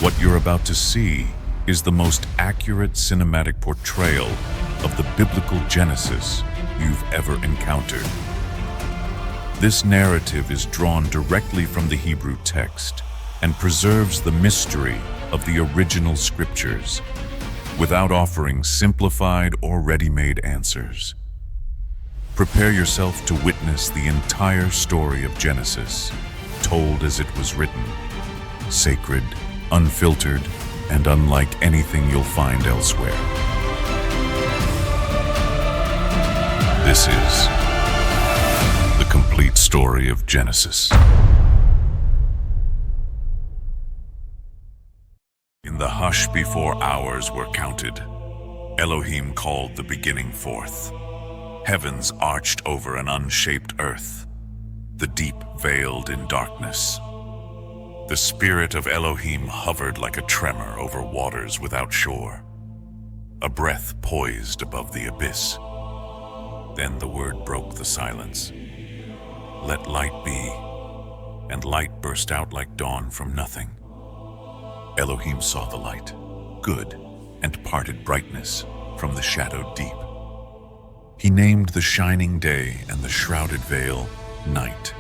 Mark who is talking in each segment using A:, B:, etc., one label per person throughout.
A: What you're about to see is the most accurate cinematic portrayal of the biblical Genesis you've ever encountered. This narrative is drawn directly from the Hebrew text and preserves the mystery of the original scriptures without offering simplified or ready-made answers. Prepare yourself to witness the entire story of Genesis, told as it was written, sacred, unfiltered, and unlike anything you'll find elsewhere. This is the complete story of Genesis. In the hush before hours were counted, Elohim called the beginning forth. Heavens arched over an unshaped earth, the deep veiled in darkness. The spirit of Elohim hovered like a tremor over waters without shore. A breath poised above the abyss. Then the word broke the silence. Let light be, and light burst out like dawn from nothing. Elohim saw the light, good, and parted brightness from the shadowed deep. He named the shining day and the shrouded veil night,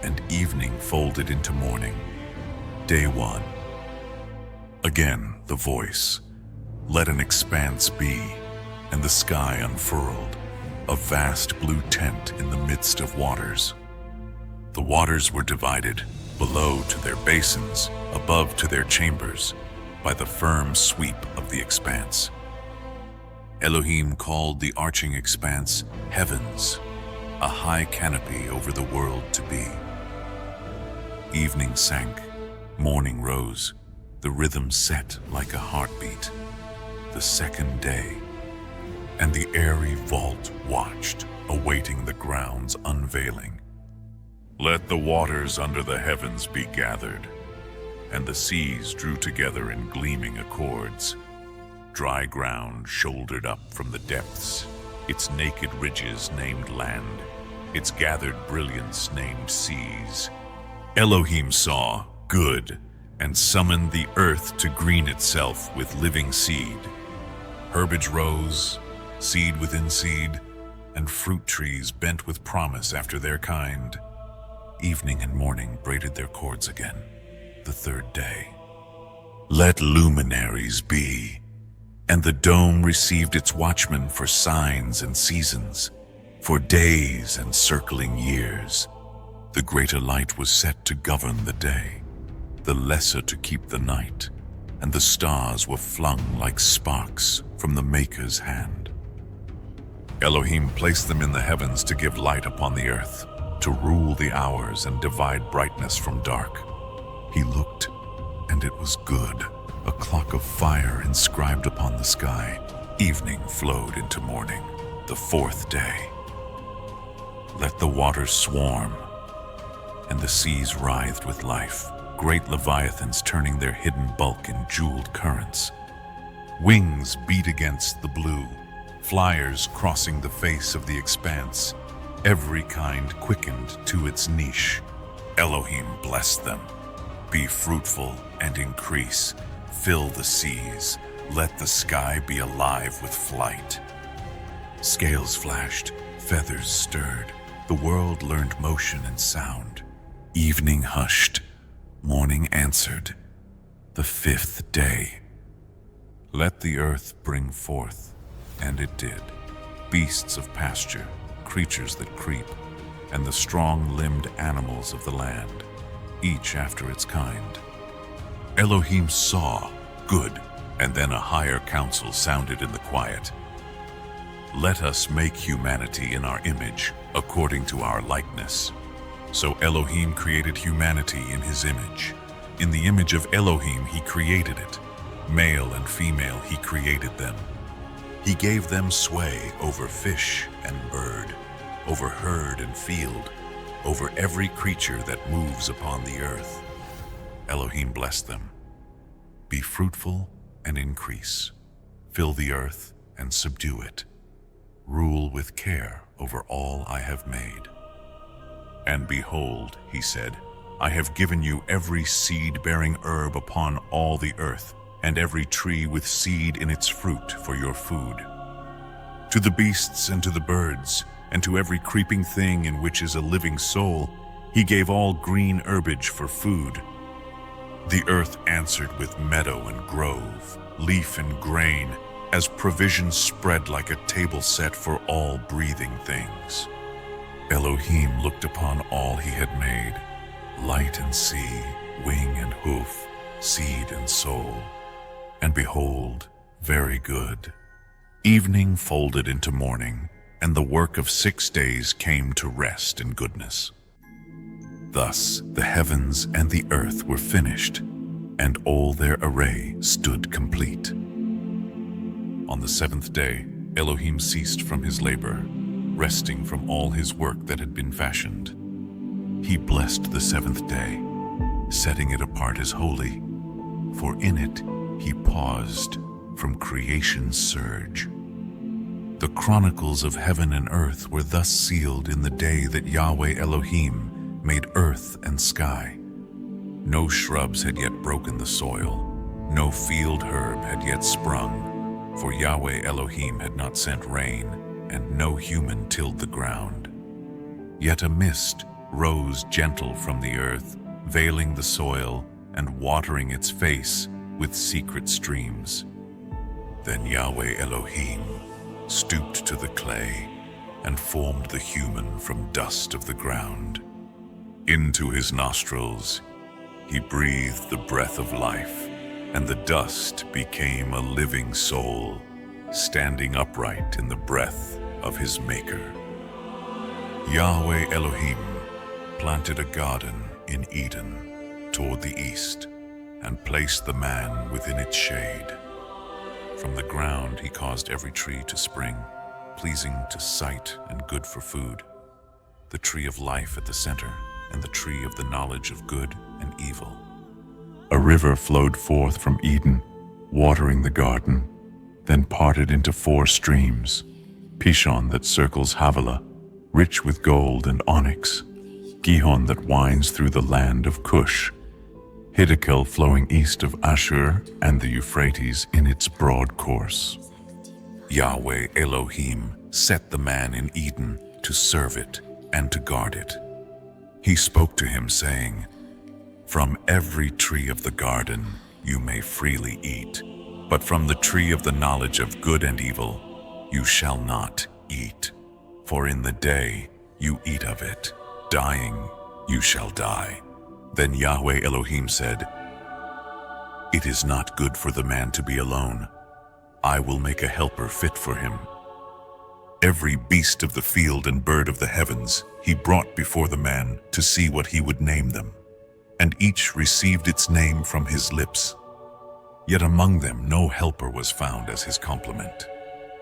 A: and evening folded into morning. Day one. Again the voice, let an expanse be, and the sky unfurled, a vast blue tent in the midst of waters. The waters were divided, below to their basins, above to their chambers, by the firm sweep of the expanse. Elohim called the arching expanse heavens, a high canopy over the world to be. Evening sank, morning rose, the rhythm set like a heartbeat. The second day, and the airy vault watched, awaiting the ground's unveiling. Let the waters under the heavens be gathered, and the seas drew together in gleaming accords. Dry ground shouldered up from the depths, its naked ridges named land, its gathered brilliance named seas. Elohim saw good, and summoned the earth to green itself with living seed. Herbage rose, seed within seed, and fruit trees bent with promise after their kind. Evening and morning braided their cords again, the third day. Let luminaries be, and the dome received its watchmen for signs and seasons, for days and circling years. The greater light was set to govern the day, the lesser to keep the night, and the stars were flung like sparks from the Maker's hand. Elohim placed them in the heavens to give light upon the earth, to rule the hours and divide brightness from dark. He looked, and it was good, a clock of fire inscribed upon the sky. Evening flowed into morning, the fourth day. Let the waters swarm, and the seas writhed with life, great leviathans turning their hidden bulk in jeweled currents. Wings beat against the blue, flyers crossing the face of the expanse, every kind quickened to its niche. Elohim blessed them. Be fruitful and increase, fill the seas, let the sky be alive with flight. Scales flashed, feathers stirred, the world learned motion and sound. Evening hushed, morning answered, the fifth day. Let the earth bring forth, and it did, beasts of pasture, creatures that creep, and the strong-limbed animals of the land, each after its kind. Elohim saw good, and then a higher counsel sounded in the quiet. Let us make humanity in our image, according to our likeness. So Elohim created humanity in his image. In the image of Elohim he created it. Male and female he created them. He gave them sway over fish and bird, over herd and field, over every creature that moves upon the earth. Elohim blessed them. Be fruitful and increase. Fill the earth and subdue it. Rule with care over all I have made. And behold, he said, I have given you every seed-bearing herb upon all the earth, and every tree with seed in its fruit for your food. To the beasts and to the birds, and to every creeping thing in which is a living soul, he gave all green herbage for food. The earth answered with meadow and grove, leaf and grain, as provisions spread like a table set for all breathing things. Elohim looked upon all he had made, light and sea, wing and hoof, seed and soul, and behold, very good. Evening folded into morning, and the work of 6 days came to rest in goodness. Thus the heavens and the earth were finished, and all their array stood complete. On the 7th day, Elohim ceased from his labor, resting from all his work that had been fashioned. He blessed the 7th day, setting it apart as holy, for in it he paused from creation's surge. The chronicles of heaven and earth were thus sealed in the day that Yahweh Elohim made earth and sky. No shrubs had yet broken the soil, no field herb had yet sprung, for Yahweh Elohim had not sent rain, and no human tilled the ground. Yet a mist rose gentle from the earth, veiling the soil and watering its face with secret streams. Then Yahweh Elohim stooped to the clay and formed the human from dust of the ground. Into his nostrils he breathed the breath of life, and the dust became a living soul, standing upright in the breath of his Maker. Yahweh Elohim planted a garden in Eden toward the east, and placed the man within its shade. From the ground he caused every tree to spring, pleasing to sight and good for food, the tree of life at the center, and the tree of the knowledge of good and evil. A river flowed forth from Eden, watering the garden, then parted into 4 streams: Pishon that circles Havilah, rich with gold and onyx; Gihon that winds through the land of Cush; Hiddekel flowing east of Ashur, and the Euphrates in its broad course. Yahweh Elohim set the man in Eden to serve it and to guard it. He spoke to him, saying, "From every tree of the garden you may freely eat, but from the tree of the knowledge of good and evil you shall not eat. For in the day you eat of it, dying you shall die." Then Yahweh Elohim said, "It is not good for the man to be alone. I will make a helper fit for him." Every beast of the field and bird of the heavens he brought before the man to see what he would name them, and each received its name from his lips. Yet among them no helper was found as his complement.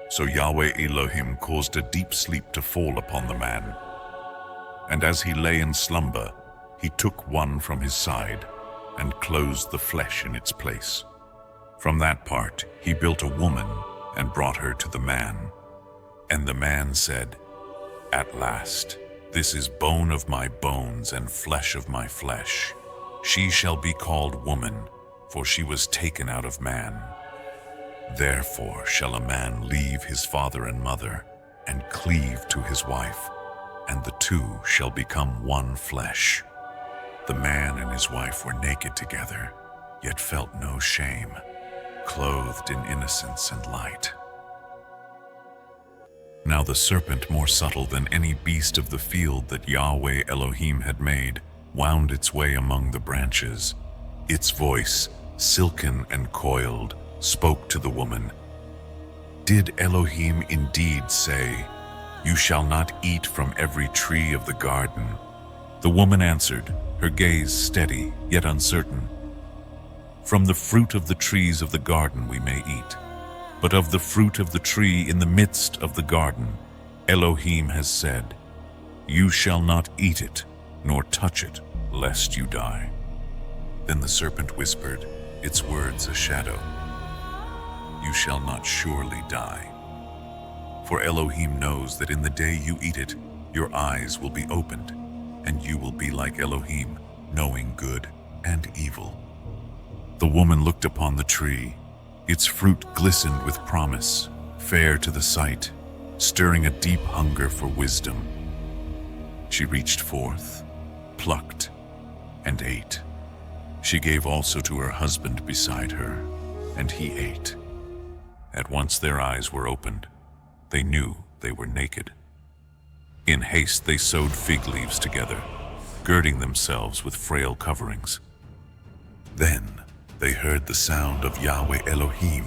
A: So Yahweh Elohim caused a deep sleep to fall upon the man. And as he lay in slumber, he took one from his side and closed the flesh in its place. From that part he built a woman and brought her to the man. And the man said, "At last, this is bone of my bones and flesh of my flesh. She shall be called woman, for she was taken out of man. Therefore shall a man leave his father and mother, and cleave to his wife, and the two shall become one flesh." The man and his wife were naked together, yet felt no shame, clothed in innocence and light. Now the serpent, more subtle than any beast of the field that Yahweh Elohim had made, wound its way among the branches. Its voice, silken and coiled, spoke to the woman. "Did Elohim indeed say, 'You shall not eat from every tree of the garden'?" The woman answered, her gaze steady yet uncertain, "From the fruit of the trees of the garden we may eat, but of the fruit of the tree in the midst of the garden, Elohim has said, 'You shall not eat it, nor touch it, lest you die.'" Then the serpent whispered, its words a shadow, "You shall not surely die. For Elohim knows that in the day you eat it, your eyes will be opened, and you will be like Elohim, knowing good and evil. The woman looked upon the tree. Its fruit glistened with promise, fair to the sight, stirring a deep hunger for wisdom. She reached forth, plucked, and ate. She gave also to her husband beside her, and he ate. At once their eyes were opened. They knew they were naked. In haste they sewed fig leaves together, girding themselves with frail coverings. Then they heard the sound of Yahweh Elohim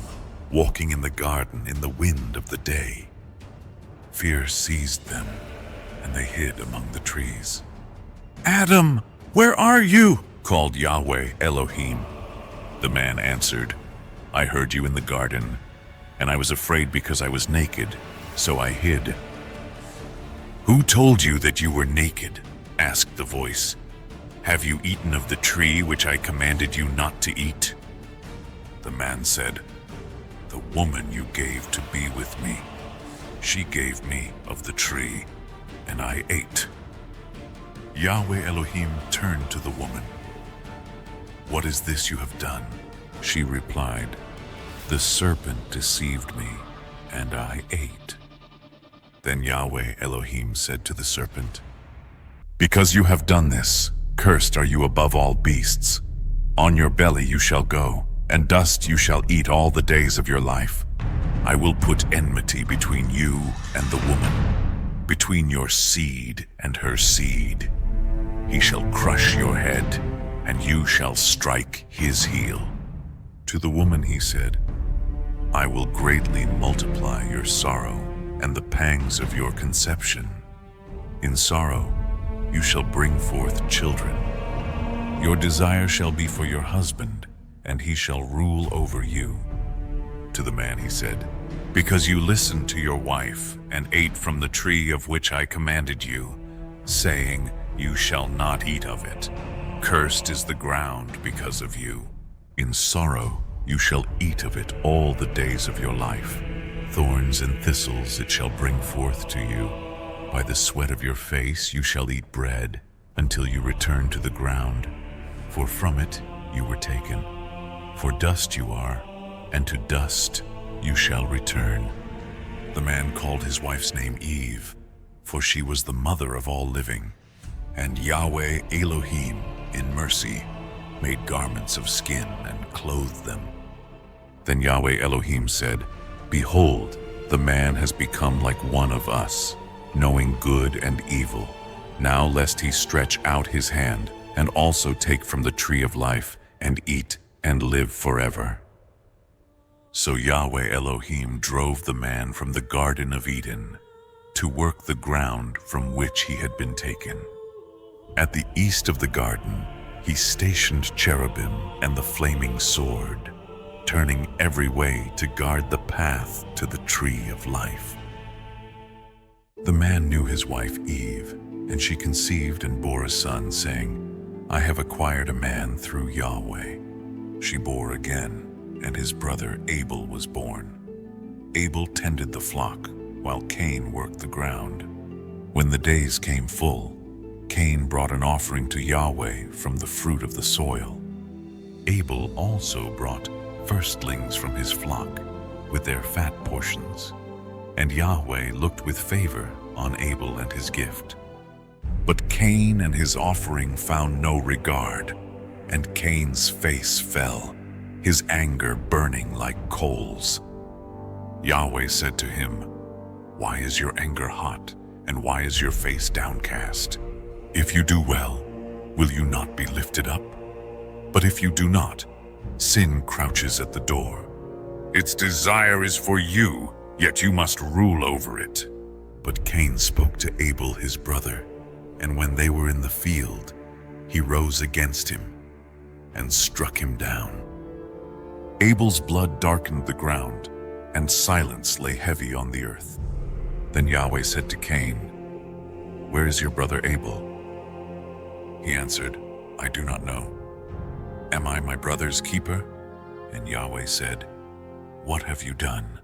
A: walking in the garden in the wind of the day. Fear seized them, and they hid among the trees. "Adam, where are you?" called Yahweh Elohim. The man answered, "I heard you in the garden, and I was afraid because I was naked, so I hid." "Who told you that you were naked?" asked the voice. "Have you eaten of the tree which I commanded you not to eat?" The man said, "The woman you gave to be with me, she gave me of the tree, and I ate." Yahweh Elohim turned to the woman. "What is this you have done?" She replied, "The serpent deceived me, and I ate." Then Yahweh Elohim said to the serpent, "Because you have done this, cursed are you above all beasts. On your belly you shall go, and dust you shall eat all the days of your life. I will put enmity between you and the woman, between your seed and her seed. He shall crush your head, and you shall strike his heel." To the woman he said, "I will greatly multiply your sorrow and the pangs of your conception. In sorrow you shall bring forth children. Your desire shall be for your husband, and he shall rule over you." To the man he said, "Because you listened to your wife and ate from the tree of which I commanded you, saying, 'You shall not eat of it,' cursed is the ground because of you. In sorrow you shall eat of it all the days of your life. Thorns and thistles it shall bring forth to you. By the sweat of your face you shall eat bread until you return to the ground, for from it you were taken. For dust you are, and to dust you shall return." The man called his wife's name Eve, for she was the mother of all living. And Yahweh Elohim, in mercy, made garments of skin and clothed them. Then Yahweh Elohim said, "Behold, the man has become like one of us, knowing good and evil. Now lest he stretch out his hand and also take from the tree of life and eat and live forever." So Yahweh Elohim drove the man from the Garden of Eden to work the ground from which he had been taken. At the east of the garden, he stationed cherubim and the flaming sword, turning every way to guard the path to the tree of life. The man knew his wife Eve, and she conceived and bore a son, saying, "I have acquired a man through Yahweh." She bore again, and his brother Abel was born. Abel tended the flock, while Cain worked the ground. When the days came full, Cain brought an offering to Yahweh from the fruit of the soil. Abel also brought firstlings from his flock, with their fat portions. And Yahweh looked with favor on Abel and his gift. But Cain and his offering found no regard, and Cain's face fell, his anger burning like coals. Yahweh said to him, "Why is your anger hot, and why is your face downcast? If you do well, will you not be lifted up? But if you do not, sin crouches at the door. Its desire is for you, yet you must rule over it." But Cain spoke to Abel his brother, and when they were in the field, he rose against him and struck him down. Abel's blood darkened the ground, and silence lay heavy on the earth. Then Yahweh said to Cain, "Where is your brother Abel?" He answered, "I do not know. Am I my brother's keeper?" And Yahweh said, "What have you done?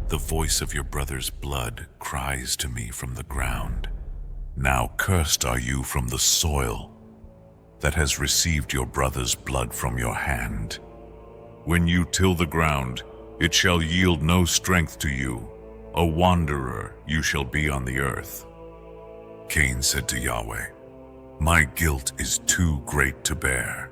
A: The voice of your brother's blood cries to me from the ground. Now cursed are you from the soil, that has received your brother's blood from your hand. When you till the ground, it shall yield no strength to you. A wanderer you shall be on the earth." Cain said to Yahweh, "My guilt is too great to bear.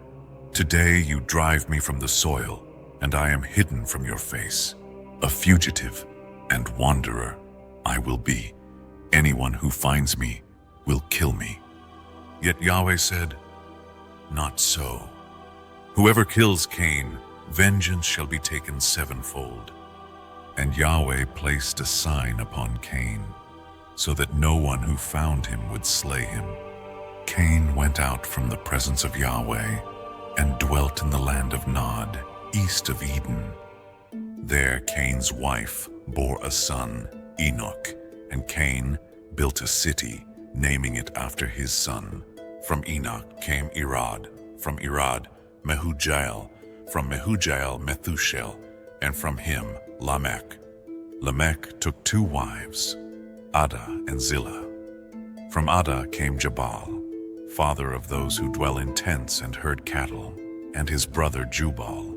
A: Today you drive me from the soil, and I am hidden from your face. A fugitive and wanderer I will be. Anyone who finds me will kill me." Yet Yahweh said, "Not so. Whoever kills Cain, vengeance shall be taken sevenfold." And Yahweh placed a sign upon Cain, so that no one who found him would slay him. Cain went out from the presence of Yahweh and dwelt in the land of Nod, east of Eden. There Cain's wife bore a son, Enoch, and Cain built a city, naming it after his son. From Enoch came Irad, from Irad Mehujael, from Mehujael Methushael, and from him Lamech. Lamech took 2 wives, Adah and Zillah. From Adah came Jabal, father of those who dwell in tents and herd cattle, and his brother Jubal,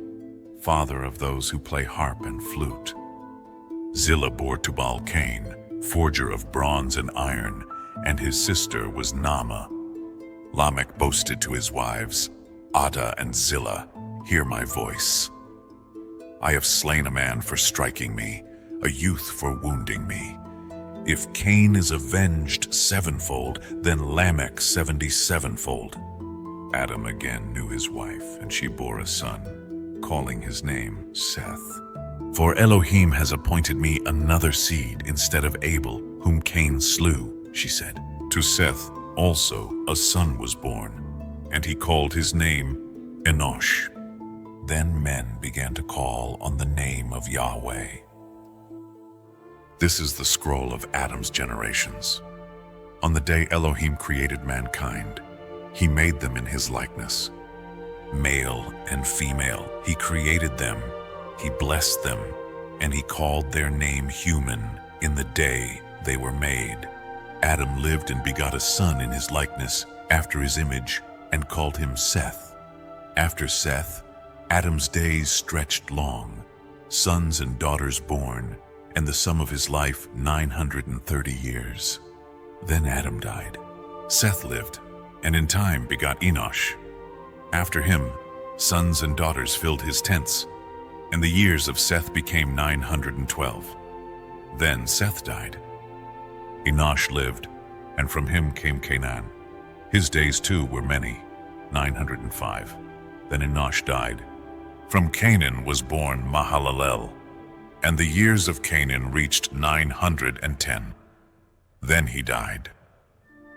A: father of those who play harp and flute. Zillah bore Tubal Cain, forger of bronze and iron, and his sister was Naamah. Lamech boasted to his wives, "Adah and Zillah, hear my voice. I have slain a man for striking me, a youth for wounding me. If Cain is avenged sevenfold, then Lamech 77-fold. Adam again knew his wife, and she bore a son, calling his name Seth. "For Elohim has appointed me another seed instead of Abel, whom Cain slew," she said. To Seth also a son was born, and he called his name Enosh. Then men began to call on the name of Yahweh. This is the scroll of Adam's generations. On the day Elohim created mankind, he made them in his likeness. Male and female, he created them. He blessed them, and he called their name human in the day they were made. Adam lived and begot a son in his likeness, after his image, and called him Seth. After Seth, Adam's days stretched long, sons and daughters born, and the sum of his life 930 years. Then Adam died. Seth lived, and in time begot Enosh. After him, sons and daughters filled his tents, and the years of Seth became 912. Then Seth died. Enosh lived, and from him came Canaan. His days too were many, 905. Then Enosh died. From Canaan was born Mahalalel, and the years of Canaan reached 910. Then he died.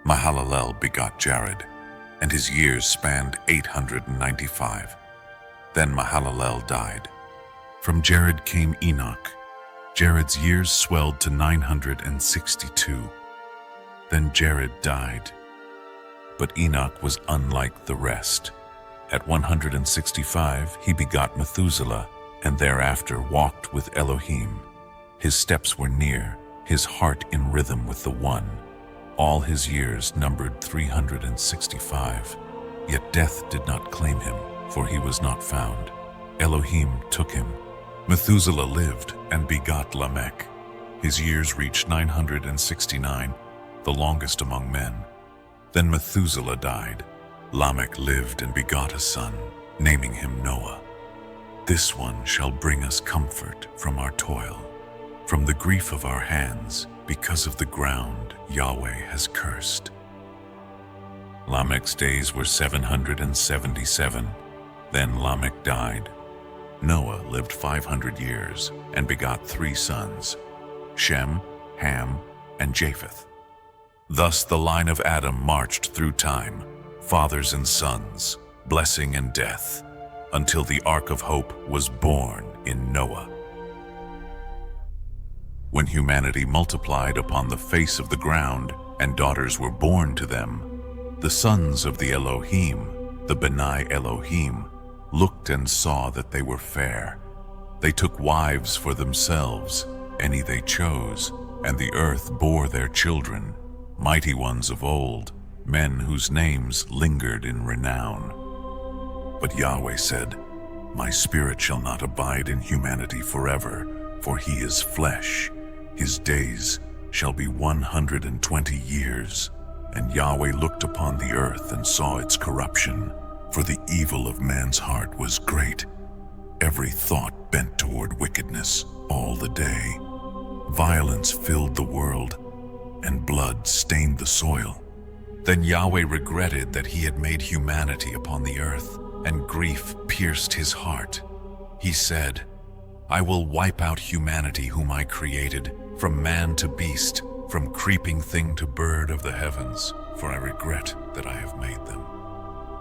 A: Mahalalel begot Jared, and his years spanned 895. Then Mahalalel died. From Jared came Enoch. Jared's years swelled to 962. Then Jared died. But Enoch was unlike the rest. At 165 he begot Methuselah, and thereafter walked with Elohim. His steps were near, his heart in rhythm with the One. All his years numbered 365. Yet death did not claim him, for he was not found. Elohim took him. Methuselah lived and begot Lamech. His years reached 969, the longest among men. Then Methuselah died. Lamech lived and begot a son, naming him Noah. This one shall bring us comfort from our toil, from the grief of our hands, because of the ground Yahweh has cursed. Lamech's days were 777. Then Lamech died. Noah lived 500 years and begot 3 sons, Shem, Ham, and Japheth. Thus the line of Adam marched through time, fathers and sons, blessing and death, until the Ark of Hope was born in Noah. When humanity multiplied upon the face of the ground and daughters were born to them, the sons of the Elohim, the Benai Elohim, looked and saw that they were fair. They took wives for themselves, any they chose, and the earth bore their children, mighty ones of old, men whose names lingered in renown. But Yahweh said, "My spirit shall not abide in humanity forever, for he is flesh. His days shall be 120 years. And Yahweh looked upon the earth and saw its corruption, for the evil of man's heart was great. Every thought bent toward wickedness all the day. Violence filled the world, and blood stained the soil." Then Yahweh regretted that he had made humanity upon the earth, and grief pierced his heart. He said, "I will wipe out humanity whom I created, from man to beast, from creeping thing to bird of the heavens, for I regret that I have made them."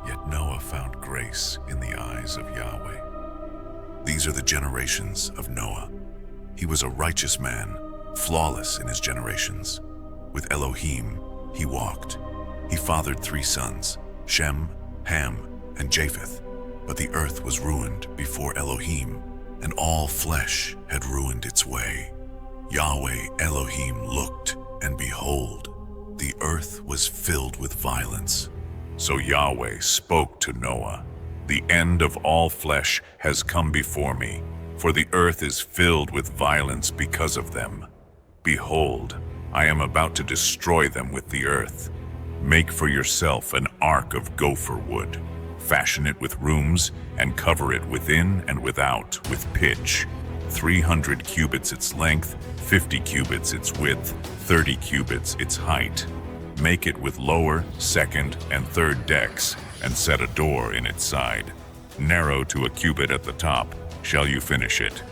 A: Yet Noah found grace in the eyes of Yahweh. These are the generations of Noah. He was a righteous man, flawless in his generations. With Elohim he walked. He fathered 3 sons, Shem, Ham, and Japheth. But the earth was ruined before Elohim, and all flesh had ruined its way. Yahweh Elohim looked, and behold, the earth was filled with violence. So Yahweh spoke to Noah, "The end of all flesh has come before me, for the earth is filled with violence because of them. Behold, I am about to destroy them with the earth. Make for yourself an ark of gopher wood. Fashion it with rooms, and cover it within and without with pitch. 300 cubits its length, 50 cubits its width, 30 cubits its height. Make it with lower, second, and third decks, and set a door in its side. Narrow to a cubit at the top shall you finish it.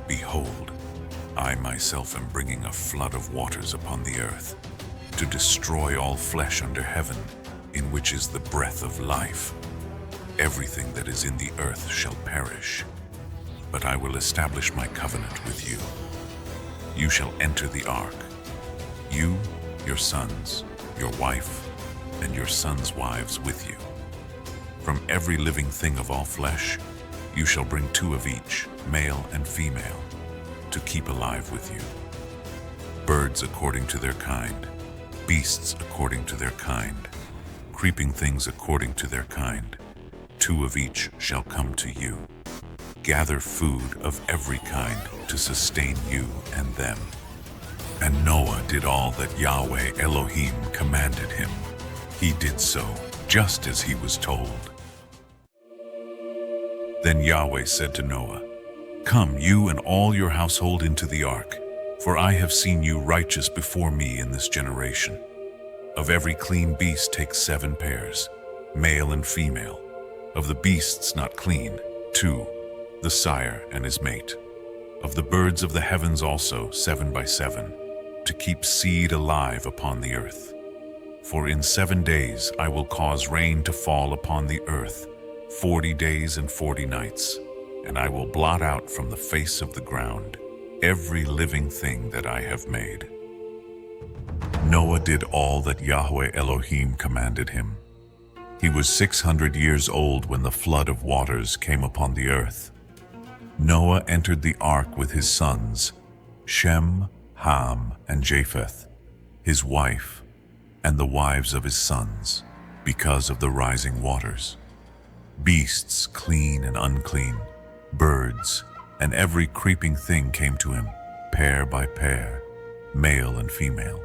A: Behold, I myself am bringing a flood of waters upon the earth, to destroy all flesh under heaven, in which is the breath of life. Everything that is in the earth shall perish. But I will establish my covenant with you. You shall enter the ark, you, your sons, your wife, and your sons' wives with you. From every living thing of all flesh, you shall bring 2 of each, male and female, to keep alive with you. Birds according to their kind, beasts according to their kind, creeping things according to their kind, 2 of each shall come to you. Gather food of every kind to sustain you and them." And Noah did all that Yahweh Elohim commanded him. He did so, just as he was told. Then Yahweh said to Noah, "Come, you and all your household into the ark, for I have seen you righteous before me in this generation. Of every clean beast take 7 pairs, male and female. Of the beasts not clean, 2, the sire and his mate. Of the birds of the heavens also 7 by 7, to keep seed alive upon the earth. For in 7 days I will cause rain to fall upon the earth, 40 days and 40 nights, and I will blot out from the face of the ground every living thing that I have made." Noah did all that Yahweh Elohim commanded him. He was 600 years old when the flood of waters came upon the earth. Noah entered the ark with his sons, Shem, Ham, and Japheth, his wife, and the wives of his sons, because of the rising waters. Beasts, clean and unclean, birds, and every creeping thing came to him, pair by pair, male and female,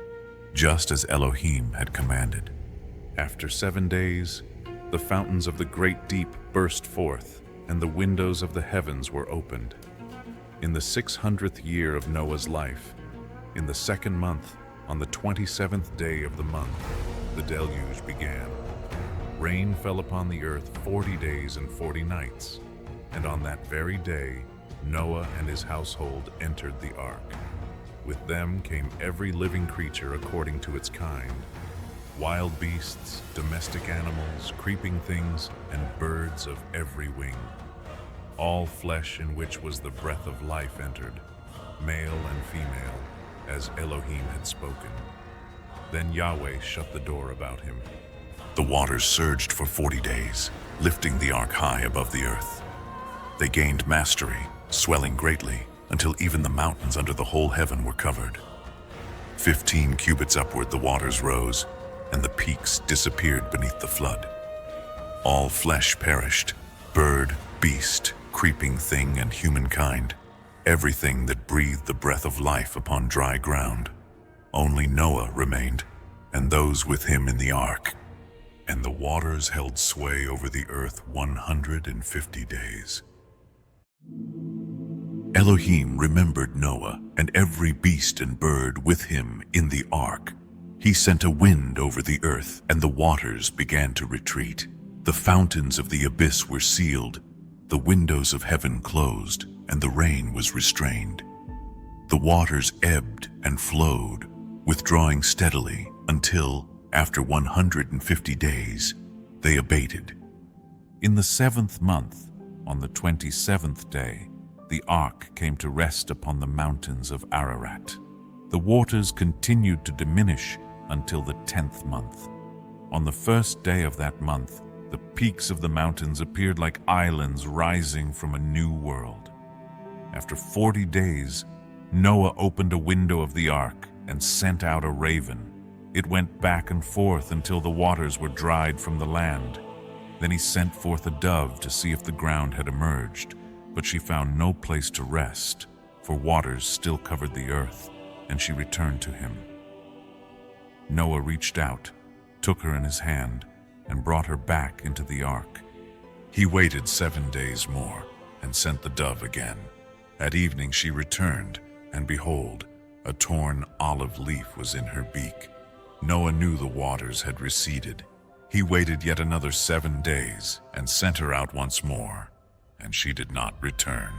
A: just as Elohim had commanded. After 7 days, the fountains of the great deep burst forth, and the windows of the heavens were opened. In the 600th year of Noah's life, in the 2nd month, on the 27th day of the month, the deluge began. Rain fell upon the earth 40 days and 40 nights, and on that very day, Noah and his household entered the ark. With them came every living creature according to its kind, wild beasts, domestic animals, creeping things, and birds of every wing. All flesh in which was the breath of life entered, male and female, as Elohim had spoken. Then Yahweh shut the door about him. The waters surged for 40 days, lifting the ark high above the earth. They gained mastery, swelling greatly, until even the mountains under the whole heaven were covered. 15 cubits upward the waters rose, and the peaks disappeared beneath the flood. All flesh perished, bird, beast, creeping thing, and humankind, everything that breathed the breath of life upon dry ground. Only Noah remained, and those with him in the ark. And the waters held sway over the earth 150 days. Elohim remembered Noah and every beast and bird with him in the ark. He sent a wind over the earth, and the waters began to retreat. The fountains of the abyss were sealed, the windows of heaven closed, and the rain was restrained. The waters ebbed and flowed, withdrawing steadily until, after 150 days, they abated. In the 7th month, on the 27th day, the ark came to rest upon the mountains of Ararat. The waters continued to diminish until the 10th month. On the 1st day of that month, the peaks of the mountains appeared like islands rising from a new world. After 40 days, Noah opened a window of the ark and sent out a raven. It went back and forth until the waters were dried from the land. Then he sent forth a dove to see if the ground had emerged, but she found no place to rest, for waters still covered the earth, and she returned to him. Noah reached out, took her in his hand, and brought her back into the ark. He waited 7 days more, and sent the dove again. At evening she returned, and behold, a torn olive leaf was in her beak. Noah knew the waters had receded. He waited yet another 7 days, and sent her out once more, and she did not return.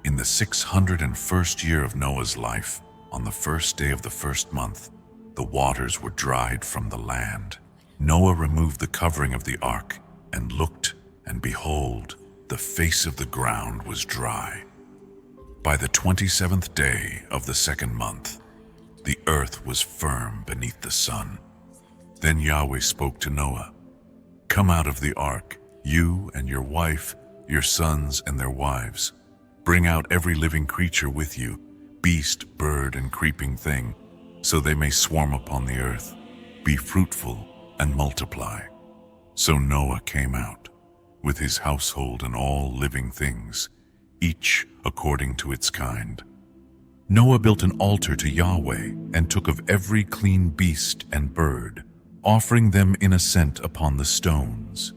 A: In the 601st year of Noah's life, on the 1st day of the 1st month, the waters were dried from the land. Noah removed the covering of the ark, and looked, and behold, the face of the ground was dry. By the 27th day of the 2nd month, the earth was firm beneath the sun. Then Yahweh spoke to Noah, "Come out of the ark, you and your wife, your sons and their wives. Bring out every living creature with you, beast, bird, and creeping thing, so they may swarm upon the earth. Be fruitful and multiply." So Noah came out, with his household and all living things, each according to its kind. Noah built an altar to Yahweh, and took of every clean beast and bird, offering them in ascent upon the stones.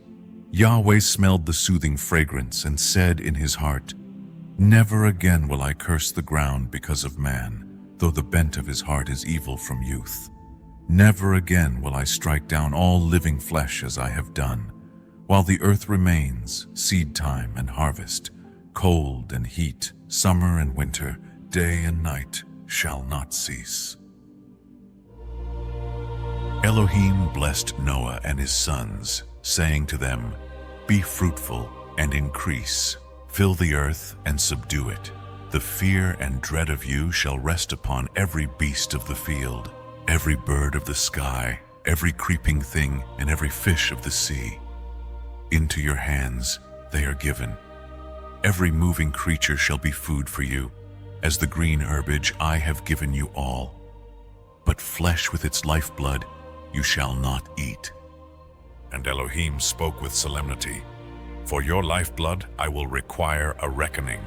A: Yahweh smelled the soothing fragrance, and said in his heart, "Never again will I curse the ground because of man, though the bent of his heart is evil from youth. Never again will I strike down all living flesh as I have done. While the earth remains, seed time and harvest, cold and heat, summer and winter, day and night shall not cease." Elohim blessed Noah and his sons, saying to them, "Be fruitful and increase, fill the earth and subdue it. The fear and dread of you shall rest upon every beast of the field, every bird of the sky, every creeping thing, and every fish of the sea. Into your hands they are given. Every moving creature shall be food for you. As the green herbage I have given you all. But flesh with its lifeblood you shall not eat." And Elohim spoke with solemnity, "For your lifeblood I will require a reckoning.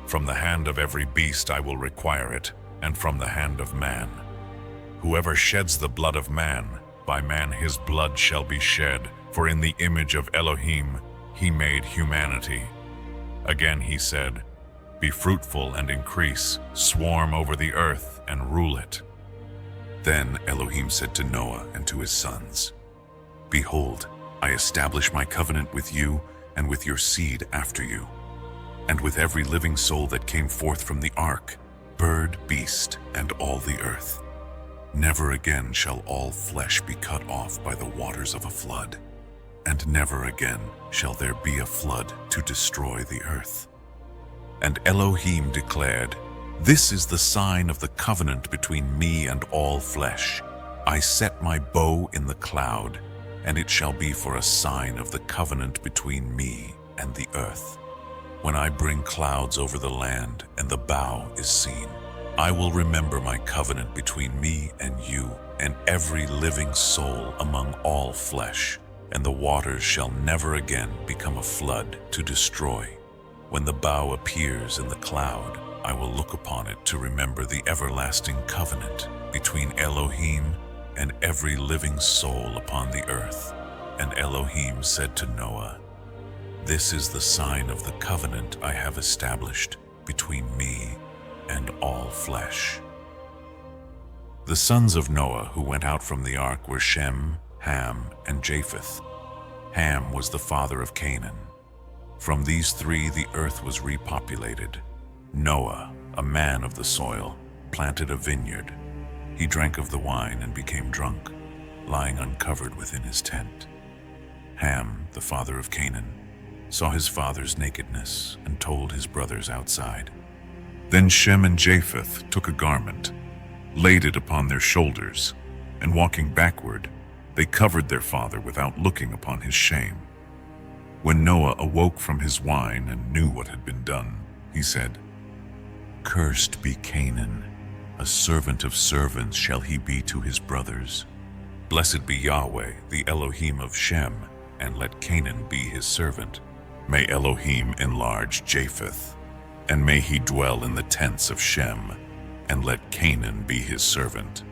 A: From the hand of every beast I will require it, and from the hand of man. Whoever sheds the blood of man, by man his blood shall be shed, for in the image of Elohim he made humanity." Again he said, "Be fruitful and increase, swarm over the earth and rule it." Then Elohim said to Noah and to his sons, "Behold, I establish my covenant with you and with your seed after you, and with every living soul that came forth from the ark, bird, beast, and all the earth. Never again shall all flesh be cut off by the waters of a flood, and never again shall there be a flood to destroy the earth." And Elohim declared, "This is the sign of the covenant between me and all flesh. I set my bow in the cloud, and it shall be for a sign of the covenant between me and the earth. When I bring clouds over the land and the bow is seen, I will remember my covenant between me and you and every living soul among all flesh, and the waters shall never again become a flood to destroy. When the bow appears in the cloud, I will look upon it to remember the everlasting covenant between Elohim and every living soul upon the earth. And Elohim said to Noah, "This is the sign of the covenant I have established between me and all flesh." The sons of Noah who went out from the ark were Shem, Ham, and Japheth. Ham was the father of Canaan. From these three the earth was repopulated. Noah, a man of the soil, planted a vineyard. He drank of the wine and became drunk, lying uncovered within his tent. Ham, the father of Canaan, saw his father's nakedness and told his brothers outside. Then Shem and Japheth took a garment, laid it upon their shoulders, and walking backward, they covered their father without looking upon his shame. When Noah awoke from his wine and knew what had been done, he said, "Cursed be Canaan, a servant of servants shall he be to his brothers. Blessed be Yahweh, the Elohim of Shem, and let Canaan be his servant. May Elohim enlarge Japheth, and may he dwell in the tents of Shem, and let Canaan be his servant."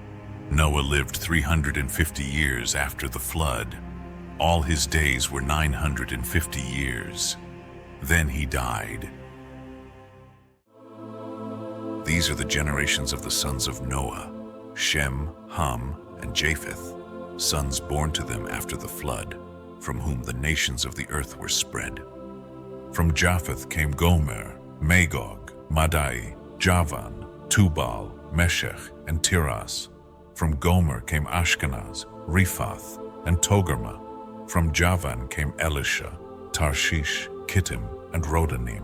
A: Noah lived 350 years after the flood. All his days were 950 years. Then he died. These are the generations of the sons of Noah: Shem, Ham, and Japheth, sons born to them after the flood, from whom the nations of the earth were spread. From Japheth came Gomer, Magog, Madai, Javan, Tubal, Meshech, and Tiras. From Gomer came Ashkenaz, Riphath, and Togarmah. From Javan came Elisha, Tarshish, Kittim, and Rodanim.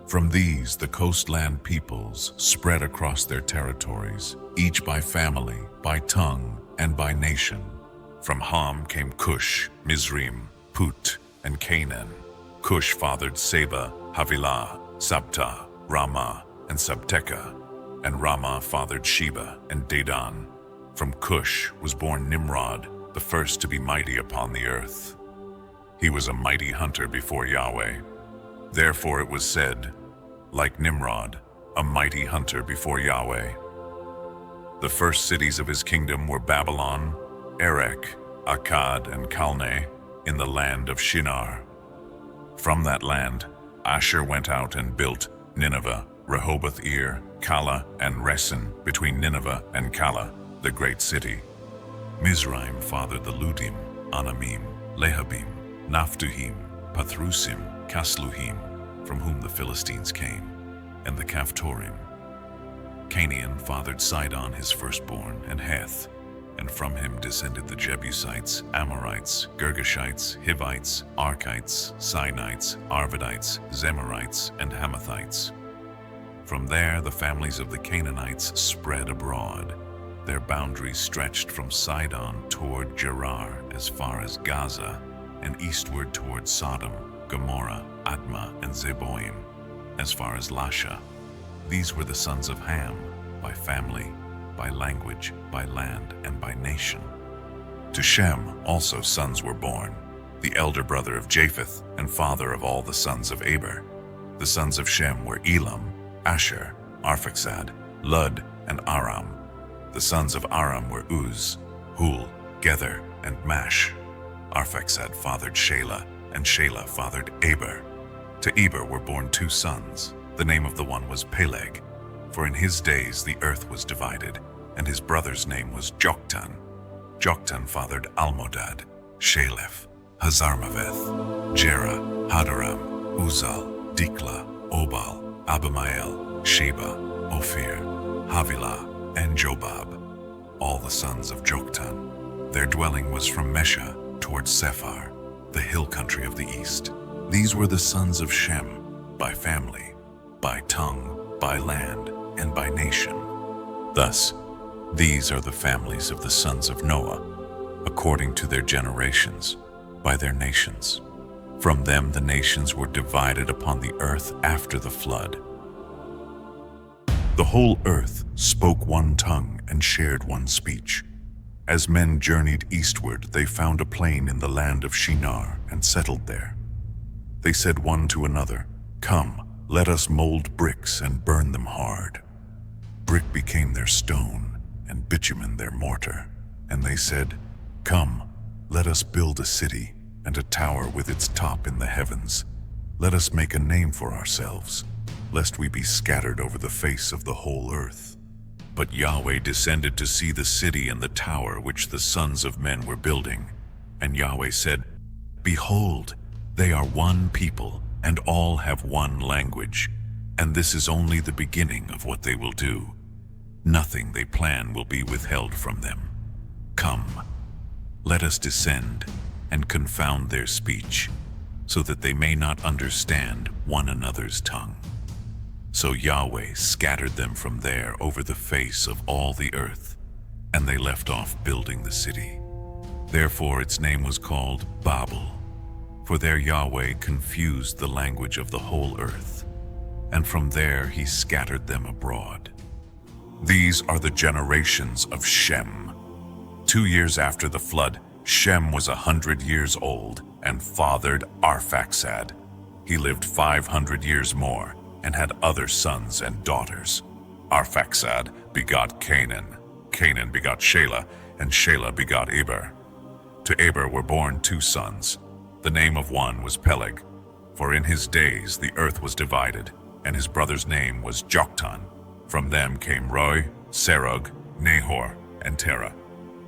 A: From these the coastland peoples spread across their territories, each by family, by tongue, and by nation. From Ham came Cush, Mizraim, Put, and Canaan. Cush fathered Seba, Havilah, Sabta, Ramah, and Sabteka, and Ramah fathered Sheba and Dedan. From Cush was born Nimrod, the first to be mighty upon the earth. He was a mighty hunter before Yahweh. Therefore it was said, like Nimrod, a mighty hunter before Yahweh. The first cities of his kingdom were Babylon, Erech, Akkad, and Calneh, in the land of Shinar. From that land, Asher went out and built Nineveh, Rehoboth-ir, Calah, and Resen, between Nineveh and Calah, the great city. Mizraim fathered the Ludim, Anamim, Lehabim, Naphtuhim, Pathrusim, Casluhim, from whom the Philistines came, and the Caphtorim. Canaan fathered Sidon his firstborn, and Heth, and from him descended the Jebusites, Amorites, Girgashites, Hivites, Archites, Sinites, Arvadites, Zemarites, and Hamathites. From there the families of the Canaanites spread abroad. Their boundaries stretched from Sidon toward Gerar as far as Gaza, and eastward toward Sodom, Gomorrah, Admah, and Zeboim, as far as Lasha. These were the sons of Ham, by family, by language, by land, and by nation. To Shem also sons were born, the elder brother of Japheth and father of all the sons of Eber. The sons of Shem were Elam, Asher, Arphaxad, Lud, and Aram. The sons of Aram were Uz, Hul, Gether, and Mash. Arphaxad fathered Shelah, and Shelah fathered Eber. To Eber were born two sons. The name of the one was Peleg, for in his days the earth was divided, and his brother's name was Joktan. Joktan fathered Almodad, Shalef, Hazarmaveth, Jerah, Hadaram, Uzal, Dikla, Obal, Abimael, Sheba, Ophir, Havilah, and Jobab, all the sons of Joktan. Their dwelling was from Mesha towards Sephar, the hill country of the east. These were the sons of Shem, by family, by tongue, by land, and by nation. Thus, these are the families of the sons of Noah, according to their generations, by their nations. From them the nations were divided upon the earth after the flood. The whole earth spoke one tongue and shared one speech. As men journeyed eastward, they found a plain in the land of Shinar and settled there. They said one to another, "Come, let us mold bricks and burn them hard." Brick became their stone and bitumen their mortar. And they said, "Come, let us build a city and a tower with its top in the heavens. Let us make a name for ourselves, lest we be scattered over the face of the whole earth." But Yahweh descended to see the city and the tower which the sons of men were building. And Yahweh said, "Behold, they are one people, and all have one language, and this is only the beginning of what they will do. Nothing they plan will be withheld from them. Come, let us descend and confound their speech, so that they may not understand one another's tongue." So Yahweh scattered them from there over the face of all the earth, and they left off building the city. Therefore its name was called Babel, for there Yahweh confused the language of the whole earth, and from there he scattered them abroad. These are the generations of Shem. 2 years after the flood, Shem was 100 years old and fathered Arphaxad. He lived 500 years more and had other sons and daughters. Arphaxad begot Canaan. Canaan begot Shelah, and Shelah begot Eber. To Eber were born 2 sons. The name of one was Peleg, for in his days the earth was divided, and his brother's name was Joktan. From them came Roi, Serug, Nahor, and Terah.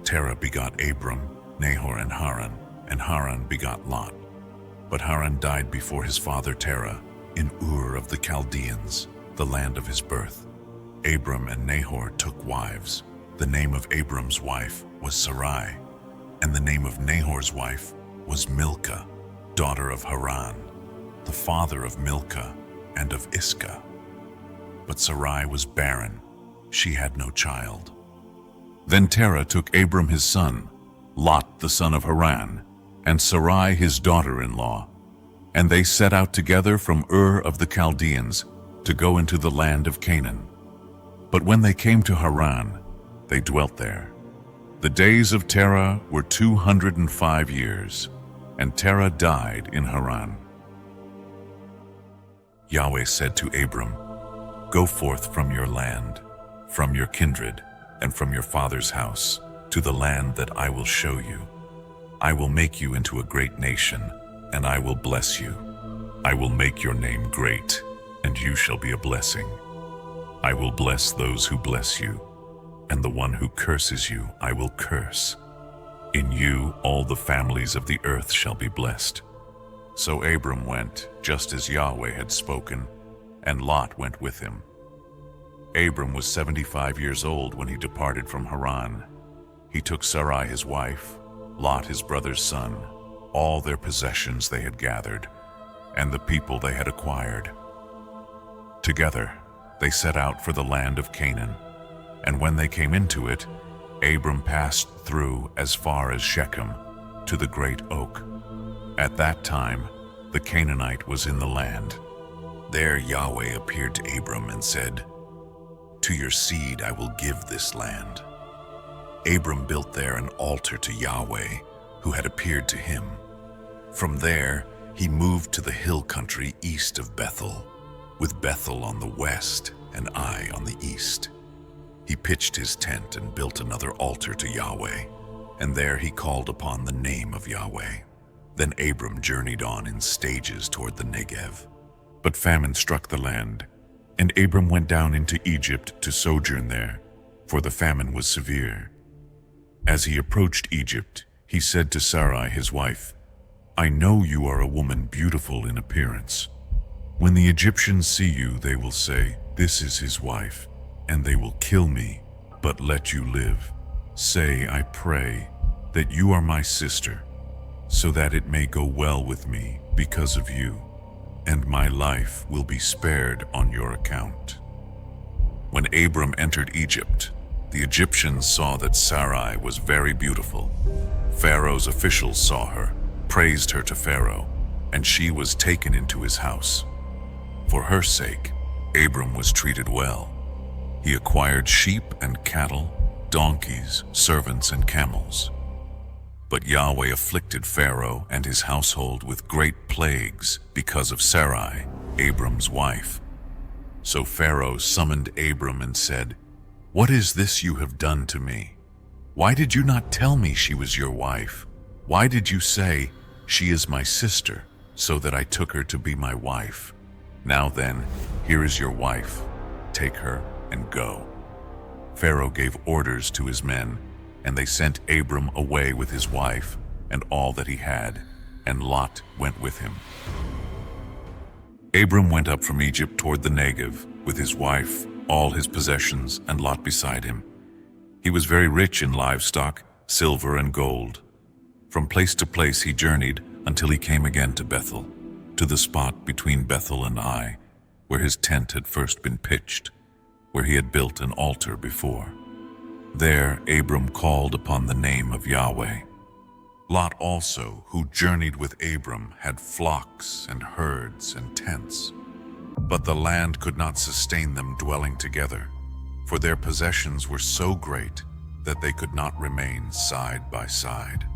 A: Terah begot Abram, Nahor, and Haran begot Lot. But Haran died before his father Terah, in Ur of the Chaldeans, the land of his birth. Abram and Nahor took wives. The name of Abram's wife was Sarai, and the name of Nahor's wife was Milcah, daughter of Haran, the father of Milcah and of Iscah. But Sarai was barren, she had no child. Then Terah took Abram his son, Lot the son of Haran, and Sarai his daughter-in-law, and they set out together from Ur of the Chaldeans to go into the land of Canaan. But when they came to Haran, they dwelt there. The days of Terah were 205 years, and Terah died in Haran. Yahweh said to Abram, "Go forth from your land, from your kindred, and from your father's house, to the land that I will show you. I will make you into a great nation, and I will bless you. I will make your name great, and you shall be a blessing. I will bless those who bless you, and the one who curses you I will curse. In you all the families of the earth shall be blessed." So Abram went, just as Yahweh had spoken, and Lot went with him. Abram was 75 years old when he departed from Haran. He took Sarai his wife, Lot his brother's son, all their possessions they had gathered, and the people they had acquired. Together they set out for the land of Canaan, and when they came into it, Abram passed through as far as Shechem, to the great oak. At that time the Canaanite was in the land. There Yahweh appeared to Abram and said, "To your seed I will give this land." Abram built there an altar to Yahweh, who had appeared to him. From there he moved to the hill country east of Bethel, with Bethel on the west and Ai on the east. He pitched his tent and built another altar to Yahweh, and there he called upon the name of Yahweh. Then Abram journeyed on in stages toward the Negev. But famine struck the land, and Abram went down into Egypt to sojourn there, for the famine was severe. As he approached Egypt, he said to Sarai his wife, "I know you are a woman beautiful in appearance. When the Egyptians see you, they will say, 'This is his wife,' and they will kill me, but let you live. Say, I pray, that you are my sister, so that it may go well with me because of you, and my life will be spared on your account." When Abram entered Egypt, the Egyptians saw that Sarai was very beautiful. Pharaoh's officials saw her, praised her to Pharaoh, and she was taken into his house. For her sake, Abram was treated well. He acquired sheep and cattle, donkeys, servants, and camels. But Yahweh afflicted Pharaoh and his household with great plagues because of Sarai, Abram's wife. So Pharaoh summoned Abram and said, "What is this you have done to me? Why did you not tell me she was your wife? Why did you say, 'She is my sister,' so that I took her to be my wife? Now then, here is your wife. Take her and go." Pharaoh gave orders to his men, and they sent Abram away with his wife and all that he had, and Lot went with him. Abram went up from Egypt toward the Negev with his wife, all his possessions, and Lot beside him. He was very rich in livestock, silver, and gold. From place to place he journeyed until he came again to Bethel, to the spot between Bethel and Ai, where his tent had first been pitched, where he had built an altar before. There Abram called upon the name of Yahweh. Lot also, who journeyed with Abram, had flocks and herds and tents. But the land could not sustain them dwelling together, for their possessions were so great that they could not remain side by side.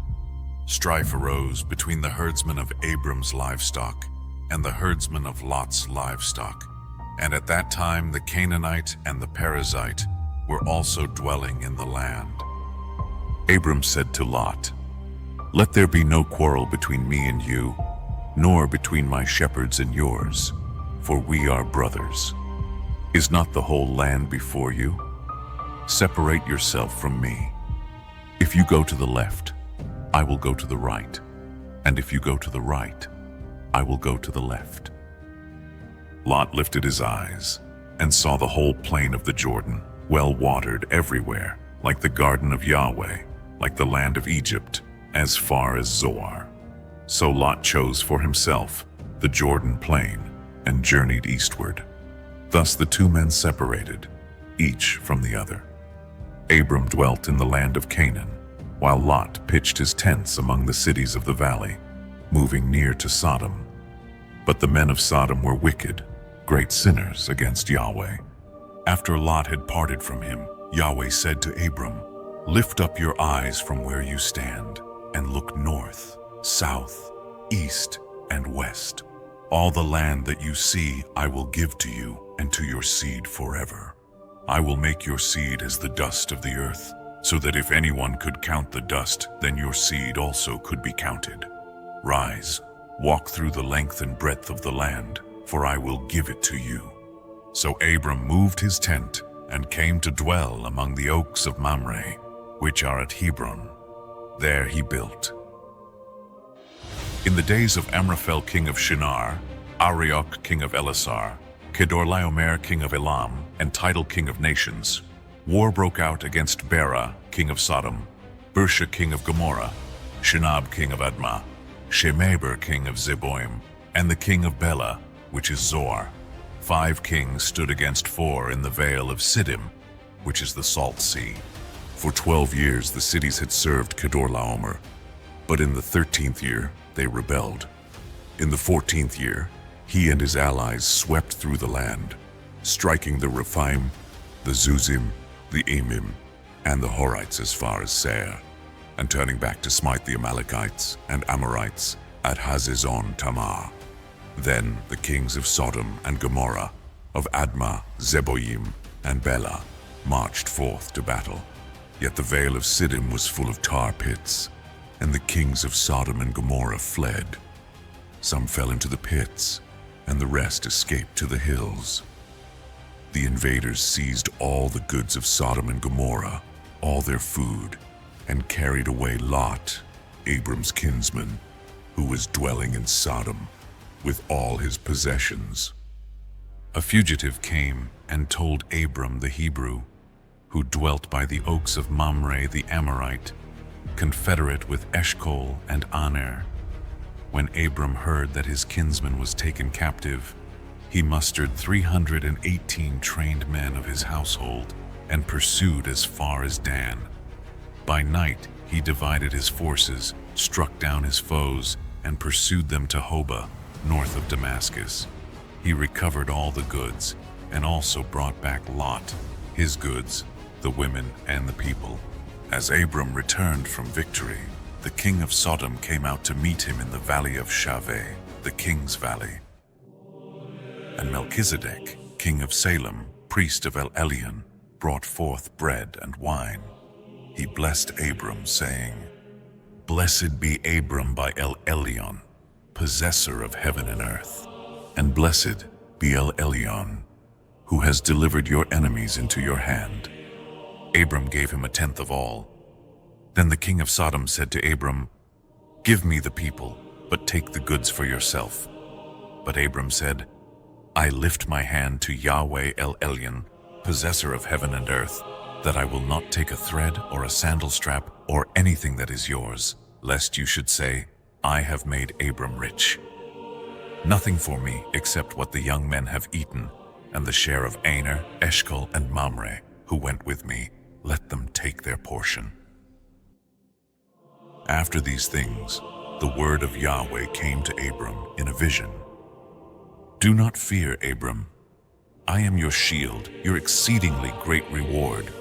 A: Strife arose between the herdsmen of Abram's livestock and the herdsmen of Lot's livestock. And at that time the Canaanite and the Perizzite were also dwelling in the land. Abram said to Lot, "Let there be no quarrel between me and you, nor between my shepherds and yours, for we are brothers. Is not the whole land before you? Separate yourself from me. If you go to the left, I will go to the right, and if you go to the right, I will go to the left." Lot lifted his eyes and saw the whole plain of the Jordan, well watered everywhere, like the garden of Yahweh, like the land of Egypt, as far as Zoar. So Lot chose for himself the Jordan plain and journeyed eastward. Thus the two men separated, each from the other. Abram dwelt in the land of Canaan, while Lot pitched his tents among the cities of the valley, moving near to Sodom. But the men of Sodom were wicked, great sinners against Yahweh. After Lot had parted from him, Yahweh said to Abram, "Lift up your eyes from where you stand, and look north, south, east, and west. All the land that you see I will give to you and to your seed forever. I will make your seed as the dust of the earth, so that if anyone could count the dust, then your seed also could be counted. Rise, walk through the length and breadth of the land, for I will give it to you." So Abram moved his tent and came to dwell among the oaks of Mamre, which are at Hebron. There he built. In the days of Amraphel king of Shinar, Arioch king of Elasar, Kedorlaomer king of Elam, and Tidal king of nations, war broke out against Bera king of Sodom, Bersha king of Gomorrah, Shinab king of Admah, Shemeber king of Zeboim, and the king of Bela, which is Zoar. 5 kings stood against 4 in the vale of Siddim, which is the Salt Sea. For 12 years the cities had served Kedorlaomer, but in the 13th year they rebelled. In the 14th year, he and his allies swept through the land, striking the Rephaim, the Zuzim, the Emim, and the Horites as far as Seir, and turning back to smite the Amalekites and Amorites at Hazezon Tamar. Then the kings of Sodom and Gomorrah, of Admah, Zeboim, and Bela, marched forth to battle. Yet the vale of Siddim was full of tar pits, and the kings of Sodom and Gomorrah fled. Some fell into the pits, and the rest escaped to the hills. The invaders seized all the goods of Sodom and Gomorrah, all their food, and carried away Lot, Abram's kinsman, who was dwelling in Sodom, with all his possessions. A fugitive came and told Abram the Hebrew, who dwelt by the oaks of Mamre the Amorite, confederate with Eshcol and Aner. When Abram heard that his kinsman was taken captive, he mustered 318 trained men of his household and pursued as far as Dan. By night he divided his forces, struck down his foes, and pursued them to Hobah, north of Damascus. He recovered all the goods, and also brought back Lot, his goods, the women, and the people. As Abram returned from victory, the king of Sodom came out to meet him in the valley of Shaveh, the king's valley. And Melchizedek, king of Salem, priest of El Elyon, brought forth bread and wine. He blessed Abram, saying, "Blessed be Abram by El Elyon, possessor of heaven and earth, and blessed be El Elyon, who has delivered your enemies into your hand." Abram gave him 1/10 of all. Then the king of Sodom said to Abram, "Give me the people, but take the goods for yourself." But Abram said, "I lift my hand to Yahweh El Elyon, possessor of heaven and earth, that I will not take a thread or a sandal strap or anything that is yours, lest you should say, 'I have made Abram rich.' Nothing for me except what the young men have eaten, and the share of Aner, Eshcol, and Mamre, who went with me, let them take their portion." After these things, the word of Yahweh came to Abram in a vision. "Do not fear, Abram. I am your shield, your exceedingly great reward."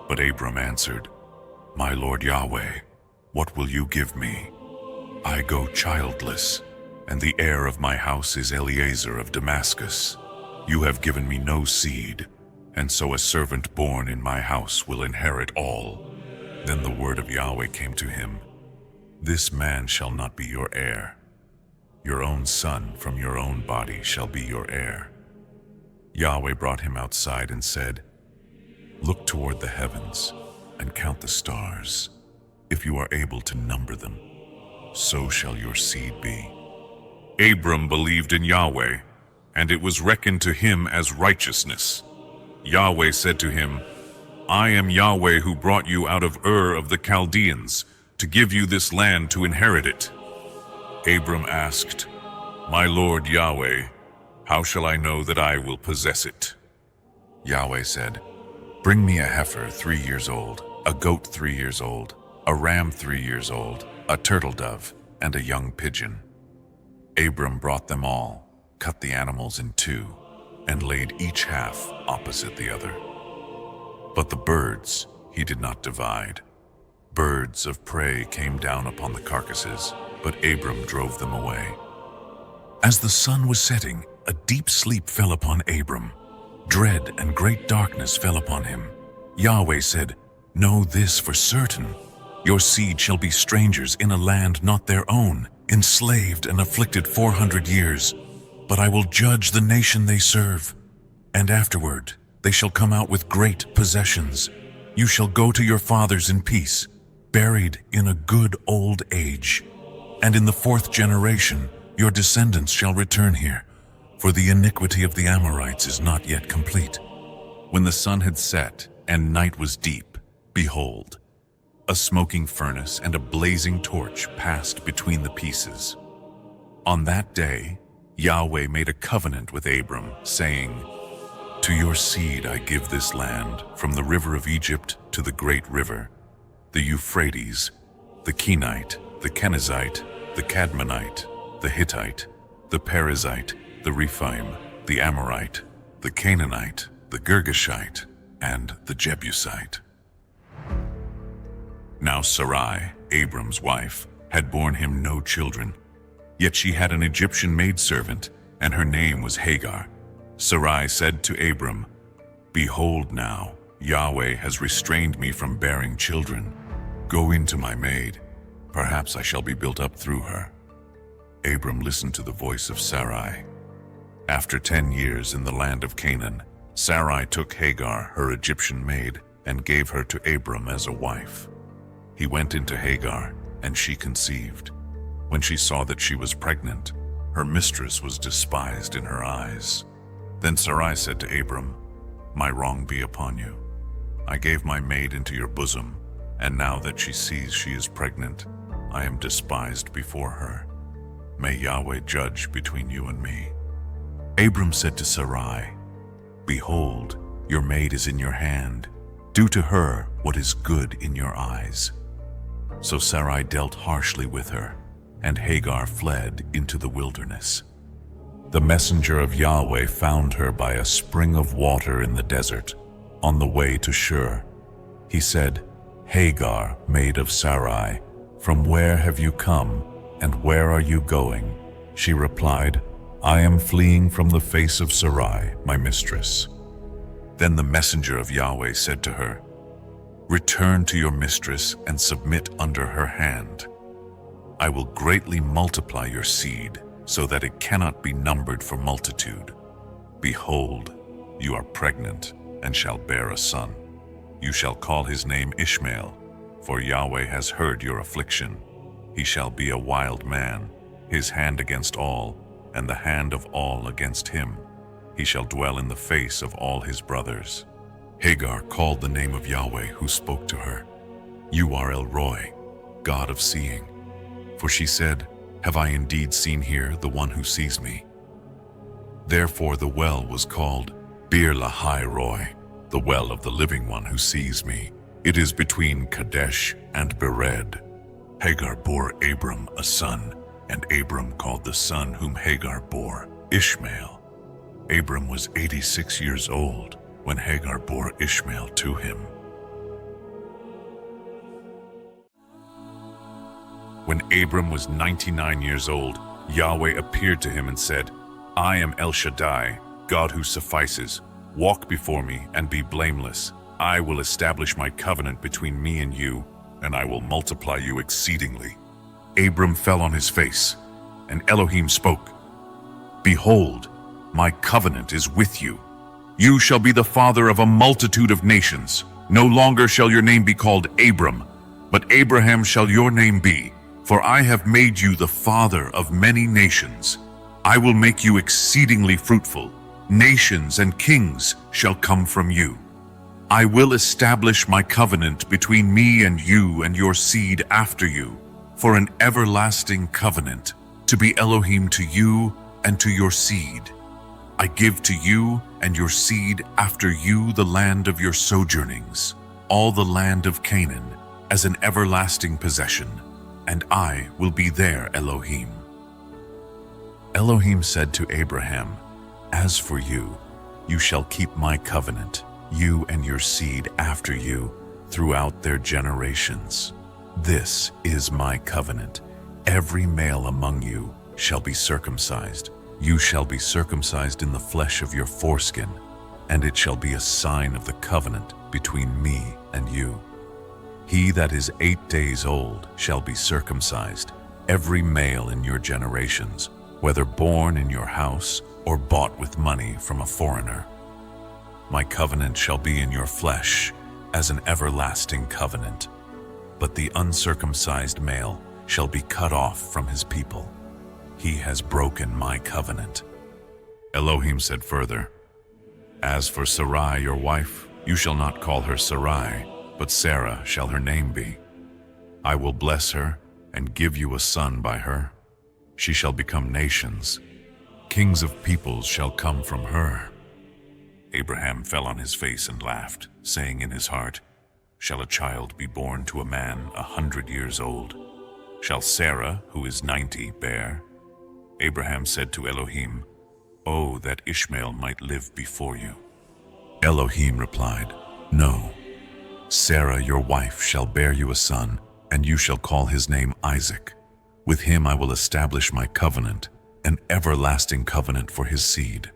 A: But Abram answered, "My Lord Yahweh, what will you give me? I go childless, and the heir of my house is Eliezer of Damascus. You have given me no seed, and so a servant born in my house will inherit all." Then the word of Yahweh came to him, "This man shall not be your heir. Your own son from your own body shall be your heir." Yahweh brought him outside and said, "Look toward the heavens and count the stars. If you are able to number them, so shall your seed be." Abram believed in Yahweh, and it was reckoned to him as righteousness. Yahweh said to him, "I am Yahweh who brought you out of Ur of the Chaldeans to give you this land to inherit it." Abram asked, "My Lord Yahweh, how shall I know that I will possess it?" Yahweh said, "Bring me a heifer 3 years old, a goat 3 years old, a ram 3 years old, a turtle dove, and a young pigeon." Abram brought them all, cut the animals in 2, and laid each half opposite the other. But the birds he did not divide. Birds of prey came down upon the carcasses, but Abram drove them away. As the sun was setting, a deep sleep fell upon Abram. Dread and great darkness fell upon him. Yahweh said, "Know this for certain. Your seed shall be strangers in a land not their own, enslaved and afflicted 400 years. But I will judge the nation they serve, and afterward they shall come out with great possessions. You shall go to your fathers in peace, buried in a good old age. And in the 4th generation your descendants shall return here, for the iniquity of the Amorites is not yet complete." When the sun had set and night was deep, behold, a smoking furnace and a blazing torch passed between the pieces. On that day, Yahweh made a covenant with Abram, saying, "To your seed I give this land, from the river of Egypt to the great river, the Euphrates, the Kenite, the Kenizzite, the Cadmonite, the Hittite, the Perizzite, the Rephaim, the Amorite, the Canaanite, the Girgashite, and the Jebusite." Now Sarai, Abram's wife, had borne him no children, yet she had an Egyptian maidservant, and her name was Hagar. Sarai said to Abram, "Behold now, Yahweh has restrained me from bearing children. Go in to my maid, perhaps I shall be built up through her." Abram listened to the voice of Sarai. After 10 years in the land of Canaan, Sarai took Hagar, her Egyptian maid, and gave her to Abram as a wife. He went into Hagar, and she conceived. When she saw that she was pregnant, her mistress was despised in her eyes. Then Sarai said to Abram, "My wrong be upon you. I gave my maid into your bosom, and now that she sees she is pregnant, I am despised before her. May Yahweh judge between you and me." Abram said to Sarai, "Behold, your maid is in your hand. Do to her what is good in your eyes." So Sarai dealt harshly with her, and Hagar fled into the wilderness. The messenger of Yahweh found her by a spring of water in the desert, on the way to Shur. He said, "Hagar, maid of Sarai, from where have you come, and where are you going?" She replied, "I am fleeing from the face of Sarai, my mistress." Then the messenger of Yahweh said to her, "Return to your mistress and submit under her hand. I will greatly multiply your seed, so that it cannot be numbered for multitude. Behold, you are pregnant and shall bear a son. You shall call his name Ishmael, for Yahweh has heard your affliction. He shall be a wild man, his hand against all, and the hand of all against him. He shall dwell in the face of all his brothers." Hagar called the name of Yahweh who spoke to her, "You are El Roi, God of seeing." For she said, "Have I indeed seen here the one who sees me?" Therefore the well was called Bir Lahai Roi, the well of the living one who sees me. It is between Kadesh and Bered. Hagar bore Abram a son, and Abram called the son whom Hagar bore Ishmael. Abram was 86 years old when Hagar bore Ishmael to him. When Abram was 99 years old, Yahweh appeared to him and said, "I am El Shaddai, God who suffices. Walk before me and be blameless. I will establish my covenant between me and you, and I will multiply you exceedingly." Abram fell on his face, and Elohim spoke, "Behold, my covenant is with you. You shall be the father of a multitude of nations. No longer shall your name be called Abram, but Abraham shall your name be, for I have made you the father of many nations. I will make you exceedingly fruitful. Nations and kings shall come from you. I will establish my covenant between me and you and your seed after you, for an everlasting covenant, to be Elohim to you and to your seed. I give to you and your seed after you the land of your sojournings, all the land of Canaan, as an everlasting possession, and I will be their Elohim." Elohim said to Abraham, "As for you, you shall keep my covenant, you and your seed after you, throughout their generations. This is my covenant. Every male among you shall be circumcised. You shall be circumcised in the flesh of your foreskin, and it shall be a sign of the covenant between me and you. He that is 8 days old shall be circumcised, every male in your generations, whether born in your house or bought with money from a foreigner. My covenant shall be in your flesh as an everlasting covenant, but the uncircumcised male shall be cut off from his people. He has broken my covenant." Elohim said further, "As for Sarai your wife, you shall not call her Sarai, but Sarah shall her name be. I will bless her and give you a son by her. She shall become nations. Kings of peoples shall come from her." Abraham fell on his face and laughed, saying in his heart, "Shall a child be born to a man 100 years old? Shall Sarah, who is 90, bear?" Abraham said to Elohim, "Oh, that Ishmael might live before you." Elohim replied, "No. Sarah your wife shall bear you a son, and you shall call his name Isaac. With him I will establish my covenant, an everlasting covenant for his seed.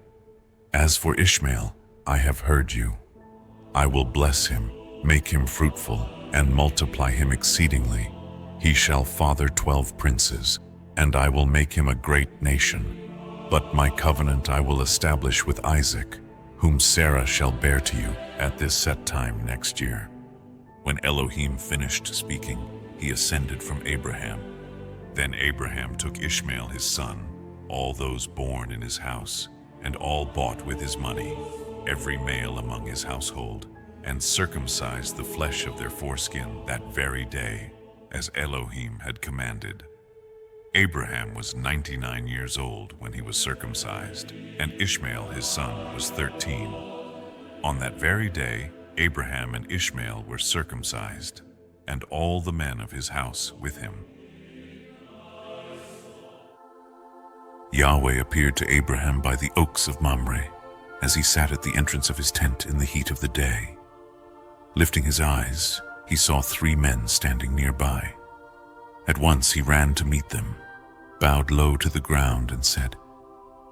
A: As for Ishmael, I have heard you. I will bless him, make him fruitful, and multiply him exceedingly. He shall father 12 princes, and I will make him a great nation. But my covenant I will establish with Isaac, whom Sarah shall bear to you at this set time next year." When Elohim finished speaking, he ascended from Abraham. Then Abraham took Ishmael his son, all those born in his house, and all bought with his money, every male among his household, and circumcised the flesh of their foreskin that very day, as Elohim had commanded. Abraham was 99 years old when he was circumcised, and Ishmael his son was 13. On that very day, Abraham and Ishmael were circumcised, and all the men of his house with him. Yahweh appeared to Abraham by the oaks of Mamre, as he sat at the entrance of his tent in the heat of the day. Lifting his eyes, he saw 3 men standing nearby. At once he ran to meet them, bowed low to the ground, and said,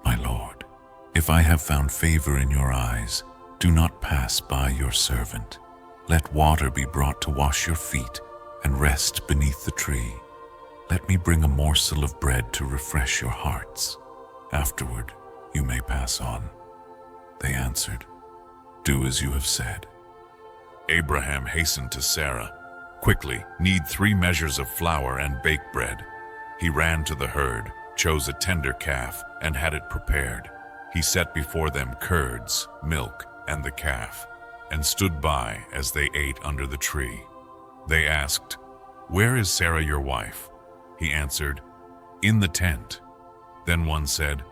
A: "My Lord, if I have found favor in your eyes, do not pass by your servant. Let water be brought to wash your feet and rest beneath the tree. Let me bring a morsel of bread to refresh your hearts. Afterward, you may pass on." They answered, "Do as you have said." Abraham hastened to Sarah. "Quickly, knead 3 measures of flour and bake bread." He ran to the herd, chose a tender calf, and had it prepared. He set before them curds, milk, and the calf, and stood by as they ate under the tree. They asked, "Where is Sarah your wife?" He answered, "In the tent." Then one said,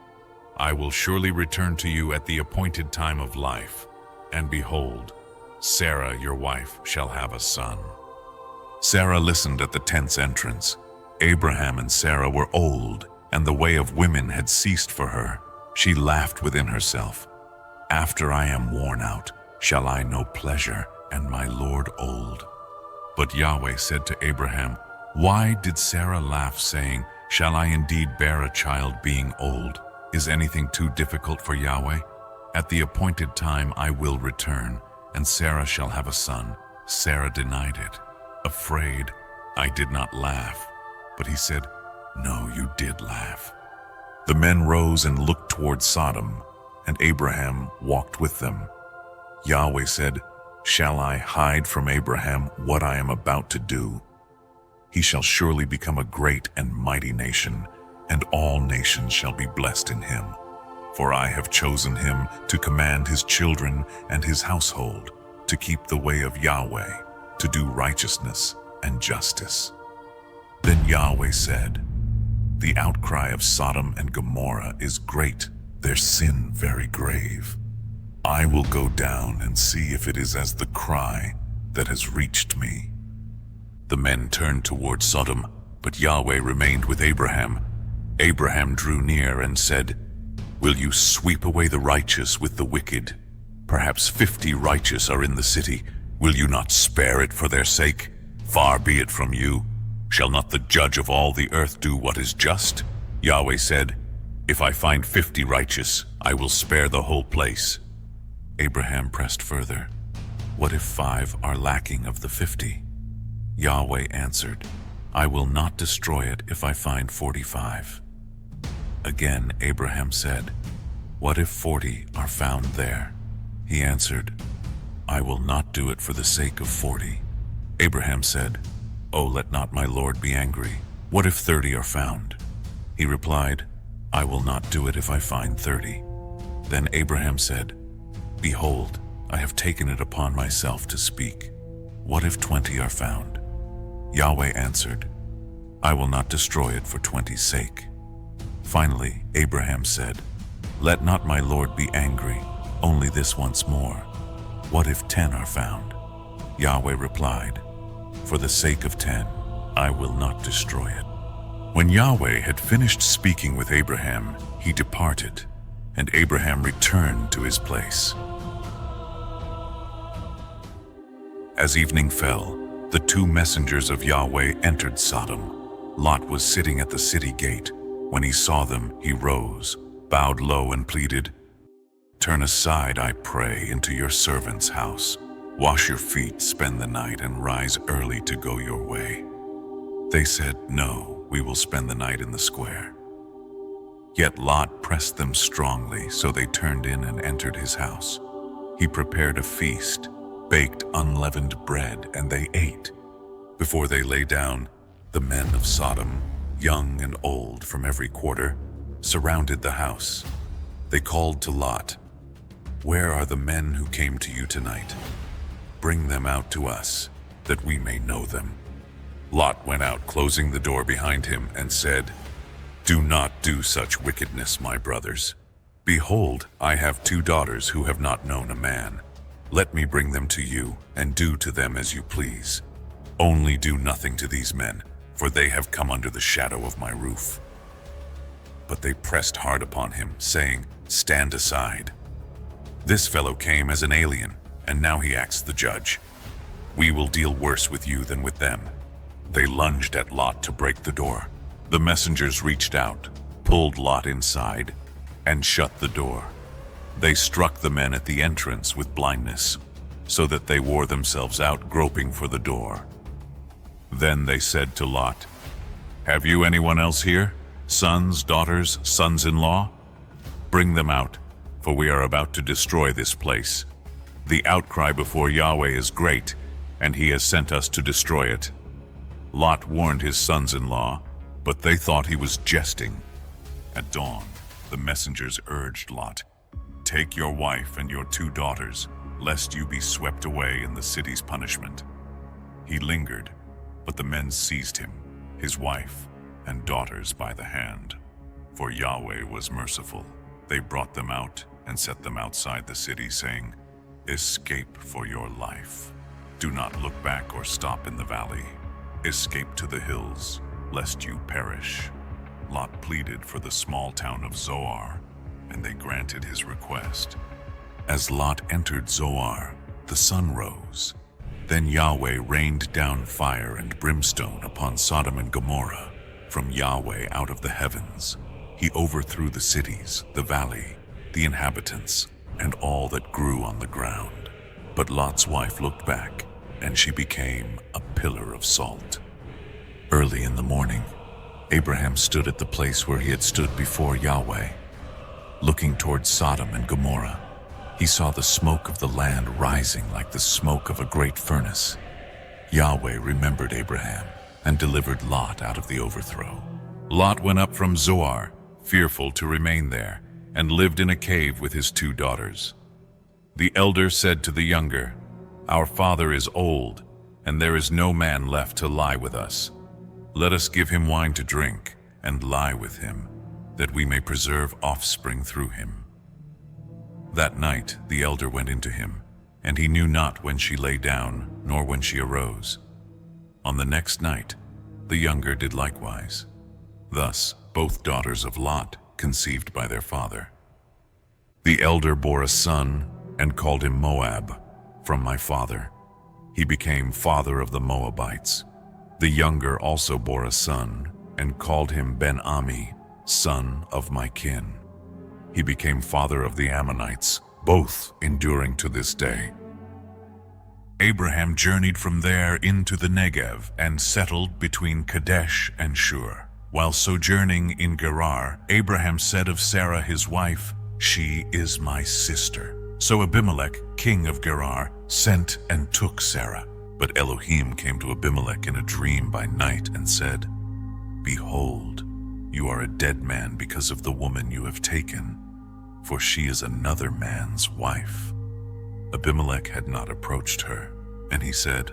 A: "I will surely return to you at the appointed time of life, and behold, Sarah your wife shall have a son." Sarah listened at the tent's entrance. Abraham and Sarah were old, and the way of women had ceased for her. She laughed within herself. "After I am worn out, shall I know pleasure, and my Lord old?" But Yahweh said to Abraham, "Why did Sarah laugh, saying, 'Shall I indeed bear a child being old?' Is anything too difficult for Yahweh? At the appointed time I will return, and Sarah shall have a son." Sarah denied it. Afraid, "I did not laugh." But he said, "No, you did laugh." The men rose and looked toward Sodom, and Abraham walked with them. Yahweh said, "Shall I hide from Abraham what I am about to do? He shall surely become a great and mighty nation, and all nations shall be blessed in him. For I have chosen him to command his children and his household, to keep the way of Yahweh, to do righteousness and justice." Then Yahweh said, "The outcry of Sodom and Gomorrah is great, their sin very grave. I will go down and see if it is as the cry that has reached me." The men turned toward Sodom, but Yahweh remained with Abraham. Abraham drew near and said, "Will you sweep away the righteous with the wicked? Perhaps 50 righteous are in the city. Will you not spare it for their sake? Far be it from you. Shall not the judge of all the earth do what is just?" Yahweh said, "If I find 50 righteous, I will spare the whole place." Abraham pressed further, "What if 5 are lacking of the 50? Yahweh answered, "I will not destroy it if I find 45. Again Abraham said, "What if 40 are found there?" He answered, "I will not do it for the sake of 40. Abraham said, "Oh, let not my Lord be angry. What if 30 are found?" He replied, "I will not do it if I find 30. Then Abraham said, "Behold, I have taken it upon myself to speak. What if 20 are found?" Yahweh answered, "I will not destroy it for 20's sake." Finally, Abraham said, "Let not my Lord be angry, only this once more. What if 10 are found?" Yahweh replied, "For the sake of 10, I will not destroy it." When Yahweh had finished speaking with Abraham, he departed, and Abraham returned to his place. As evening fell, the 2 messengers of Yahweh entered Sodom. Lot was sitting at the city gate. When he saw them, he rose, bowed low, and pleaded, "Turn aside, I pray, into your servant's house. Wash your feet, spend the night, and rise early to go your way." They said, "No, we will spend the night in the square." Yet Lot pressed them strongly, so they turned in and entered his house. He prepared a feast, baked unleavened bread, and they ate. Before they lay down, the men of Sodom, young and old from every quarter, surrounded the house. They called to Lot, "Where are the men who came to you tonight? Bring them out to us, that we may know them." Lot went out, closing the door behind him, and said, "Do not do such wickedness, my brothers. Behold, I have 2 daughters who have not known a man. Let me bring them to you, and do to them as you please. Only do nothing to these men, for they have come under the shadow of my roof." But they pressed hard upon him, saying, "Stand aside." This fellow came as an alien, and now he acts the judge. We will deal worse with you than with them." They lunged at Lot to break the door. The messengers reached out, pulled Lot inside, and shut the door. They struck the men at the entrance with blindness, so that they wore themselves out groping for the door. Then they said to Lot, "Have you anyone else here? Sons, daughters, sons-in-law? Bring them out, for we are about to destroy this place. The outcry before Yahweh is great, and he has sent us to destroy it." Lot warned his sons-in-law, but they thought he was jesting. At dawn, the messengers urged Lot, "Take your wife and your 2 daughters, lest you be swept away in the city's punishment." He lingered, but the men seized him, his wife, and daughters by the hand. For Yahweh was merciful. They brought them out and set them outside the city, saying, "Escape for your life. Do not look back or stop in the valley. Escape to the hills, lest you perish." Lot pleaded for the small town of Zoar, and they granted his request. As Lot entered Zoar, the sun rose. Then Yahweh rained down fire and brimstone upon Sodom and Gomorrah from Yahweh out of the heavens. He overthrew the cities, the valley, the inhabitants, and all that grew on the ground. But Lot's wife looked back, and she became a pillar of salt. Early in the morning, Abraham stood at the place where he had stood before Yahweh. Looking towards Sodom and Gomorrah, he saw the smoke of the land rising like the smoke of a great furnace. Yahweh remembered Abraham and delivered Lot out of the overthrow. Lot went up from Zoar, fearful to remain there, and lived in a cave with his 2 daughters. The elder said to the younger, "Our father is old, and there is no man left to lie with us. Let us give him wine to drink and lie with him, that we may preserve offspring through him." That night the elder went into him, and he knew not when she lay down, nor when she arose. On the next night the younger did likewise. Thus both daughters of Lot conceived by their father. The elder bore a son and called him Moab, from my father. He became father of the Moabites. The younger also bore a son and called him Ben-Ami, son of my kin. He became father of the Ammonites, both enduring to this day. Abraham journeyed from there into the Negev and settled between Kadesh and Shur. While sojourning in Gerar, Abraham said of Sarah his wife, "She is my sister." So Abimelek, king of Gerar, sent and took Sarah. But Elohim came to Abimelek in a dream by night and said, "Behold, you are a dead man because of the woman you have taken, for she is another man's wife." Abimelek had not approached her, and he said,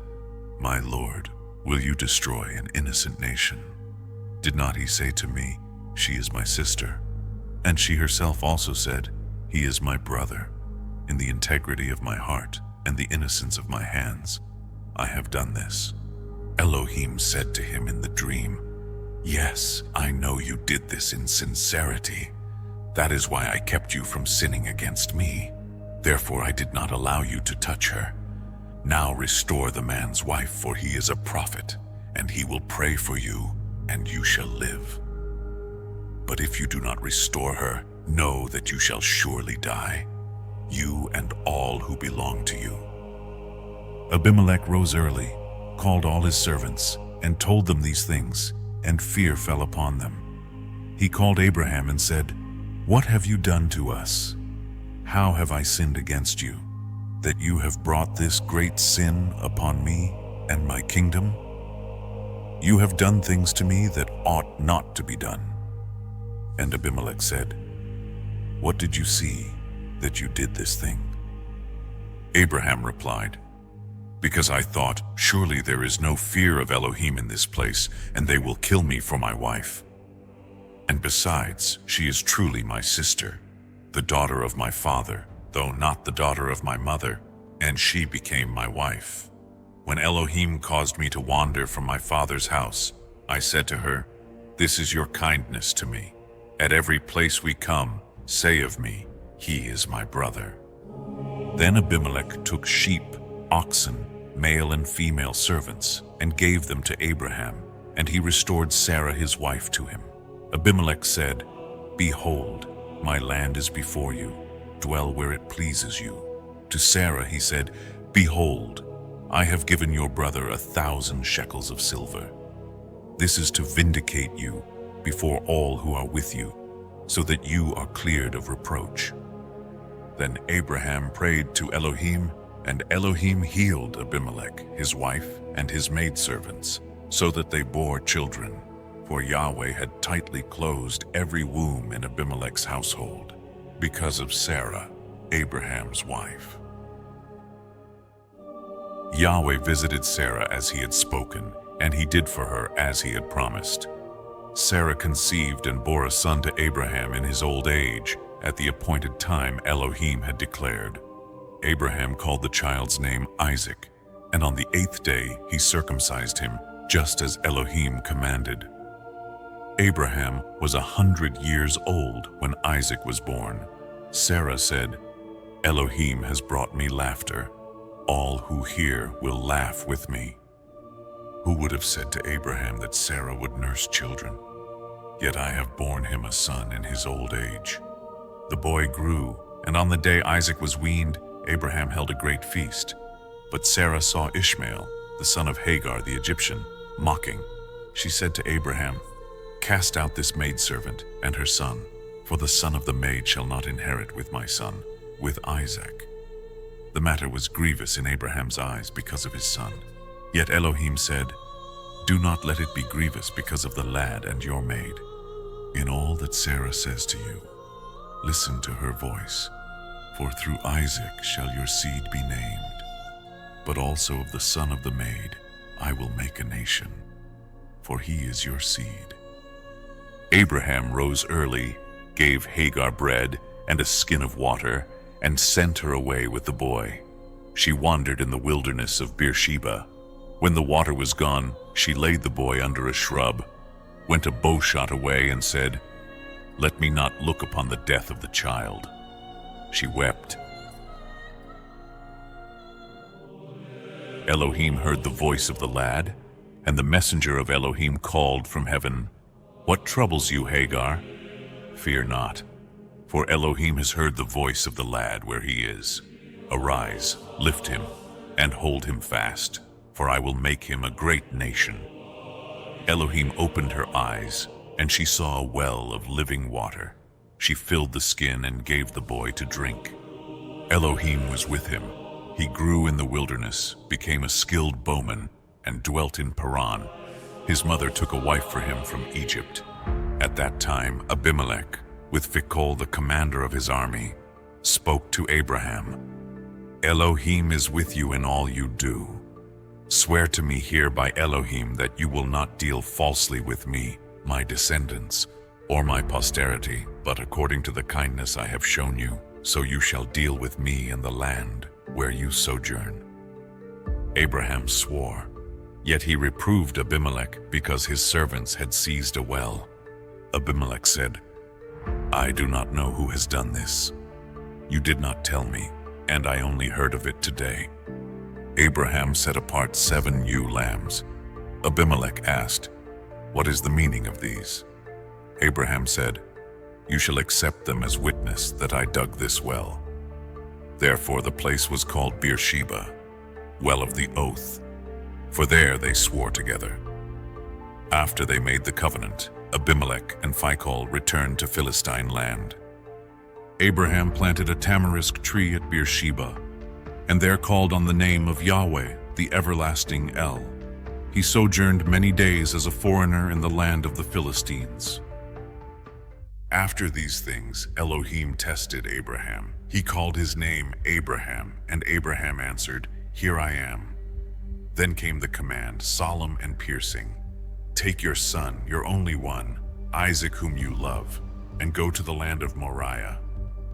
A: "My lord, will you destroy an innocent nation? Did not he say to me, 'She is my sister'? And she herself also said, 'He is my brother.' In the integrity of my heart and the innocence of my hands, I have done this." Elohim said to him in the dream, "Yes, I know you did this in sincerity. That is why I kept you from sinning against me. Therefore I did not allow you to touch her. Now restore the man's wife, for he is a prophet, and he will pray for you, and you shall live. But if you do not restore her, know that you shall surely die, you and all who belong to you." Abimelek rose early, called all his servants, and told them these things, and fear fell upon them. He called Abraham and said, "What have you done to us? How have I sinned against you, that you have brought this great sin upon me and my kingdom? You have done things to me that ought not to be done." And Abimelek said, "What did you see that you did this thing?" Abraham replied, "Because I thought, surely there is no fear of Elohim in this place, and they will kill me for my wife. And besides, she is truly my sister, the daughter of my father, though not the daughter of my mother, and she became my wife. When Elohim caused me to wander from my father's house, I said to her, 'This is your kindness to me. At every place we come, say of me, he is my brother.' Then Abimelech took sheep, oxen, male and female servants, and gave them to Abraham, and he restored Sarah his wife to him. Abimelech said, "Behold, my land is before you. Dwell where it pleases you." To Sarah he said, "Behold, I have given your brother 1,000 shekels of silver. This is to vindicate you before all who are with you, so that you are cleared of reproach." Then Abraham prayed to Elohim, and Elohim healed Abimelech, his wife, and his maidservants, so that they bore children, for Yahweh had tightly closed every womb in Abimelech's household, because of Sarah, Abraham's wife. Yahweh visited Sarah as he had spoken, and he did for her as he had promised. Sarah conceived and bore a son to Abraham in his old age, at the appointed time Elohim had declared. Abraham called the child's name Isaac, and on the 8th day he circumcised him, just as Elohim commanded. Abraham was 100 years old when Isaac was born. Sarah said, "Elohim has brought me laughter. All who hear will laugh with me." Who would have said to Abraham that Sarah would nurse children? Yet I have borne him a son in his old age. The boy grew, and on the day Isaac was weaned, Abraham held a great feast. But Sarah saw Ishmael, the son of Hagar the Egyptian, mocking. She said to Abraham, "Cast out this maidservant and her son, for the son of the maid shall not inherit with my son, with Isaac." The matter was grievous in Abraham's eyes because of his son. Yet Elohim said, "Do not let it be grievous because of the lad and your maid. In all that Sarah says to you, listen to her voice, for through Isaac shall your seed be named. But also of the son of the maid I will make a nation, for he is your seed." Abraham rose early, gave Hagar bread and a skin of water, and sent her away with the boy. She wandered in the wilderness of Beersheba. When the water was gone, she laid the boy under a shrub, went a bowshot away, and said, "Let me not look upon the death of the child." She wept. Elohim heard the voice of the lad, and the messenger of Elohim called from heaven, "What troubles you, Hagar? Fear not, for Elohim has heard the voice of the lad where he is. Arise, lift him, and hold him fast, for I will make him a great nation." Elohim opened her eyes, and she saw a well of living water. She filled the skin and gave the boy to drink. Elohim was with him. He grew in the wilderness, became a skilled bowman, and dwelt in Paran. His mother took a wife for him from Egypt. At that time, Abimelech, with Phicol the commander of his army, spoke to Abraham, "Elohim is with you in all you do. Swear to me here by Elohim that you will not deal falsely with me, my descendants, or my posterity, but according to the kindness I have shown you, so you shall deal with me in the land where you sojourn." Abraham swore, yet he reproved Abimelech because his servants had seized a well. Abimelech said, "I do not know who has done this. You did not tell me, and I only heard of it today." Abraham set apart 7 ewe lambs. Abimelech asked, "What is the meaning of these?" Abraham said, "You shall accept them as witness that I dug this well." Therefore the place was called Beersheba, well of the oath, for there they swore together. After they made the covenant, Abimelech and Phicol returned to Philistine land. Abraham planted a tamarisk tree at Beersheba, and there called on the name of Yahweh, the everlasting El. He sojourned many days as a foreigner in the land of the Philistines. After these things, Elohim tested Abraham. He called his name Abraham, and Abraham answered, "Here I am." Then came the command, solemn and piercing, "Take your son, your only one, Isaac whom you love, and go to the land of Moriah.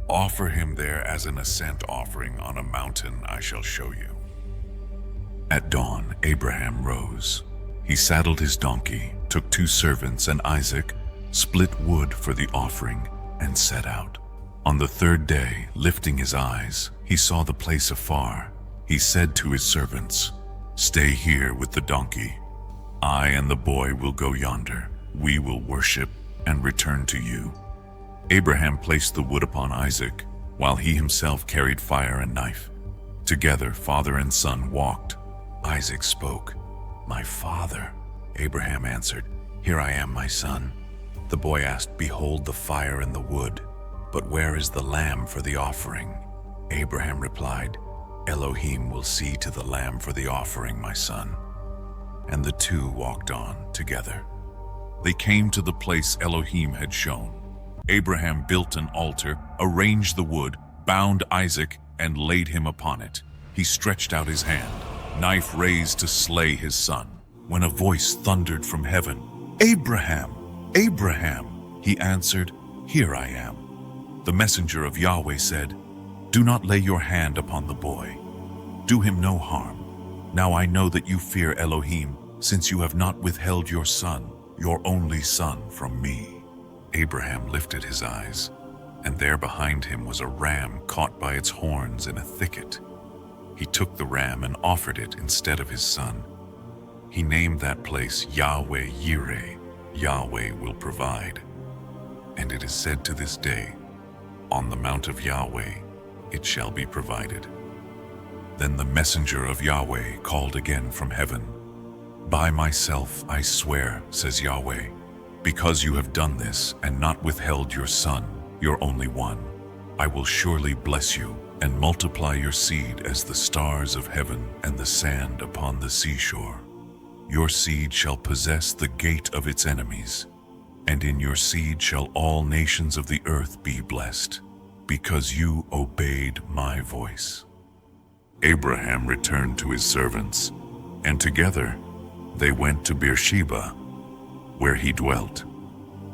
A: Offer him there as an ascent offering on a mountain I shall show you." At dawn, Abraham rose. He saddled his donkey, took 2 servants and Isaac, split wood for the offering, and set out. On the 3rd day, lifting his eyes, he saw the place afar. He said to his servants, "Stay here with the donkey. I and the boy will go yonder. We will worship and return to you." Abraham placed the wood upon Isaac, while he himself carried fire and knife. Together, father and son walked. Isaac spoke, "My father." Abraham answered, "Here I am, my son." The boy asked, "Behold the fire and the wood, but where is the lamb for the offering?" Abraham replied, "Elohim will see to the lamb for the offering, my son." And the two walked on together. They came to the place Elohim had shown. Abraham built an altar, arranged the wood, bound Isaac, and laid him upon it. He stretched out his hand, knife raised to slay his son, when a voice thundered from heaven, "Abraham, Abraham!" He answered, "Here I am." The messenger of Yahweh said, "Do not lay your hand upon the boy. Do him no harm. Now I know that you fear Elohim, since you have not withheld your son, your only son, from me." Abraham lifted his eyes, and there behind him was a ram caught by its horns in a thicket. He took the ram and offered it instead of his son. He named that place Yahweh Yireh, Yahweh will provide. And it is said to this day, "On the mount of Yahweh it shall be provided." Then the messenger of Yahweh called again from heaven, "By myself I swear, says Yahweh, because you have done this and not withheld your son, your only one, I will surely bless you and multiply your seed as the stars of heaven and the sand upon the seashore. Your seed shall possess the gate of its enemies, and in your seed shall all nations of the earth be blessed, because you obeyed my voice." Abraham returned to his servants, and together they went to Beersheba, where he dwelt.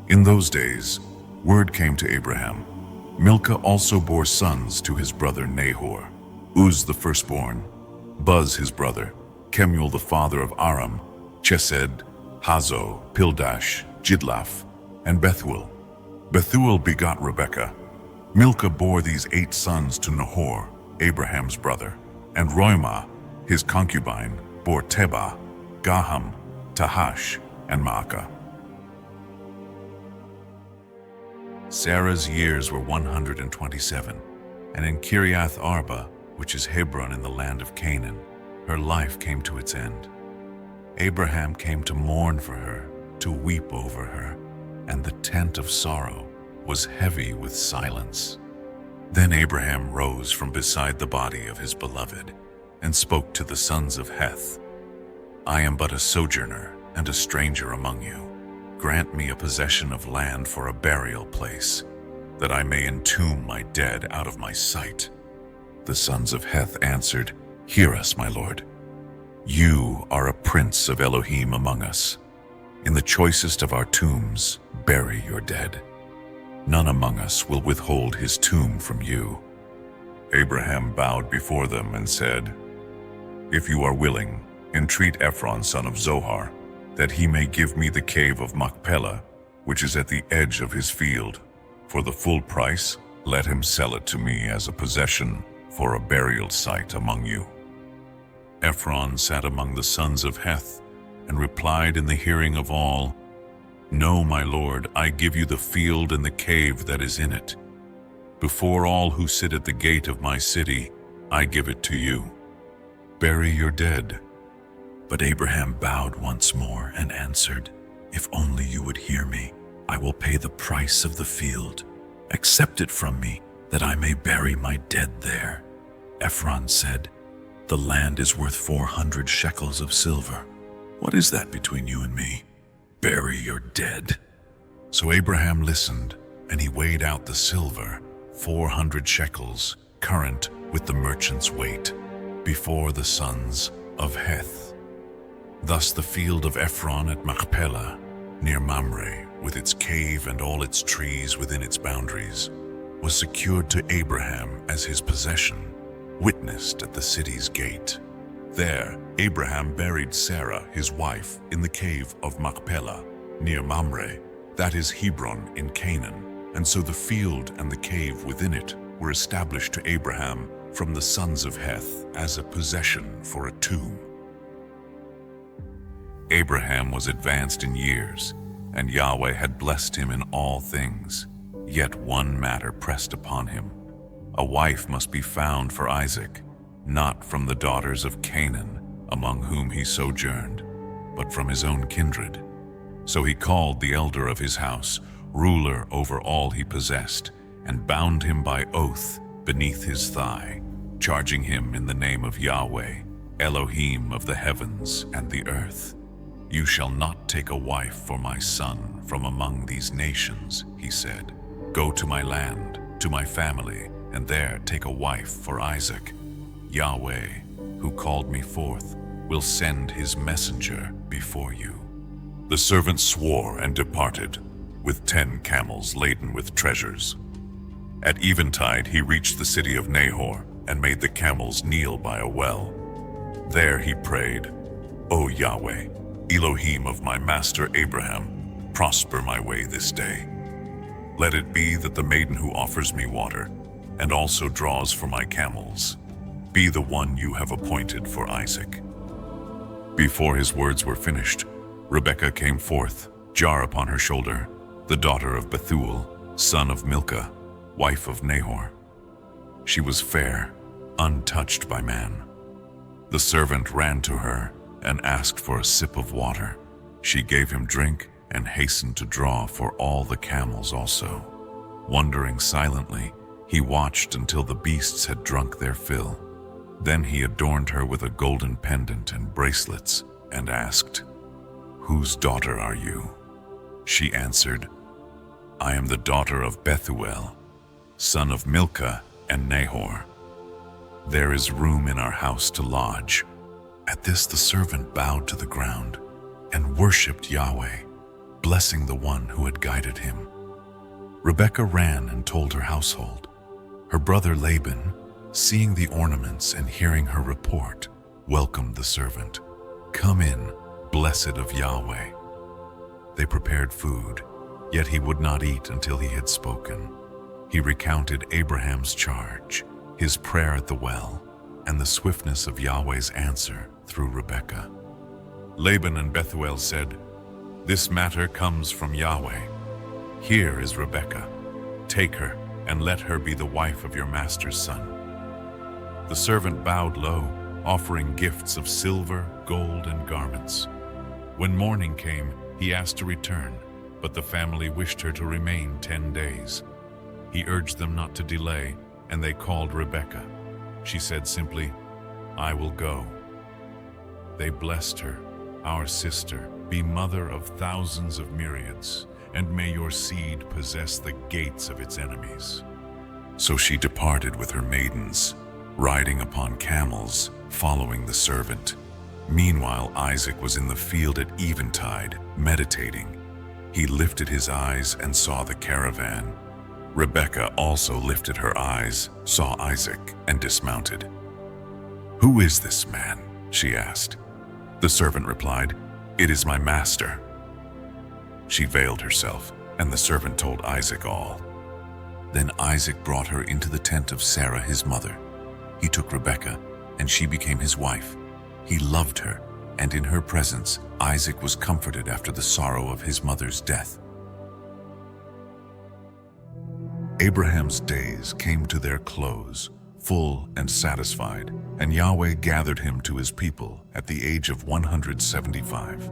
A: In those days, word came to Abraham. Milcah also bore sons to his brother Nahor, Uz the firstborn, Buz his brother, Kemuel the father of Aram, Chesed, Hazo, Pildash, Jidlaph, and Bethuel. Bethuel begot Rebekah. Milcah bore these 8 sons to Nahor, Abraham's brother, and Roimah, his concubine, bore Tebah, Gaham, Tahash, and Maacah. Sarah's years were 127, and in Kiriath Arba, which is Hebron in the land of Canaan, her life came to its end. Abraham came to mourn for her, to weep over her, and the tent of sorrow was heavy with silence. Then Abraham rose from beside the body of his beloved and spoke to the sons of Heth, "I am but a sojourner and a stranger among you. Grant me a possession of land for a burial place, that I may entomb my dead out of my sight." The sons of Heth answered, "Hear us, my lord. You are a prince of Elohim among us. In the choicest of our tombs, bury your dead. None among us will withhold his tomb from you." Abraham bowed before them and said, "If you are willing, entreat Ephron son of Zohar, that he may give me the cave of Machpelah, which is at the edge of his field. For the full price, let him sell it to me as a possession for a burial site among you." Ephron sat among the sons of Heth and replied in the hearing of all, "No, my lord, I give you the field and the cave that is in it. Before all who sit at the gate of my city, I give it to you. Bury your dead." But Abraham bowed once more and answered, "If only you would hear me, I will pay the price of the field. Accept it from me, that I may bury my dead there." Ephron said, "The land is worth 400 shekels of silver. What is that between you and me? Bury your dead." So Abraham listened, and he weighed out the silver, 400 shekels, current with the merchant's weight, before the sons of Heth. Thus the field of Ephron at Machpelah, near Mamre, with its cave and all its trees within its boundaries, was secured to Abraham as his possession, witnessed at the city's gate. There, Abraham buried Sarah, his wife, in the cave of Machpelah, near Mamre, that is Hebron in Canaan, and so the field and the cave within it were established to Abraham from the sons of Heth as a possession for a tomb. Abraham was advanced in years, and Yahweh had blessed him in all things. Yet one matter pressed upon him. A wife must be found for Isaac, not from the daughters of Canaan, among whom he sojourned, but from his own kindred. So he called the elder of his house, ruler over all he possessed, and bound him by oath beneath his thigh, charging him in the name of Yahweh, Elohim of the heavens and the earth. You shall not take a wife for my son from among these nations, he said. Go to my land, to my family, and there take a wife for Isaac. Yahweh, who called me forth, will send his messenger before you. The servant swore and departed, with 10 camels laden with treasures. At eventide he reached the city of Nahor and made the camels kneel by a well. There he prayed, O Yahweh, Elohim of my master Abraham, prosper my way this day. Let it be that the maiden who offers me water and also draws for my camels be the one you have appointed for Isaac. Before his words were finished, Rebekah came forth, jar upon her shoulder, the daughter of Bethuel, son of Milcah, wife of Nahor. She was fair, untouched by man. The servant ran to her and asked for a sip of water. She gave him drink and hastened to draw for all the camels also. Wondering silently, he watched until the beasts had drunk their fill. Then he adorned her with a golden pendant and bracelets and asked, Whose daughter are you? She answered, I am the daughter of Bethuel, son of Milcah and Nahor. There is room in our house to lodge. At this the servant bowed to the ground and worshipped Yahweh, blessing the one who had guided him. Rebekah ran and told her household. Her brother Laban, seeing the ornaments and hearing her report, welcomed the servant. Come in, blessed of Yahweh. They prepared food, yet he would not eat until he had spoken. He recounted Abraham's charge, his prayer at the well, and the swiftness of Yahweh's answer through Rebekah. Laban and Bethuel said, This matter comes from Yahweh. Here is Rebekah. Take her and let her be the wife of your master's son. The servant bowed low, offering gifts of silver, gold, and garments. When morning came, he asked to return, but the family wished her to remain 10 days. He urged them not to delay, and they called Rebekah. She said simply, I will go. They blessed her, Our sister, be mother of thousands of myriads, and may your seed possess the gates of its enemies. So she departed with her maidens, riding upon camels, following the servant. Meanwhile, Isaac was in the field at eventide, meditating. He lifted his eyes and saw the caravan. Rebekah also lifted her eyes, saw Isaac, and dismounted. Who is this man? She asked. The servant replied, It is my master. She veiled herself, and the servant told Isaac all. Then Isaac brought her into the tent of Sarah his mother. He took Rebekah, and she became his wife. He loved her, and in her presence Isaac was comforted after the sorrow of his mother's death. Abraham's days came to their close, full and satisfied, and Yahweh gathered him to his people at the age of 175.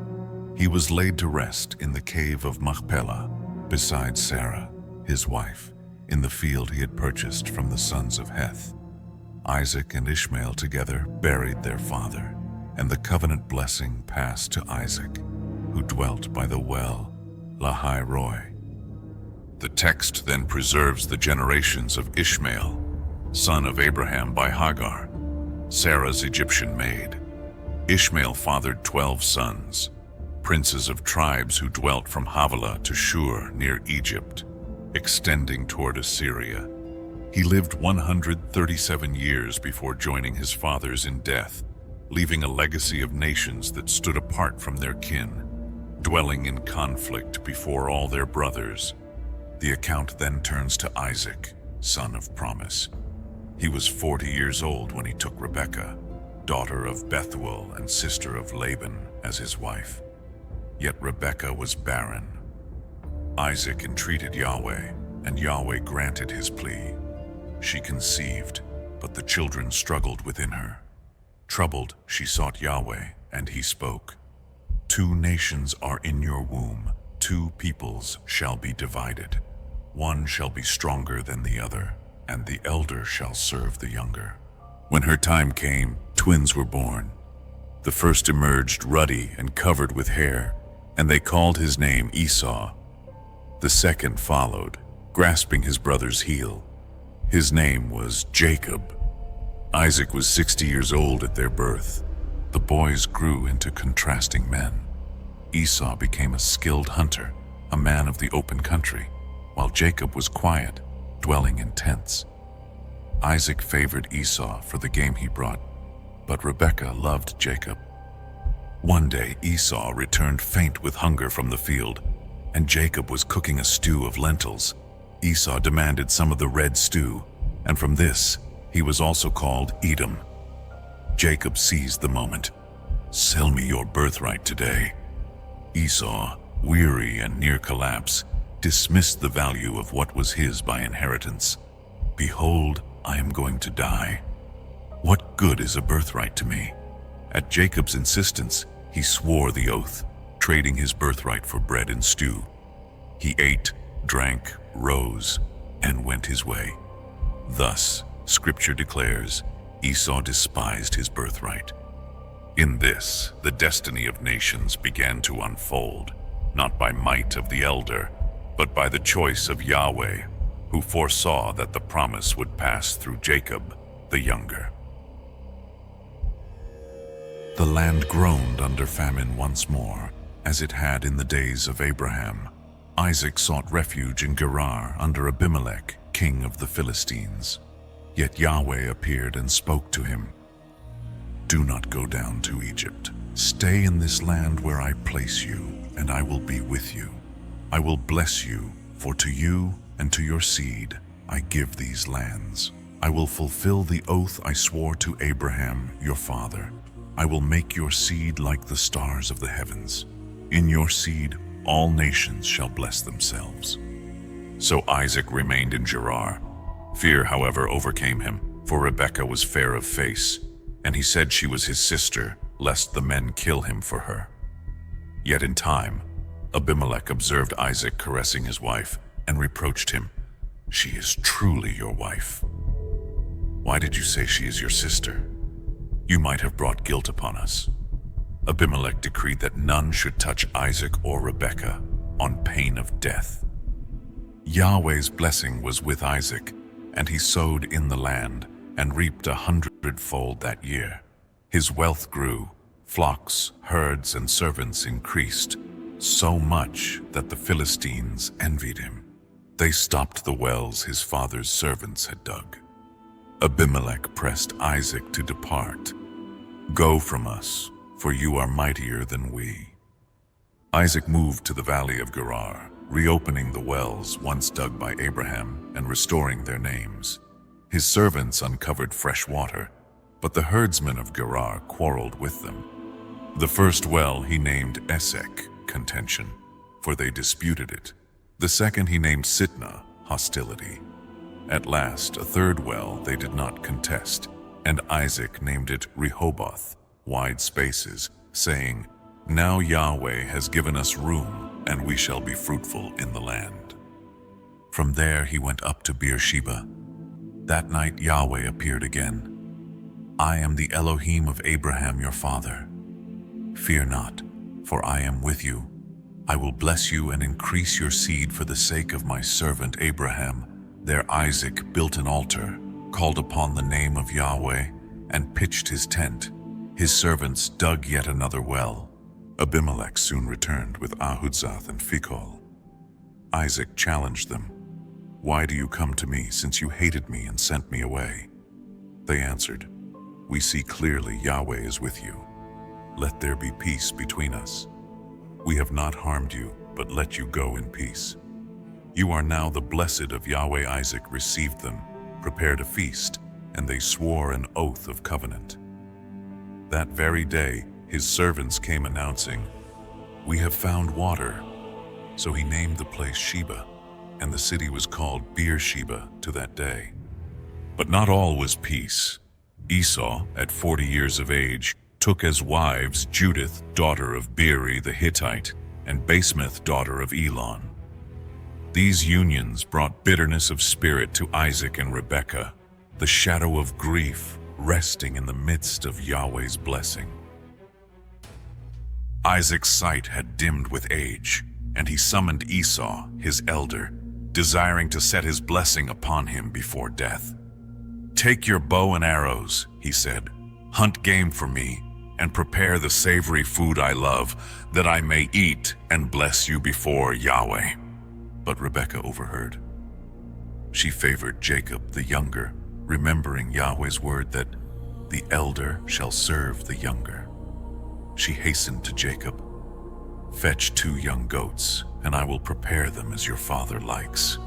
A: He was laid to rest in the cave of Machpelah, beside Sarah, his wife, in the field he had purchased from the sons of Heth. Isaac and Ishmael together buried their father, and the covenant blessing passed to Isaac, who dwelt by the well Lahai Roi. The text then preserves the generations of Ishmael, son of Abraham by Hagar, Sarah's Egyptian maid. Ishmael fathered 12 sons, princes of tribes who dwelt from Havilah to Shur near Egypt, extending toward Assyria. He lived 137 years before joining his fathers in death, leaving a legacy of nations that stood apart from their kin, dwelling in conflict before all their brothers. The account then turns to Isaac, son of promise. He was 40 years old when he took Rebekah, daughter of Bethuel and sister of Laban, as his wife. Yet Rebekah was barren. Isaac entreated Yahweh, and Yahweh granted his plea. She conceived, but the children struggled within her. Troubled, she sought Yahweh, and he spoke. 2 nations are in your womb, 2 peoples shall be divided. One shall be stronger than the other, and the elder shall serve the younger. When her time came, twins were born. The first emerged ruddy and covered with hair, and they called his name Esau. The second followed, grasping his brother's heel. His name was Jacob. Isaac was 60 years old at their birth. The boys grew into contrasting men. Esau became a skilled hunter, a man of the open country, while Jacob was quiet, dwelling in tents. Isaac favored Esau for the game he brought, but Rebekah loved Jacob. One day Esau returned faint with hunger from the field, and Jacob was cooking a stew of lentils. Esau demanded some of the red stew, and from this he was also called Edom. Jacob seized the moment. "Sell me your birthright today." Esau, weary and near collapse, dismissed the value of what was his by inheritance. "Behold, I am going to die. What good is a birthright to me?" At Jacob's insistence, he swore the oath, trading his birthright for bread and stew. He ate, drank, rose, and went his way. Thus, Scripture declares, Esau despised his birthright. In this, the destiny of nations began to unfold, not by might of the elder, but by the choice of Yahweh, who foresaw that the promise would pass through Jacob, the younger. The land groaned under famine once more, as it had in the days of Abraham. Isaac sought refuge in Gerar under Abimelek, king of the Philistines. Yet Yahweh appeared and spoke to him. "Do not go down to Egypt. Stay in this land where I place you, and I will be with you. I will bless you, for to you and to your seed I give these lands. I will fulfill the oath I swore to Abraham, your father. I will make your seed like the stars of the heavens. In your seed all nations shall bless themselves." So Isaac remained in Gerar. Fear, however, overcame him, for Rebekah was fair of face, and he said she was his sister, lest the men kill him for her. Yet in time, Abimelek observed Isaac caressing his wife and reproached him. "She is truly your wife. Why did you say she is your sister? You might have brought guilt upon us." Abimelek decreed that none should touch Isaac or Rebekah on pain of death. Yahweh's blessing was with Isaac, and he sowed in the land and reaped 100-fold that year. His wealth grew, flocks, herds, and servants increased, so much that the Philistines envied him. They stopped the wells his father's servants had dug. Abimelek pressed Isaac to depart. "Go from us, for you are mightier than we." Isaac moved to the valley of Gerar, reopening the wells once dug by Abraham and restoring their names. His servants uncovered fresh water, but the herdsmen of Gerar quarreled with them. The first well he named Esek, contention, for they disputed it. The second he named Sitnah, hostility. At last, a third well they did not contest, and Isaac named it Rehoboth, wide spaces, saying, "Now Yahweh has given us room, and we shall be fruitful in the land." From there he went up to Beersheba. That night Yahweh appeared again. "I am the Elohim of Abraham your father. Fear not, for I am with you. I will bless you and increase your seed for the sake of my servant Abraham." There Isaac built an altar, called upon the name of Yahweh, and pitched his tent. His servants dug yet another well. Abimelek soon returned with Ahuzzath and Phicol. Isaac challenged them. "Why do you come to me, since you hated me and sent me away?" They answered, "We see clearly Yahweh is with you. Let there be peace between us. We have not harmed you, but let you go in peace. You are now the blessed of Yahweh." Isaac received them, prepared a feast, and they swore an oath of covenant. That very day, his servants came announcing, "We have found water." So he named the place Sheba, and the city was called Beersheba to that day. But not all was peace. Esau, at 40 years of age, took as wives Judith, daughter of Beeri the Hittite, and Basemath, daughter of Elon. These unions brought bitterness of spirit to Isaac and Rebekah, the shadow of grief resting in the midst of Yahweh's blessing. Isaac's sight had dimmed with age, and he summoned Esau, his elder, desiring to set his blessing upon him before death. "Take your bow and arrows," he said, "hunt game for me, and prepare the savory food I love, that I may eat and bless you before Yahweh." But Rebekah overheard. She favored Jacob the younger, remembering Yahweh's word that the elder shall serve the younger. She hastened to Jacob, "Fetch 2 young goats, and I will prepare them as your father likes.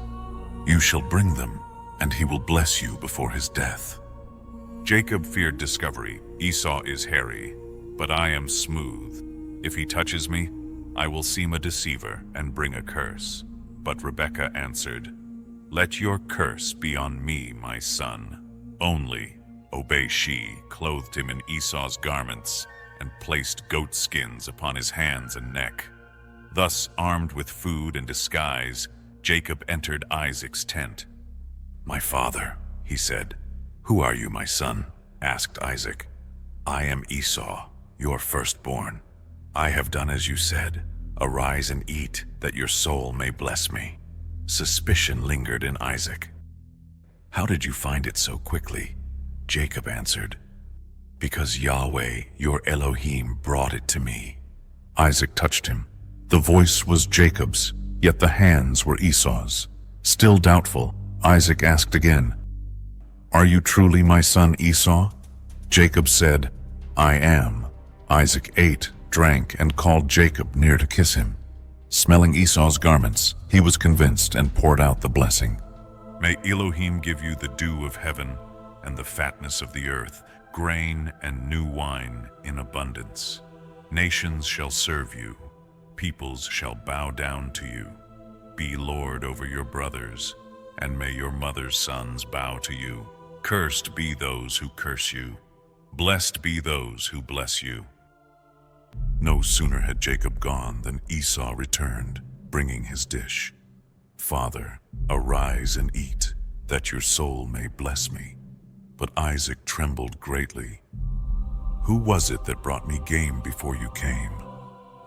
A: You shall bring them, and he will bless you before his death." Jacob feared discovery. "Esau is hairy, but I am smooth. If he touches me, I will seem a deceiver and bring a curse." But Rebekah answered, "Let your curse be on me, my son. Only obey." She clothed him in Esau's garments and placed goat skins upon his hands and neck. Thus, armed with food and disguise, Jacob entered Isaac's tent. "My father," he said. "Who are you, my son?" asked Isaac. "I am Esau, your firstborn. I have done as you said. Arise and eat, that your soul may bless me." Suspicion lingered in Isaac. "How did you find it so quickly?" Jacob answered. "Because Yahweh, your Elohim, brought it to me." Isaac touched him. The voice was Jacob's, yet the hands were Esau's. Still doubtful, Isaac asked again, "Are you truly my son Esau?" Jacob said, "I am." Isaac ate, drank, and called Jacob near to kiss him. Smelling Esau's garments, he was convinced and poured out the blessing. "May Elohim give you the dew of heaven and the fatness of the earth, grain and new wine in abundance. Nations shall serve you, peoples shall bow down to you. Be Lord over your brothers, and may your mother's sons bow to you. Cursed be those who curse you. Blessed be those who bless you." No sooner had Jacob gone than Esau returned, bringing his dish. "Father, arise and eat, that your soul may bless me." But Isaac trembled greatly. "Who was it that brought me game before you came?"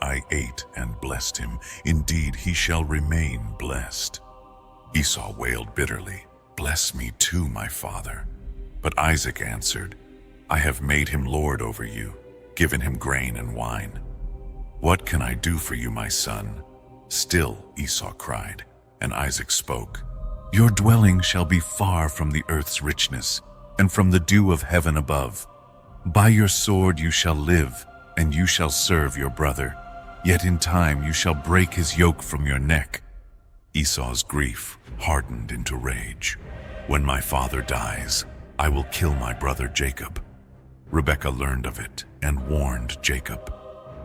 A: I ate and blessed him. Indeed, he shall remain blessed. Esau wailed bitterly, "Bless me too, my father." But Isaac answered, "I have made him lord over you, given him grain and wine. What can I do for you, my son?" Still Esau cried, and Isaac spoke, "Your dwelling shall be far from the earth's richness, and from the dew of heaven above. By your sword you shall live, and you shall serve your brother. Yet in time you shall break his yoke from your neck." Esau's grief hardened into rage. "When my father dies, I will kill my brother Jacob." Rebekah learned of it and warned Jacob,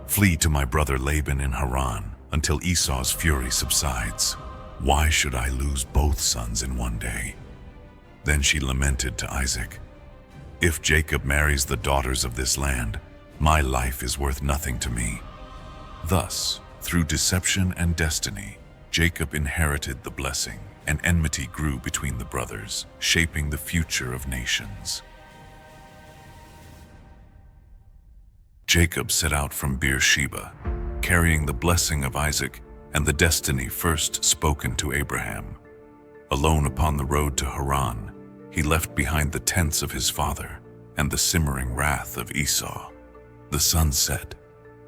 A: "Flee to my brother Laban in Haran until Esau's fury subsides. Why should I lose both sons in one day?" Then she lamented to Isaac, "If Jacob marries the daughters of this land, my life is worth nothing to me." Thus, through deception and destiny, Jacob inherited the blessing, and enmity grew between the brothers, shaping the future of nations. Jacob set out from Beersheba, carrying the blessing of Isaac and the destiny first spoken to Abraham. Alone upon the road to Haran, he left behind the tents of his father and the simmering wrath of Esau. The sun set,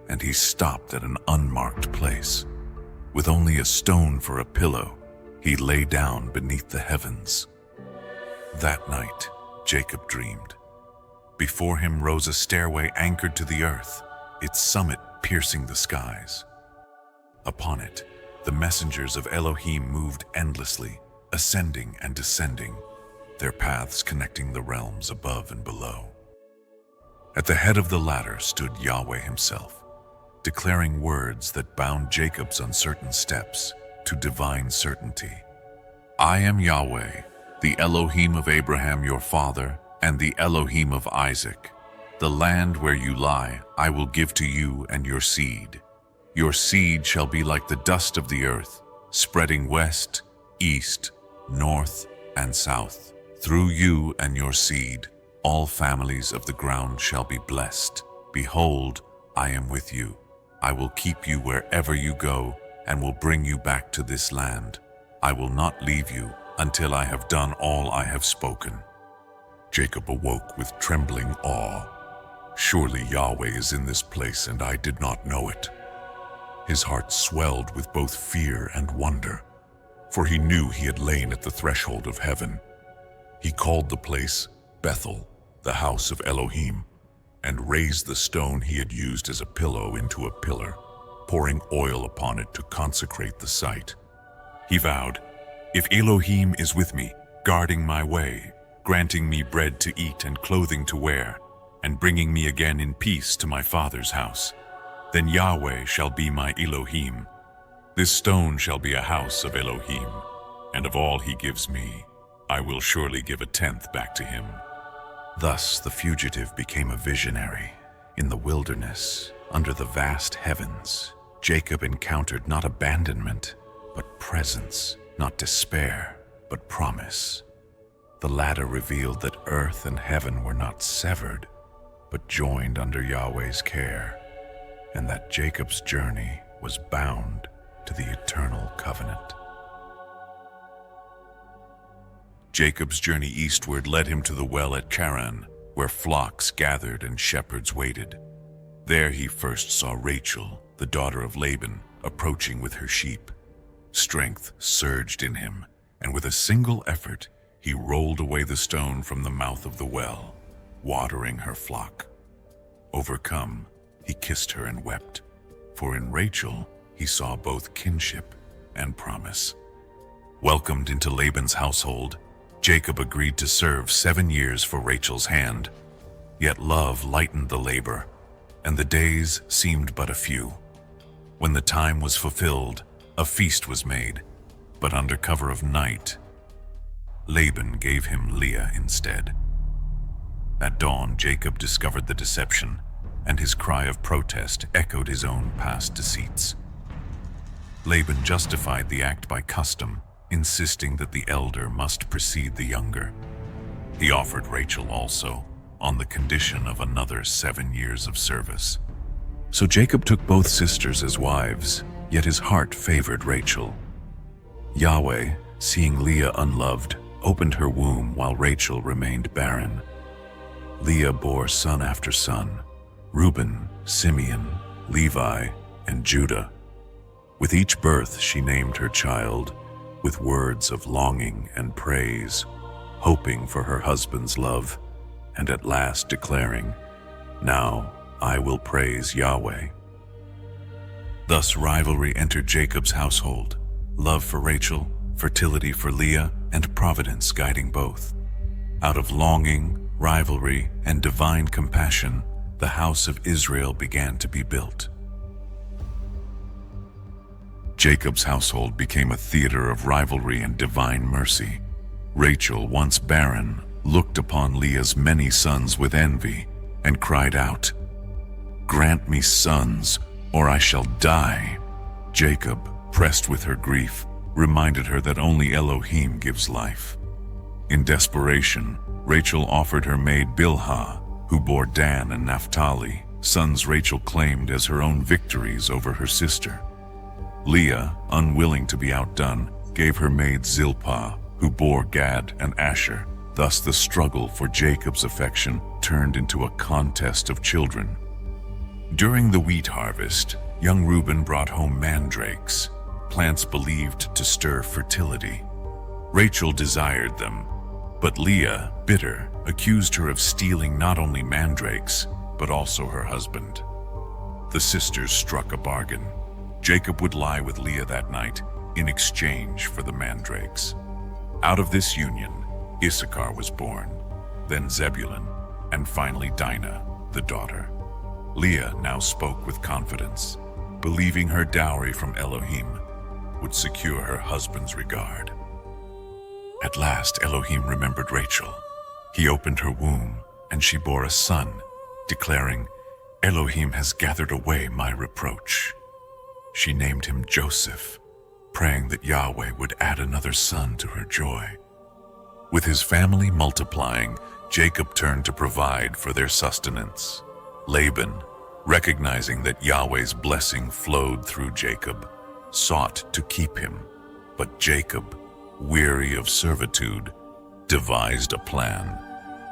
A: and he stopped at an unmarked place. With only a stone for a pillow, he lay down beneath the heavens. That night, Jacob dreamed. Before him rose a stairway anchored to the earth, its summit piercing the skies. Upon it, the messengers of Elohim moved endlessly, ascending and descending. their paths connecting the realms above and below. At the head of the ladder stood Yahweh himself, declaring words that bound Jacob's uncertain steps to divine certainty. I am Yahweh, the Elohim of Abraham your father, and the Elohim of Isaac. The land where you lie I will give to you and your seed. Your seed shall be like the dust of the earth, spreading west, east, north, and south. Through you and your seed, all families of the ground shall be blessed. Behold, I am with you. I will keep you wherever you go and will bring you back to this land. I will not leave you until I have done all I have spoken. Jacob awoke with trembling awe. Surely Yahweh is in this place and I did not know it. His heart swelled with both fear and wonder, for he knew he had lain at the threshold of heaven. He called the place Bethel, the house of Elohim, and raised the stone he had used as a pillow into a pillar, pouring oil upon it to consecrate the site. He vowed, if Elohim is with me, guarding my way, granting me bread to eat and clothing to wear, and bringing me again in peace to my father's house, then Yahweh shall be my Elohim. This stone shall be a house of Elohim, and of all he gives me, I will surely give 1/10 back to him. Thus the fugitive became a visionary. In the wilderness, under the vast heavens, Jacob encountered not abandonment, but presence, not despair, but promise. The ladder revealed that earth and heaven were not severed, but joined under Yahweh's care, and that Jacob's journey was bound to the eternal covenant. Jacob's journey eastward led him to the well at Charan, where flocks gathered and shepherds waited. There he first saw Rachel, the daughter of Laban, approaching with her sheep. Strength surged in him, and with a single effort, he rolled away the stone from the mouth of the well, watering her flock. Overcome, he kissed her and wept, for in Rachel he saw both kinship and promise. Welcomed into Laban's household, Jacob agreed to serve 7 years for Rachel's hand. Yet love lightened the labor, and the days seemed but a few. When the time was fulfilled, a feast was made, but under cover of night, Laban gave him Leah instead. At dawn, Jacob discovered the deception, and his cry of protest echoed his own past deceits. Laban justified the act by custom, insisting that the elder must precede the younger. He offered Rachel also, on the condition of another 7 years of service. So Jacob took both sisters as wives, yet his heart favored Rachel. Yahweh, seeing Leah unloved, opened her womb while Rachel remained barren. Leah bore son after son, Reuben, Simeon, Levi, and Judah. With each birth she named her child, with words of longing and praise, hoping for her husband's love, and at last declaring, "Now I will praise Yahweh." Thus rivalry entered Jacob's household, love for Rachel, fertility for Leah, and providence guiding both. Out of longing, rivalry, and divine compassion, the house of Israel began to be built. Jacob's household became a theater of rivalry and divine mercy. Rachel, once barren, looked upon Leah's many sons with envy and cried out, "Grant me sons, or I shall die." Jacob, pressed with her grief, reminded her that only Elohim gives life. In desperation, Rachel offered her maid Bilhah, who bore Dan and Naphtali, sons Rachel claimed as her own victories over her sister. Leah, unwilling to be outdone, gave her maid Zilpah, who bore Gad and Asher. Thus the struggle for Jacob's affection turned into a contest of children. During the wheat harvest, young Reuben brought home mandrakes, plants believed to stir fertility. Rachel desired them, but Leah, bitter, accused her of stealing not only mandrakes, but also her husband. The sisters struck a bargain. Jacob would lie with Leah that night in exchange for the mandrakes. Out of this union, Issachar was born, then Zebulun, and finally Dinah, the daughter. Leah now spoke with confidence, believing her dowry from Elohim would secure her husband's regard. At last Elohim remembered Rachel. He opened her womb, and she bore a son, declaring, "Elohim has gathered away my reproach." She named him Joseph, praying that Yahweh would add another son to her joy. With his family multiplying, Jacob turned to provide for their sustenance. Laban, recognizing that Yahweh's blessing flowed through Jacob, sought to keep him. But Jacob, weary of servitude, devised a plan.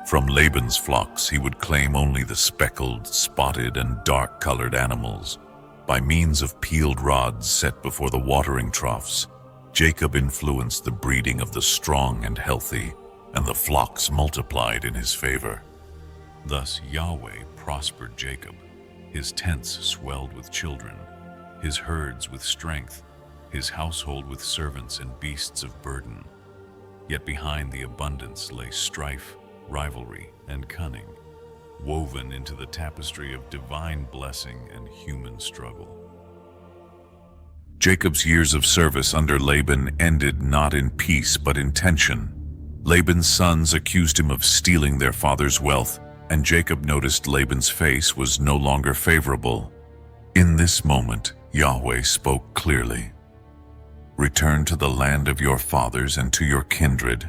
A: From Laban's flocks he would claim only the speckled, spotted, and dark-colored animals. By means of peeled rods set before the watering troughs, Jacob influenced the breeding of the strong and healthy, and the flocks multiplied in his favor. Thus Yahweh prospered Jacob. His tents swelled with children, his herds with strength, his household with servants and beasts of burden. Yet behind the abundance lay strife, rivalry, and cunning, woven into the tapestry of divine blessing and human struggle. Jacob's years of service under Laban ended not in peace but in tension. Laban's sons accused him of stealing their father's wealth, and Jacob noticed Laban's face was no longer favorable. In this moment, Yahweh spoke clearly. "Return to the land of your fathers and to your kindred,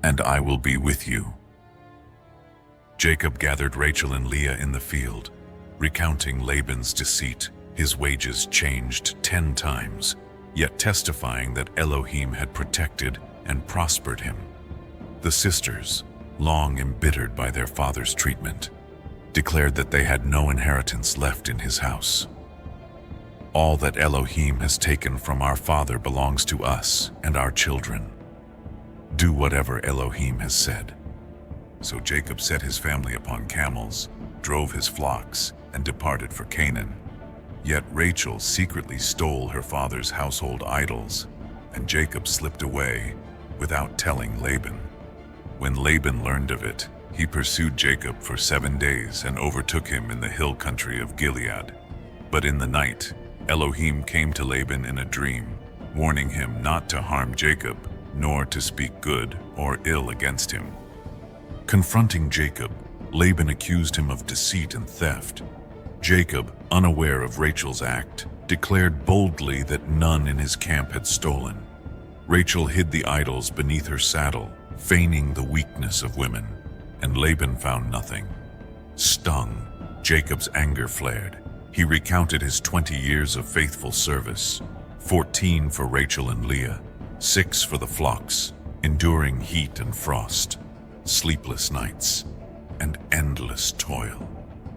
A: and I will be with you." Jacob gathered Rachel and Leah in the field, recounting Laban's deceit. His wages changed 10 times, yet testifying that Elohim had protected and prospered him. The sisters, long embittered by their father's treatment, declared that they had no inheritance left in his house. "All that Elohim has taken from our father belongs to us and our children. Do whatever Elohim has said." So Jacob set his family upon camels, drove his flocks, and departed for Canaan. Yet Rachel secretly stole her father's household idols, and Jacob slipped away without telling Laban. When Laban learned of it, he pursued Jacob for 7 days and overtook him in the hill country of Gilead. But in the night, Elohim came to Laban in a dream, warning him not to harm Jacob, nor to speak good or ill against him. Confronting Jacob, Laban accused him of deceit and theft. Jacob, unaware of Rachel's act, declared boldly that none in his camp had stolen. Rachel hid the idols beneath her saddle, feigning the weakness of women, and Laban found nothing. Stung, Jacob's anger flared. He recounted his 20 years of faithful service, 14 for Rachel and Leah, 6 for the flocks, enduring heat and frost, sleepless nights, and endless toil.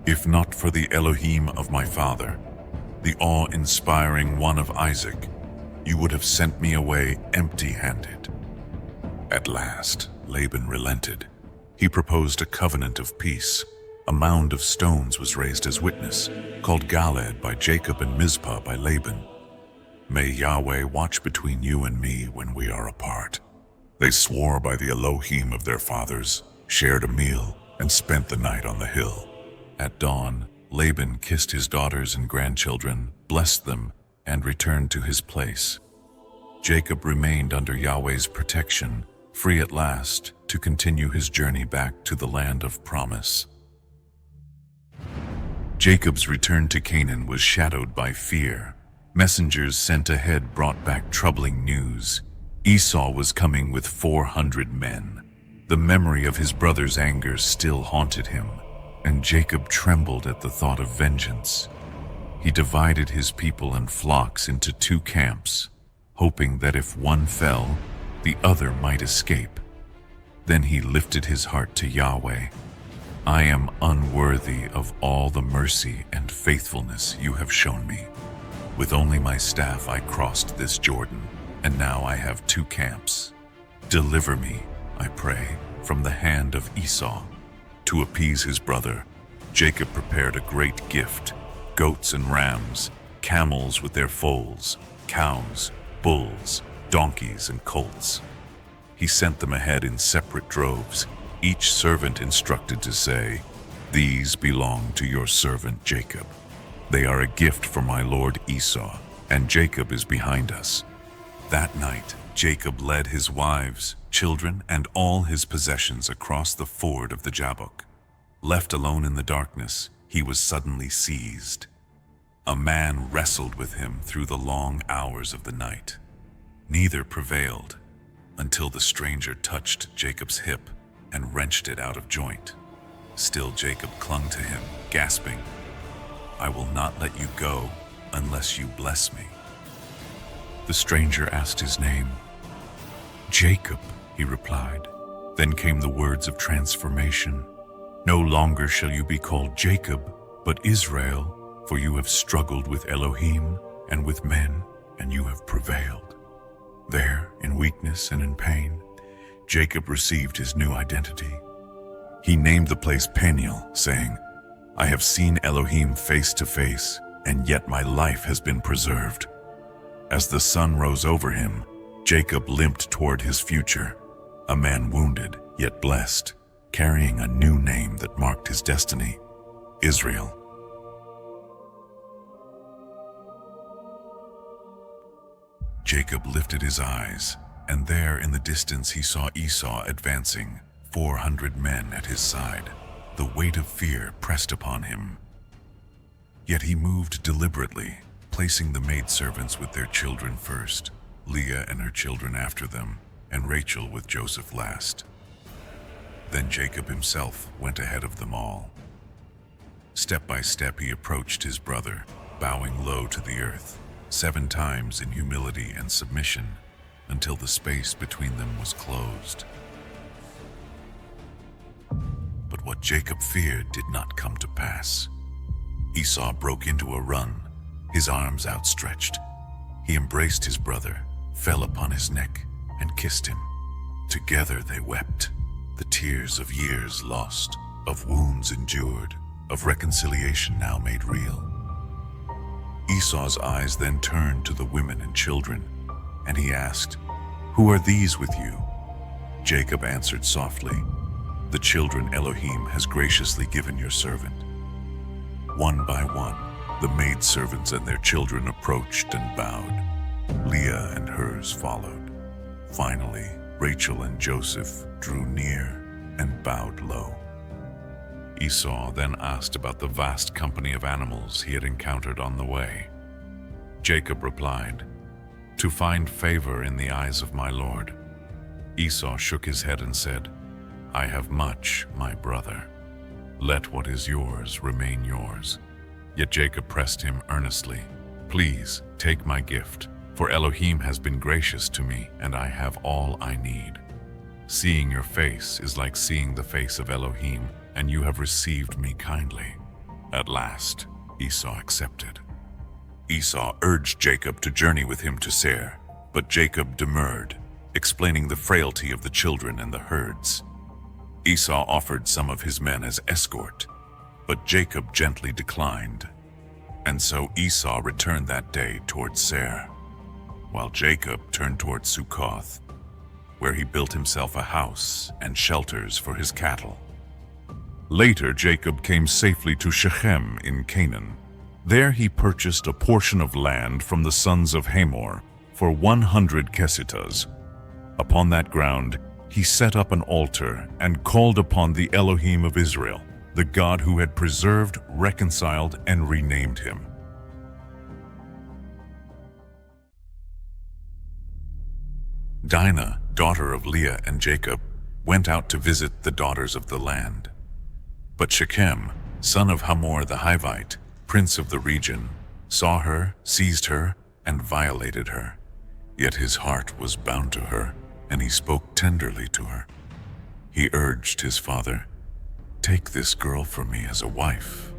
A: If not for the Elohim of my father, the awe-inspiring one of Isaac, you would have sent me away empty-handed. At last, Laban relented. He proposed a covenant of peace. A mound of stones was raised as witness, called Galad by Jacob and Mizpah by Laban. "May Yahweh watch between you and me when we are apart." They swore by the Elohim of their fathers, shared a meal, and spent the night on the hill. At dawn, Laban kissed his daughters and grandchildren, blessed them, and returned to his place. Jacob remained under Yahweh's protection, free at last to continue his journey back to the land of promise. Jacob's return to Canaan was shadowed by fear. Messengers sent ahead brought back troubling news. Esau was coming with 400 men. The memory of his brother's anger still haunted him, and Jacob trembled at the thought of vengeance. He divided his people and flocks into 2 camps, hoping that if one fell, the other might escape. Then he lifted his heart to Yahweh. "I am unworthy of all the mercy and faithfulness you have shown me. With only my staff I crossed this Jordan, and now I have 2 camps. Deliver me, I pray, from the hand of Esau." To appease his brother, Jacob prepared a great gift: goats and rams, camels with their foals, cows, bulls, donkeys, and colts. he sent them ahead in separate droves, each servant instructed to say, "These belong to your servant Jacob. They are a gift for my lord Esau, and Jacob is behind us." That night, Jacob led his wives, children, and all his possessions across the ford of the Jabbok. Left alone in the darkness, he was suddenly seized. A man wrestled with him through the long hours of the night. Neither prevailed until the stranger touched Jacob's hip and wrenched it out of joint. Still Jacob clung to him, gasping, "I will not let you go unless you bless me." The stranger asked his name. "Jacob," he replied. Then came the words of transformation. "No longer shall you be called Jacob, but Israel, for you have struggled with Elohim and with men, and you have prevailed." There, in weakness and in pain, Jacob received his new identity. He named the place Peniel, saying, "I have seen Elohim face to face, and yet my life has been preserved." As the sun rose over him, Jacob limped toward his future, a man wounded yet blessed, carrying a new name that marked his destiny, Israel. Jacob lifted his eyes, and there in the distance he saw Esau advancing, 400 men at his side. The weight of fear pressed upon him. Yet he moved deliberately, placing the maidservants with their children first, Leah and her children after them, and Rachel with Joseph last. Then Jacob himself went ahead of them all. Step by step he approached his brother, bowing low to the earth, 7 times in humility and submission, until the space between them was closed. But what Jacob feared did not come to pass. Esau broke into a run, his arms outstretched. He embraced his brother, fell upon his neck, and kissed him. Together they wept, the tears of years lost, of wounds endured, of reconciliation now made real. Esau's eyes then turned to the women and children, and he asked, "Who are these with you?" Jacob answered softly, "The children Elohim has graciously given your servant." One by one, the maidservants and their children approached and bowed. Leah and hers followed. Finally, Rachel and Joseph drew near and bowed low. Esau then asked about the vast company of animals he had encountered on the way. Jacob replied, "To find favor in the eyes of my lord." Esau shook his head and said, "I have much, my brother. Let what is yours remain yours." Yet Jacob pressed him earnestly, "Please take my gift, for Elohim has been gracious to me, and I have all I need. Seeing your face is like seeing the face of Elohim, and you have received me kindly." At last, Esau accepted. Esau urged Jacob to journey with him to Seir, but Jacob demurred, explaining the frailty of the children and the herds. Esau offered some of his men as escort, but Jacob gently declined. And so Esau returned that day toward Seir, while Jacob turned toward Succoth, where he built himself a house and shelters for his cattle. Later, Jacob came safely to Shechem in Canaan. There he purchased a portion of land from the sons of Hamor for 100 kesitas. Upon that ground, he set up an altar and called upon the Elohim of Israel, the God who had preserved, reconciled, and renamed him. Dinah, daughter of Leah and Jacob, went out to visit the daughters of the land. But Shechem, son of Hamor the Hivite, prince of the region, saw her, seized her, and violated her. Yet his heart was bound to her, and he spoke tenderly to her. He urged his father, "Take this girl for me as a wife."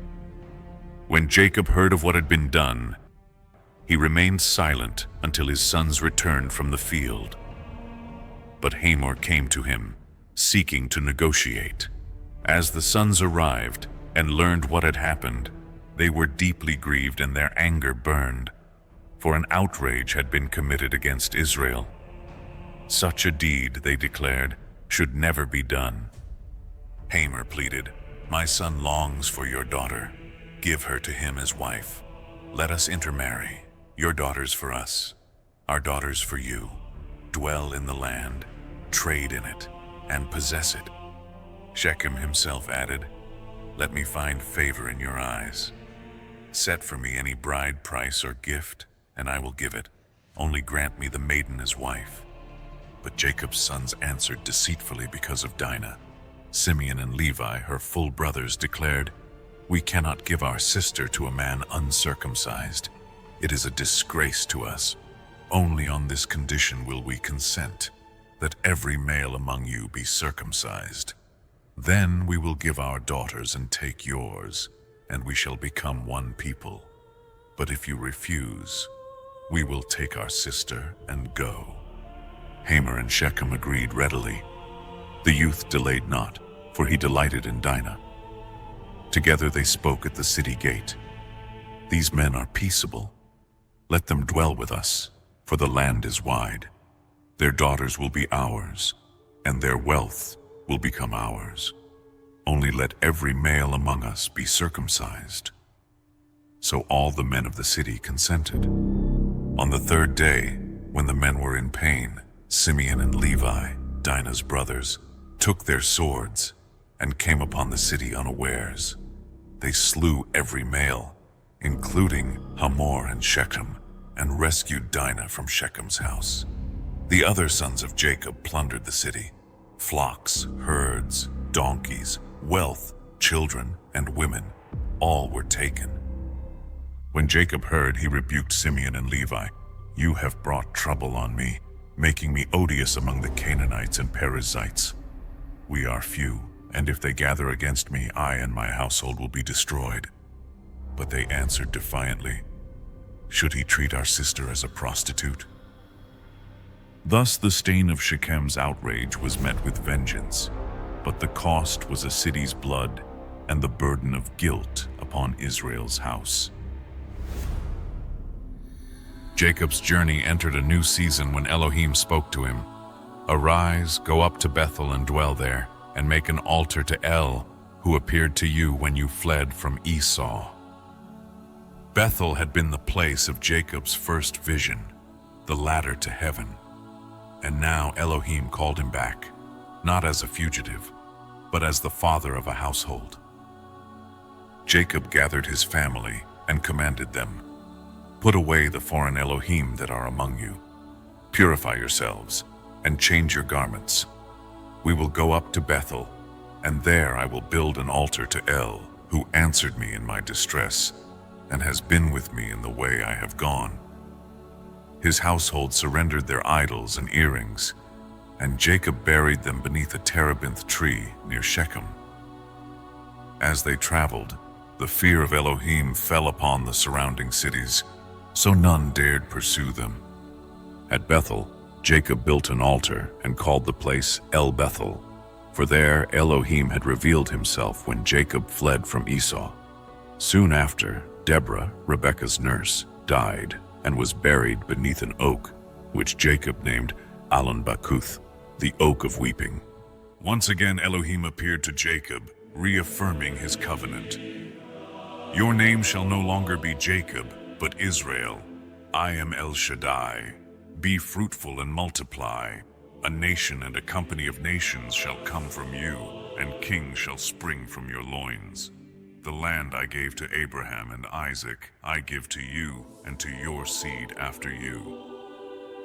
A: When Jacob heard of what had been done, he remained silent until his sons returned from the field. But Hamor came to him, seeking to negotiate. As the sons arrived and learned what had happened, they were deeply grieved and their anger burned, for an outrage had been committed against Israel. Such a deed, they declared, should never be done. Hagar pleaded, "My son longs for your daughter. Give her to him as wife. Let us intermarry. Your daughters for us, our daughters for you. Dwell in the land, trade in it, and possess it." Shechem himself added, "Let me find favor in your eyes. Set for me any bride price or gift, and I will give it. Only grant me the maiden as wife." But Jacob's sons answered deceitfully because of Dinah. Simeon and Levi, her full brothers, declared, "We cannot give our sister to a man uncircumcised. It is a disgrace to us. Only on this condition will we consent, that every male among you be circumcised. Then we will give our daughters and take yours, and we shall become one people. But if you refuse, we will take our sister and go." Hagar and Shechem agreed readily. The youth delayed not, for he delighted in Dinah. Together they spoke at the city gate. "These men are peaceable. Let them dwell with us, for the land is wide. Their daughters will be ours, and their wealth will become ours. Only let every male among us be circumcised." So all the men of the city consented. On the third day, when the men were in pain, Simeon and Levi, Dinah's brothers, took their swords and came upon the city unawares. They slew every male, including Hamor and Shechem, and rescued Dinah from Shechem's house. The other sons of Jacob plundered the city. Flocks, herds, donkeys, wealth, children, and women, all were taken. When Jacob heard, he rebuked Simeon and Levi. "You have brought trouble on me, making me odious among the Canaanites and Perizzites. We are few, and if they gather against me, I and my household will be destroyed." But they answered defiantly, "Should he treat our sister as a prostitute?" Thus the stain of Shechem's outrage was met with vengeance, but the cost was a city's blood and the burden of guilt upon Israel's house. Jacob's journey entered a new season when Elohim spoke to him. "Arise, go up to Bethel and dwell there, and make an altar to El, who appeared to you when you fled from Esau." Bethel had been the place of Jacob's first vision, the ladder to heaven. And now Elohim called him back, not as a fugitive, but as the father of a household. Jacob gathered his family and commanded them, "Put away the foreign Elohim that are among you. Purify yourselves and change your garments. We will go up to Bethel, and there I will build an altar to El, who answered me in my distress and has been with me in the way I have gone." His household surrendered their idols and earrings, and Jacob buried them beneath a terebinth tree near Shechem. As they traveled, the fear of Elohim fell upon the surrounding cities, so none dared pursue them. At Bethel, Jacob built an altar and called the place El Bethel, for there Elohim had revealed himself when Jacob fled from Esau. Soon after, Deborah, Rebekah's nurse, died and was buried beneath an oak, which Jacob named Alon Bakuth, the oak of weeping. Once again Elohim appeared to Jacob, reaffirming his covenant. "Your name shall no longer be Jacob, but Israel. I am El Shaddai. Be fruitful and multiply. A nation and a company of nations shall come from you, and kings shall spring from your loins. The land I gave to Abraham and Isaac, I give to you and to your seed after you."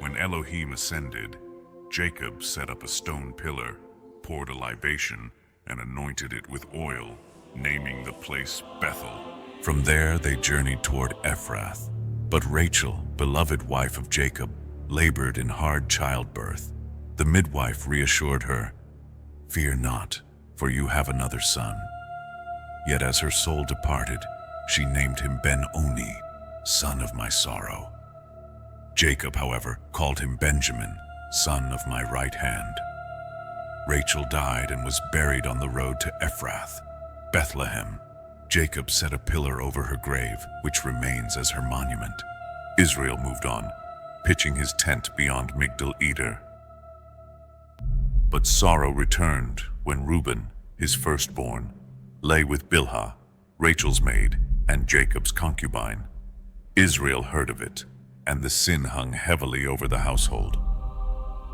A: When Elohim ascended, Jacob set up a stone pillar, poured a libation, and anointed it with oil, naming the place Bethel. From there they journeyed toward Ephrath. But Rachel, beloved wife of Jacob, labored in hard childbirth. The midwife reassured her, "Fear not, for you have another son." Yet as her soul departed, she named him Ben-Oni, son of my sorrow. Jacob, however, called him Benjamin, son of my right hand. Rachel died and was buried on the road to Ephrath, Bethlehem. Jacob set a pillar over her grave, which remains as her monument. Israel moved on, pitching his tent beyond Migdal Eder. But sorrow returned when Reuben, his firstborn, lay with Bilhah, Rachel's maid, and Jacob's concubine. Israel heard of it, and the sin hung heavily over the household.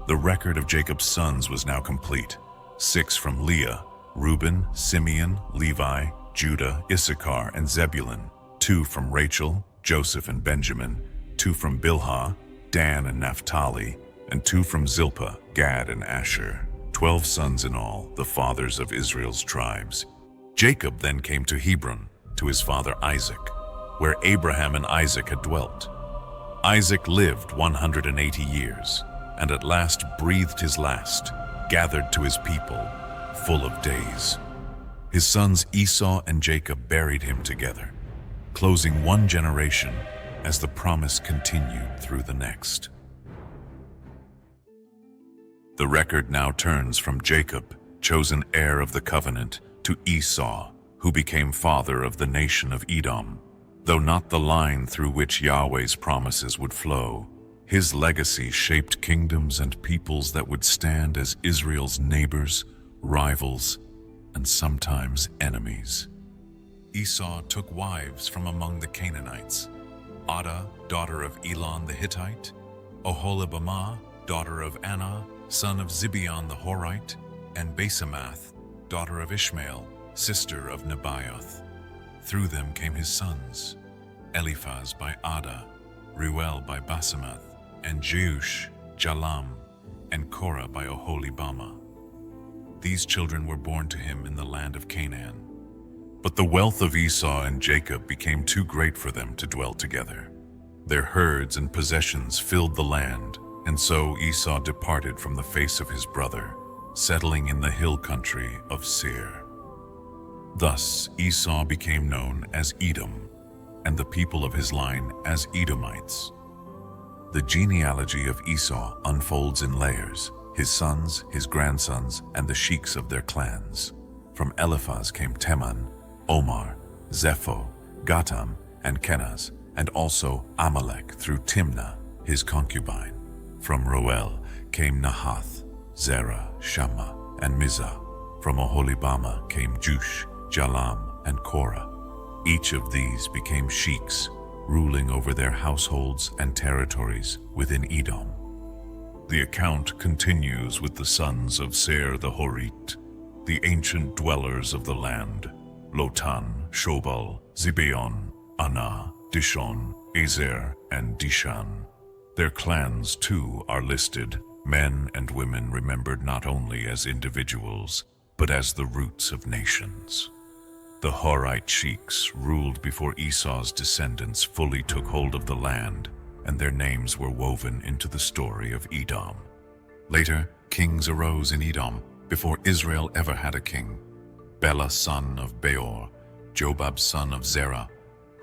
A: The record of Jacob's sons was now complete: 6 from Leah, Reuben, Simeon, Levi, Judah, Issachar, and Zebulun; 2 from Rachel, Joseph and Benjamin; 2 from Bilhah, Dan and Naphtali; and 2 from Zilpah, Gad and Asher. 12 sons in all, the fathers of Israel's tribes. Jacob then came to Hebron, to his father Isaac, where Abraham and Isaac had dwelt. Isaac lived 180 years, and at last breathed his last, gathered to his people, full of days. His sons Esau and Jacob buried him together, closing one generation as the promise continued through the next. The record now turns from Jacob, chosen heir of the covenant, to Esau, who became father of the nation of Edom. Though not the line through which Yahweh's promises would flow, his legacy shaped kingdoms and peoples that would stand as Israel's neighbors, rivals, and sometimes enemies. Esau took wives from among the Canaanites: Adah, daughter of Elon the Hittite; Oholibamah, daughter of Anah, son of Zibeon the Horite; and Basemath, daughter of Ishmael, sister of Nebaioth. Through them came his sons: Eliphaz by Adah, Reuel by Basemath, and Jeush, Jalam, and Korah by Oholibamah. These children were born to him in the land of Canaan. But the wealth of Esau and Jacob became too great for them to dwell together. Their herds and possessions filled the land, and so Esau departed from the face of his brother, settling in the hill country of Seir. Thus Esau became known as Edom, and the people of his line as Edomites. The genealogy of Esau unfolds in layers: his sons, his grandsons, and the sheiks of their clans. From Eliphaz came Teman, Omar, Zepho, Gatam, and Kenaz, and also Amalek through Timnah, his concubine. From Reuel came Nahath, Zerah, Shammah, and Mizah. From Oholibamah came Jush, Jalam, and Korah. Each of these became sheiks, ruling over their households and territories within Edom. The account continues with the sons of Seir the Horite, the ancient dwellers of the land: Lotan, Shobal, Zibeon, Anah, Dishon, Ezer, and Dishan. Their clans, too, are listed, men and women remembered not only as individuals, but as the roots of nations. The Horite sheiks ruled before Esau's descendants fully took hold of the land, and their names were woven into the story of Edom. Later, kings arose in Edom before Israel ever had a king: Bela son of Beor, Jobab son of Zerah,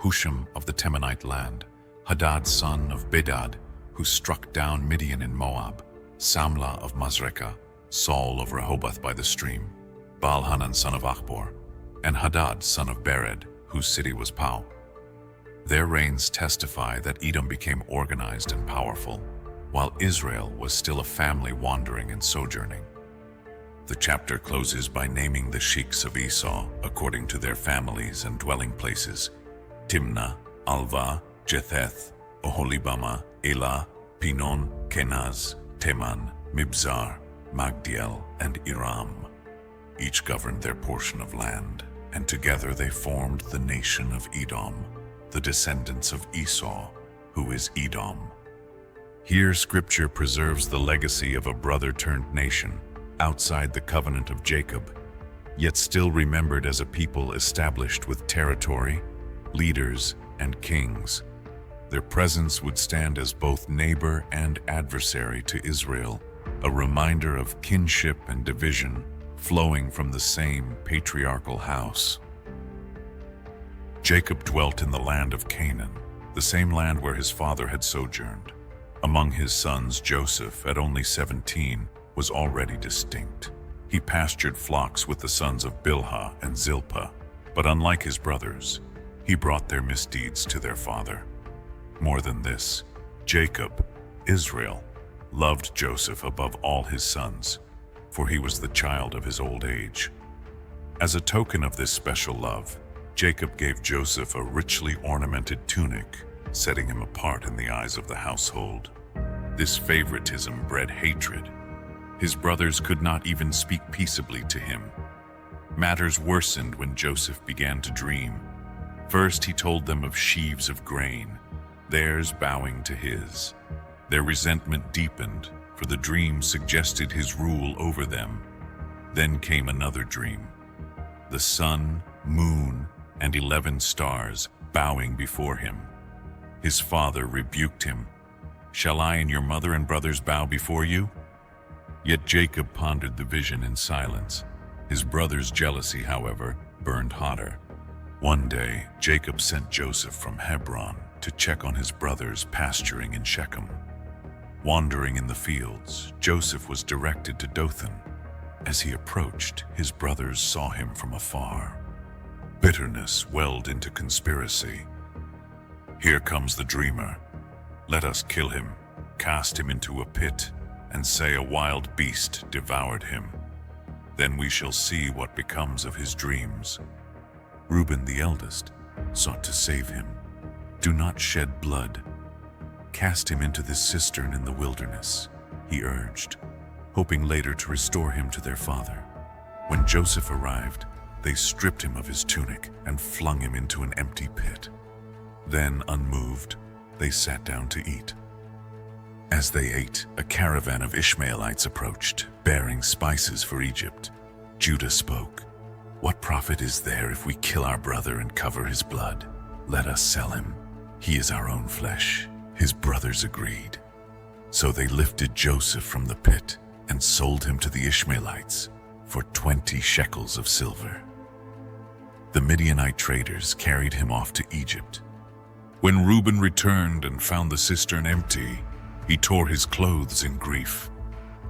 A: Husham of the Temanite land, Hadad son of Bedad, who struck down Midian in Moab, Samlah of Masrekah, Saul of Rehoboth by the stream, Baal-Hanan son of Achbor, and Hadad son of Bered, whose city was Pau. Their reigns testify that Edom became organized and powerful, while Israel was still a family wandering and sojourning. The chapter closes by naming the sheiks of Esau according to their families and dwelling places: Timnah, Alva, Jetheth, Oholibamah, Elah, Pinon, Kenaz, Teman, Mibzar, Magdiel, and Iram. Each governed their portion of land, and together they formed the nation of Edom, the descendants of Esau, who is Edom. Here Scripture preserves the legacy of a brother-turned-nation outside the covenant of Jacob, yet still remembered as a people established with territory, leaders, and kings. Their presence would stand as both neighbor and adversary to Israel, a reminder of kinship and division flowing from the same patriarchal house. Jacob dwelt in the land of Canaan, the same land where his father had sojourned. Among his sons, Joseph, at only 17, was already distinct. He pastured flocks with the sons of Bilhah and Zilpah, but unlike his brothers, he brought their misdeeds to their father. More than this, Jacob, Israel, loved Joseph above all his sons. for he was the child of his old age. As a token of this special love, Jacob gave Joseph a richly ornamented tunic, setting him apart in the eyes of the household. This favoritism bred hatred. His brothers could not even speak peaceably to him. Matters worsened when Joseph began to dream. First, he told them of sheaves of grain, theirs bowing to his. Their resentment deepened, for the dream suggested his rule over them. Then came another dream. The sun, moon, and 11 stars bowing before him. His father rebuked him. "Shall I and your mother and brothers bow before you?" Yet Jacob pondered the vision in silence. His brother's jealousy, however, burned hotter. One day, Jacob sent Joseph from Hebron to check on his brothers pasturing in Shechem. Wandering in the fields, Joseph was directed to Dothan. As he approached, his brothers saw him from afar. Bitterness welled into conspiracy. "Here comes the dreamer. Let us kill him, cast him into a pit, and say a wild beast devoured him. Then we shall see what becomes of his dreams." Reuben, the eldest, sought to save him. "Do not shed blood. Cast him into this cistern in the wilderness," he urged, hoping later to restore him to their father. When Joseph arrived, they stripped him of his tunic and flung him into an empty pit. Then, unmoved, they sat down to eat. As they ate, a caravan of Ishmaelites approached, bearing spices for Egypt. Judah spoke, "What profit is there if we kill our brother and cover his blood? Let us sell him. He is our own flesh." His brothers agreed. So they lifted Joseph from the pit and sold him to the Ishmaelites for 20 shekels of silver. The Midianite traders carried him off to Egypt. When Reuben returned and found the cistern empty, he tore his clothes in grief.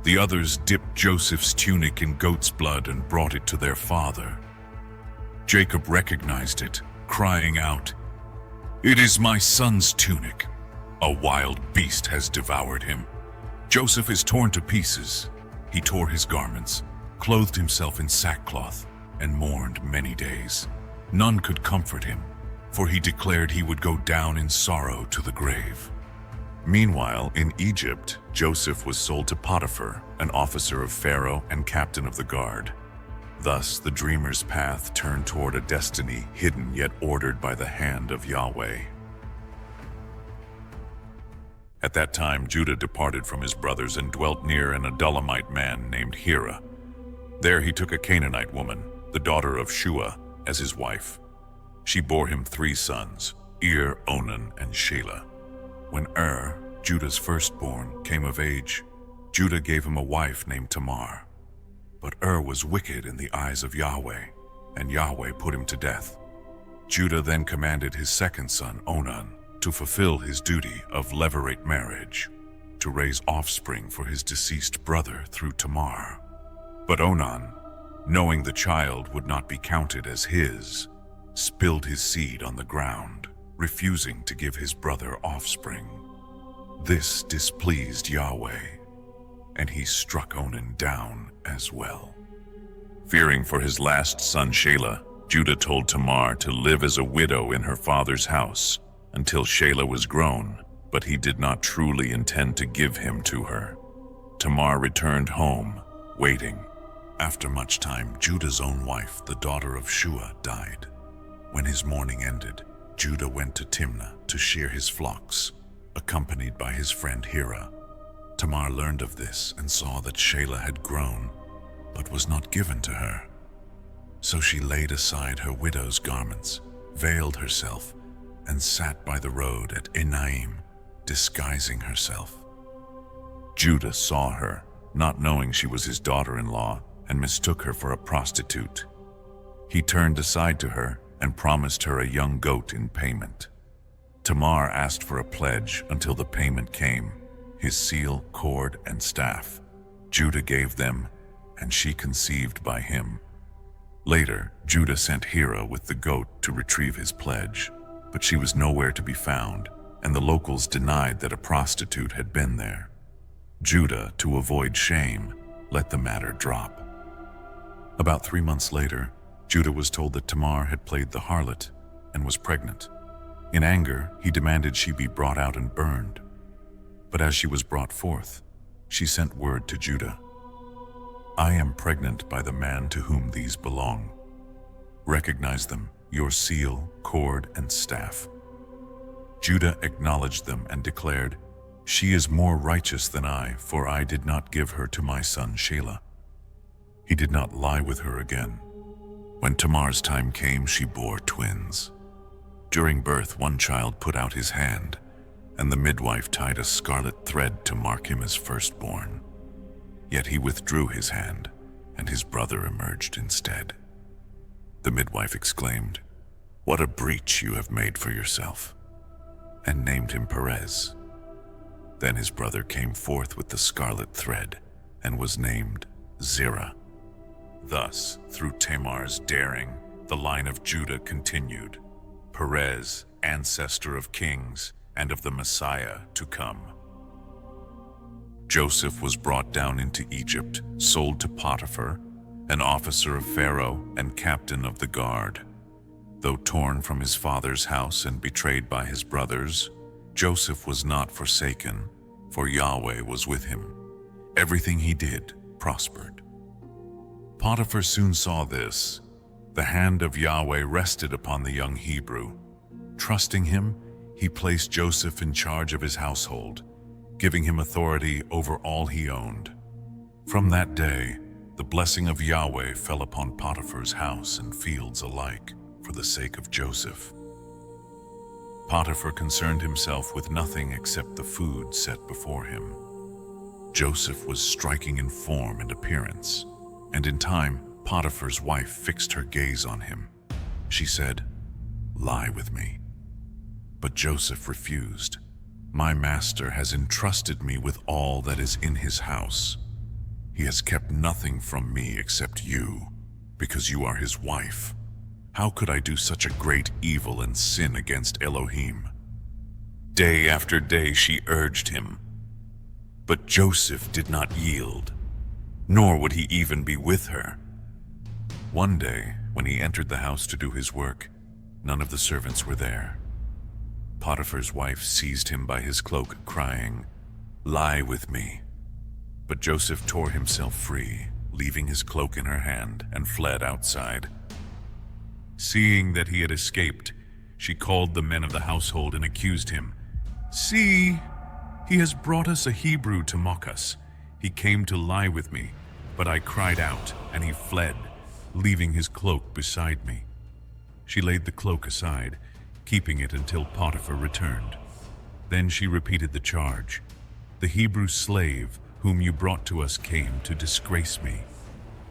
A: The others dipped Joseph's tunic in goat's blood and brought it to their father. Jacob recognized it, crying out, "It is my son's tunic. A wild beast has devoured him." Joseph is torn to pieces. He tore his garments, clothed himself in sackcloth, and mourned many days. None could comfort him, for he declared he would go down in sorrow to the grave. Meanwhile, in Egypt, Joseph was sold to Potiphar, an officer of Pharaoh and captain of the guard. Thus, the dreamer's path turned toward a destiny hidden yet ordered by the hand of Yahweh. At that time, Judah departed from his brothers and dwelt near an Adulamite man named Hira. There he took a Canaanite woman, the daughter of Shua, as his wife. She bore him 3 sons, Onan, and Shelah. When Judah's firstborn, came of age, Judah gave him a wife named Tamar. But was wicked in the eyes of Yahweh, and Yahweh put him to death. Judah then commanded his second son, Onan, to fulfill his duty of levirate marriage, to raise offspring for his deceased brother through Tamar. But Onan, knowing the child would not be counted as his, spilled his seed on the ground, refusing to give his brother offspring. This displeased Yahweh, and he struck Onan down as well. Fearing for his last son Shelah, Judah told Tamar to live as a widow in her father's house until Shelah was grown, but he did not truly intend to give him to her. Tamar returned home, waiting. After much time, Judah's own wife, the daughter of Shua, died. When his mourning ended, Judah went to Timnah to shear his flocks, accompanied by his friend Hira. Tamar learned of this and saw that Shelah had grown, but was not given to her. So she laid aside her widow's garments, veiled herself, and sat by the road at Enaim, disguising herself. Judah saw her, not knowing she was his daughter-in-law, and mistook her for a prostitute. He turned aside to her and promised her a young goat in payment. Tamar asked for a pledge until the payment came, his seal, cord, and staff. Judah gave them, and she conceived by him. Later, Judah sent Hira with the goat to retrieve his pledge, but she was nowhere to be found, and the locals denied that a prostitute had been there. Judah, to avoid shame, let the matter drop. About 3 months later, Judah was told that Tamar had played the harlot and was pregnant. In anger, he demanded she be brought out and burned. But as she was brought forth, she sent word to Judah, "I am pregnant by the man to whom these belong. Recognize them, your seal, cord, and staff." Judah acknowledged them and declared, "She is more righteous than I, for I did not give her to my son Shelah." He did not lie with her again. When Tamar's time came, she bore twins. During birth, one child put out his hand, and the midwife tied a scarlet thread to mark him as firstborn. Yet he withdrew his hand, and his brother emerged instead. The midwife exclaimed, "What a breach you have made for yourself," and named him Perez. Then his brother came forth with the scarlet thread, and was named Zerah. Thus, through Tamar's daring, the line of Judah continued. Perez, ancestor of kings and of the Messiah to come. Joseph was brought down into Egypt, sold to Potiphar, an officer of Pharaoh and captain of the guard. Though torn from his father's house and betrayed by his brothers, Joseph was not forsaken, for Yahweh was with him. Everything he did prospered. Potiphar soon saw this. The hand of Yahweh rested upon the young Hebrew. Trusting him, he placed Joseph in charge of his household, giving him authority over all he owned. From that day, the blessing of Yahweh fell upon Potiphar's house and fields alike for the sake of Joseph. Potiphar concerned himself with nothing except the food set before him. Joseph was striking in form and appearance, and in time, Potiphar's wife fixed her gaze on him. She said, "Lie with me." But Joseph refused. "My master has entrusted me with all that is in his house. He has kept nothing from me except you, because you are his wife. How could I do such a great evil and sin against Elohim?" Day after day she urged him. But Joseph did not yield, nor would he even be with her. One day, when he entered the house to do his work, none of the servants were there. Potiphar's wife seized him by his cloak, crying, "Lie with me." But Joseph tore himself free, leaving his cloak in her hand, and fled outside. Seeing that he had escaped, she called the men of the household and accused him. "See, he has brought us a Hebrew to mock us. He came to lie with me, but I cried out, and he fled, leaving his cloak beside me." She laid the cloak aside, keeping it until Potiphar returned. Then she repeated the charge. "The Hebrew slave whom you brought to us came to disgrace me.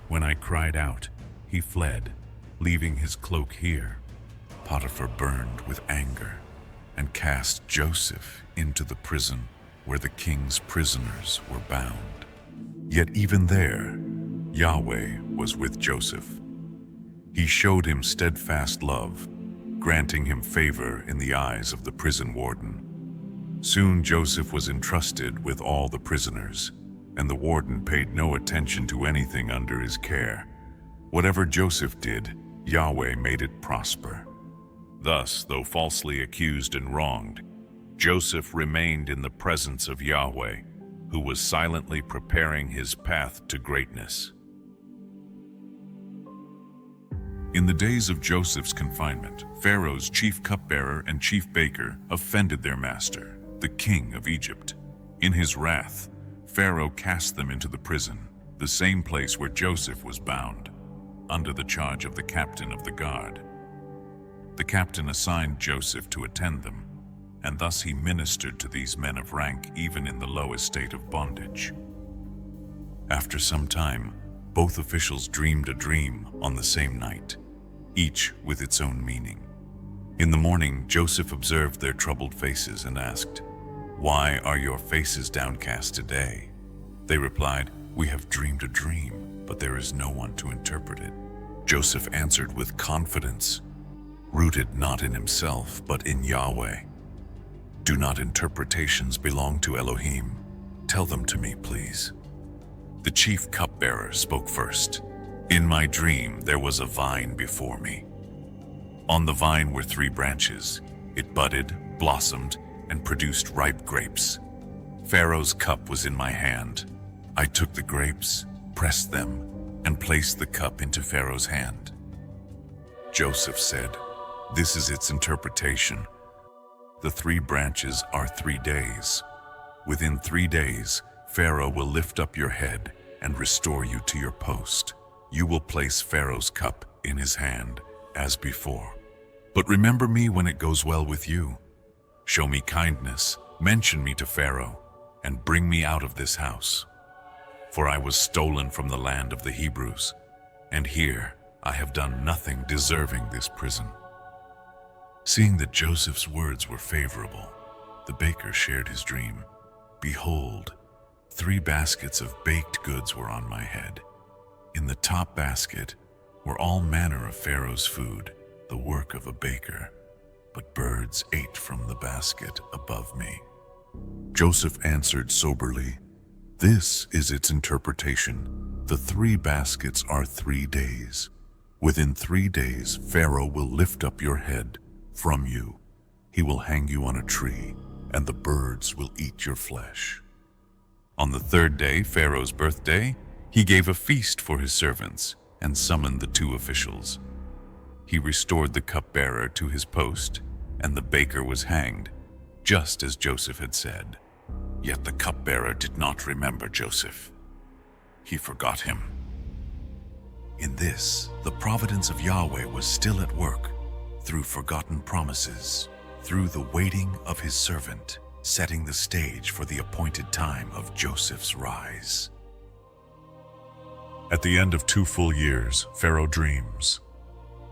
A: When I cried out, he fled, leaving his cloak here." Potiphar burned with anger and cast Joseph into the prison where the king's prisoners were bound. Yet even there, Yahweh was with Joseph. He showed him steadfast love, granting him favor in the eyes of the prison warden. Soon Joseph was entrusted with all the prisoners, and the warden paid no attention to anything under his care. Whatever Joseph did, Yahweh made it prosper. Thus, though falsely accused and wronged, Joseph remained in the presence of Yahweh, who was silently preparing his path to greatness. In the days of Joseph's confinement, Pharaoh's chief cupbearer and chief baker offended their master, the king of Egypt. In his wrath, Pharaoh cast them into the prison, the same place where Joseph was bound, under the charge of the captain of the guard. The captain assigned Joseph to attend them, and thus he ministered to these men of rank even in the lowest state of bondage. After some time, both officials dreamed a dream on the same night, each with its own meaning. In the morning, Joseph observed their troubled faces and asked, "Why are your faces downcast today?" They replied, "We have dreamed a dream, but there is no one to interpret it." Joseph answered with confidence, rooted not in himself, but in Yahweh. "Do not interpretations belong to Elohim? Tell them to me, please." The chief cupbearer spoke first. In my dream there was a vine before me. On the vine were 3 branches. It budded, blossomed, and produced ripe grapes. Pharaoh's cup was in my hand. I took the grapes, pressed them, and placed the cup into Pharaoh's hand. Joseph said, "This is its interpretation. The 3 branches are 3 days. Within 3 days, Pharaoh will lift up your head and restore you to your post. You will place Pharaoh's cup in his hand, as before. But remember me when it goes well with you. Show me kindness, mention me to Pharaoh, and bring me out of this house. For I was stolen from the land of the Hebrews, and here I have done nothing deserving this prison." Seeing that Joseph's words were favorable, the baker shared his dream. Behold, 3 baskets of baked goods were on my head. In the top basket were all manner of Pharaoh's food, the work of a baker, but birds ate from the basket above me. Joseph answered soberly, "This is its interpretation. The 3 baskets are 3 days. Within 3 days, Pharaoh will lift up your head from you. He will hang you on a tree, and the birds will eat your flesh." On the 3rd day, Pharaoh's birthday, he gave a feast for his servants and summoned the 2 officials. He restored the cupbearer to his post, and the baker was hanged, just as Joseph had said. Yet the cupbearer did not remember Joseph. He forgot him. In this, the providence of Yahweh was still at work, through forgotten promises, through the waiting of his servant, setting the stage for the appointed time of Joseph's rise.
B: At the end of 2 full years, Pharaoh dreams.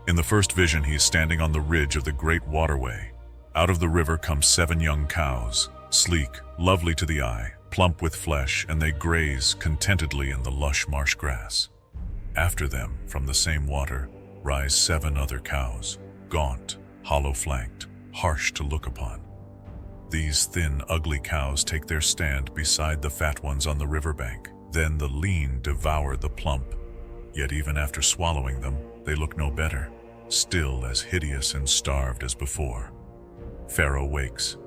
B: In the first vision, he is standing on the ridge of the great waterway. Out of the river come 7 young cows, sleek, lovely to the eye, plump with flesh, and they graze contentedly in the lush marsh grass. After them, from the same water, rise 7 other cows, gaunt, hollow-flanked, harsh to look upon. These thin, ugly cows take their stand beside the fat ones on the riverbank. Then the lean devour the plump. Yet even after swallowing them, they look no better, still as hideous and starved as before. Pharaoh wakes.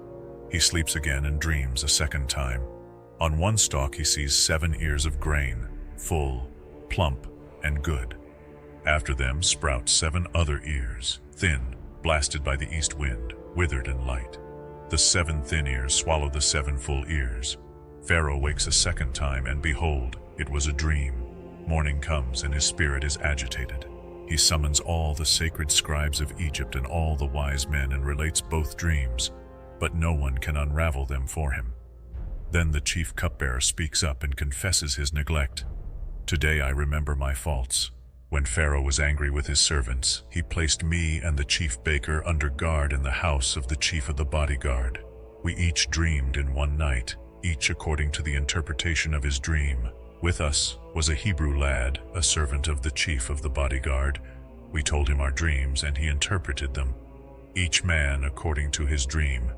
B: He sleeps again and dreams a second time. On one stalk he sees 7 ears of grain, full, plump, and good. After them sprout 7 other ears, thin, blasted by the east wind, withered and light. The 7 thin ears swallow the 7 full ears. Pharaoh wakes a second time, and behold, it was a dream. Morning comes, and his spirit is agitated. He summons all the sacred scribes of Egypt and all the wise men and relates both dreams, but no one can unravel them for him. Then the chief cupbearer speaks up and confesses his neglect. "Today I remember my faults. When Pharaoh was angry with his servants, he placed me and the chief baker under guard in the house of the chief of the bodyguard. We each dreamed in one night, each according to the interpretation of his dream. With us was a Hebrew lad, a servant of the chief of the bodyguard. We told him our dreams, and he interpreted them, each man according to his dream.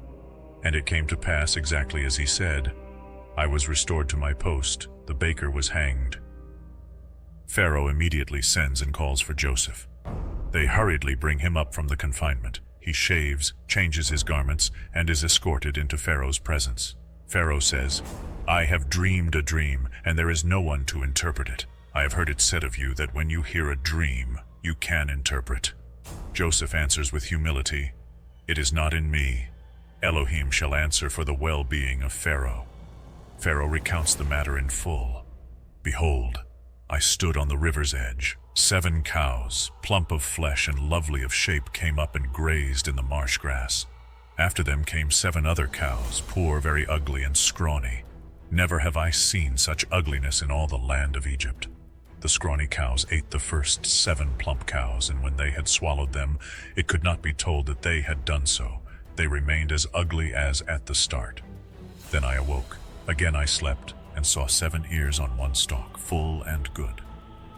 B: And it came to pass exactly as he said. I was restored to my post, the baker was hanged." Pharaoh immediately sends and calls for Joseph. They hurriedly bring him up from the confinement. He shaves, changes his garments, and is escorted into Pharaoh's presence. Pharaoh says, "I have dreamed a dream, and there is no one to interpret it. I have heard it said of you that when you hear a dream, you can interpret." Joseph answers with humility, "It is not in me. Elohim shall answer for the well-being of Pharaoh." Pharaoh recounts the matter in full. "Behold, I stood on the river's edge. 7 cows, plump of flesh and lovely of shape, came up and grazed in the marsh grass. After them came 7 other cows, poor, very ugly, and scrawny. Never have I seen such ugliness in all the land of Egypt. The scrawny cows ate the first 7 plump cows, and when they had swallowed them, it could not be told that they had done so. They remained as ugly as at the start. Then I awoke. Again I slept, and saw 7 ears on one stalk, full and good.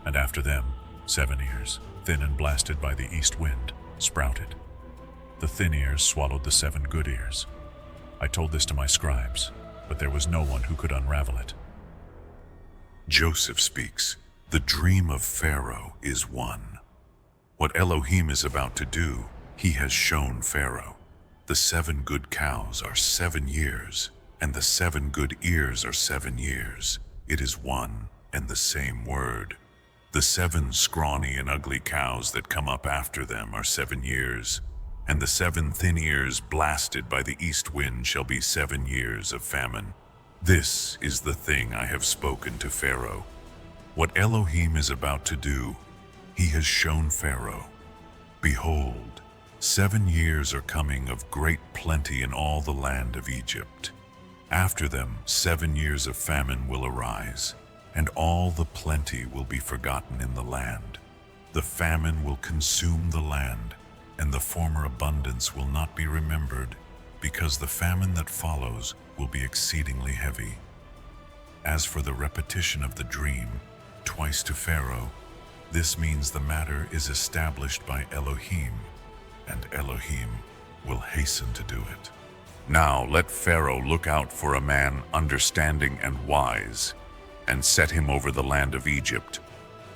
B: And after them, 7 ears, thin and blasted by the east wind, sprouted. The thin ears swallowed the 7 good ears. I told this to my scribes, but there was no one who could unravel it."
A: Joseph speaks. The dream of Pharaoh is one. What Elohim is about to do, he has shown Pharaoh. The 7 good cows are 7 years, and the 7 good ears are 7 years. It is one and the same word. The 7 scrawny and ugly cows that come up after them are 7 years, and the 7 thin ears blasted by the east wind shall be 7 years of famine. This is the thing I have spoken to Pharaoh. What Elohim is about to do, he has shown Pharaoh. Behold, 7 years are coming of great plenty in all the land of Egypt. After them 7 years of famine will arise, and all the plenty will be forgotten in the land. The famine will consume the land, and the former abundance will not be remembered, because the famine that follows will be exceedingly heavy. As for the repetition of the dream, twice to Pharaoh, this means the matter is established by Elohim, and Elohim will hasten to do it. Now let Pharaoh look out for a man understanding and wise, and set him over the land of Egypt.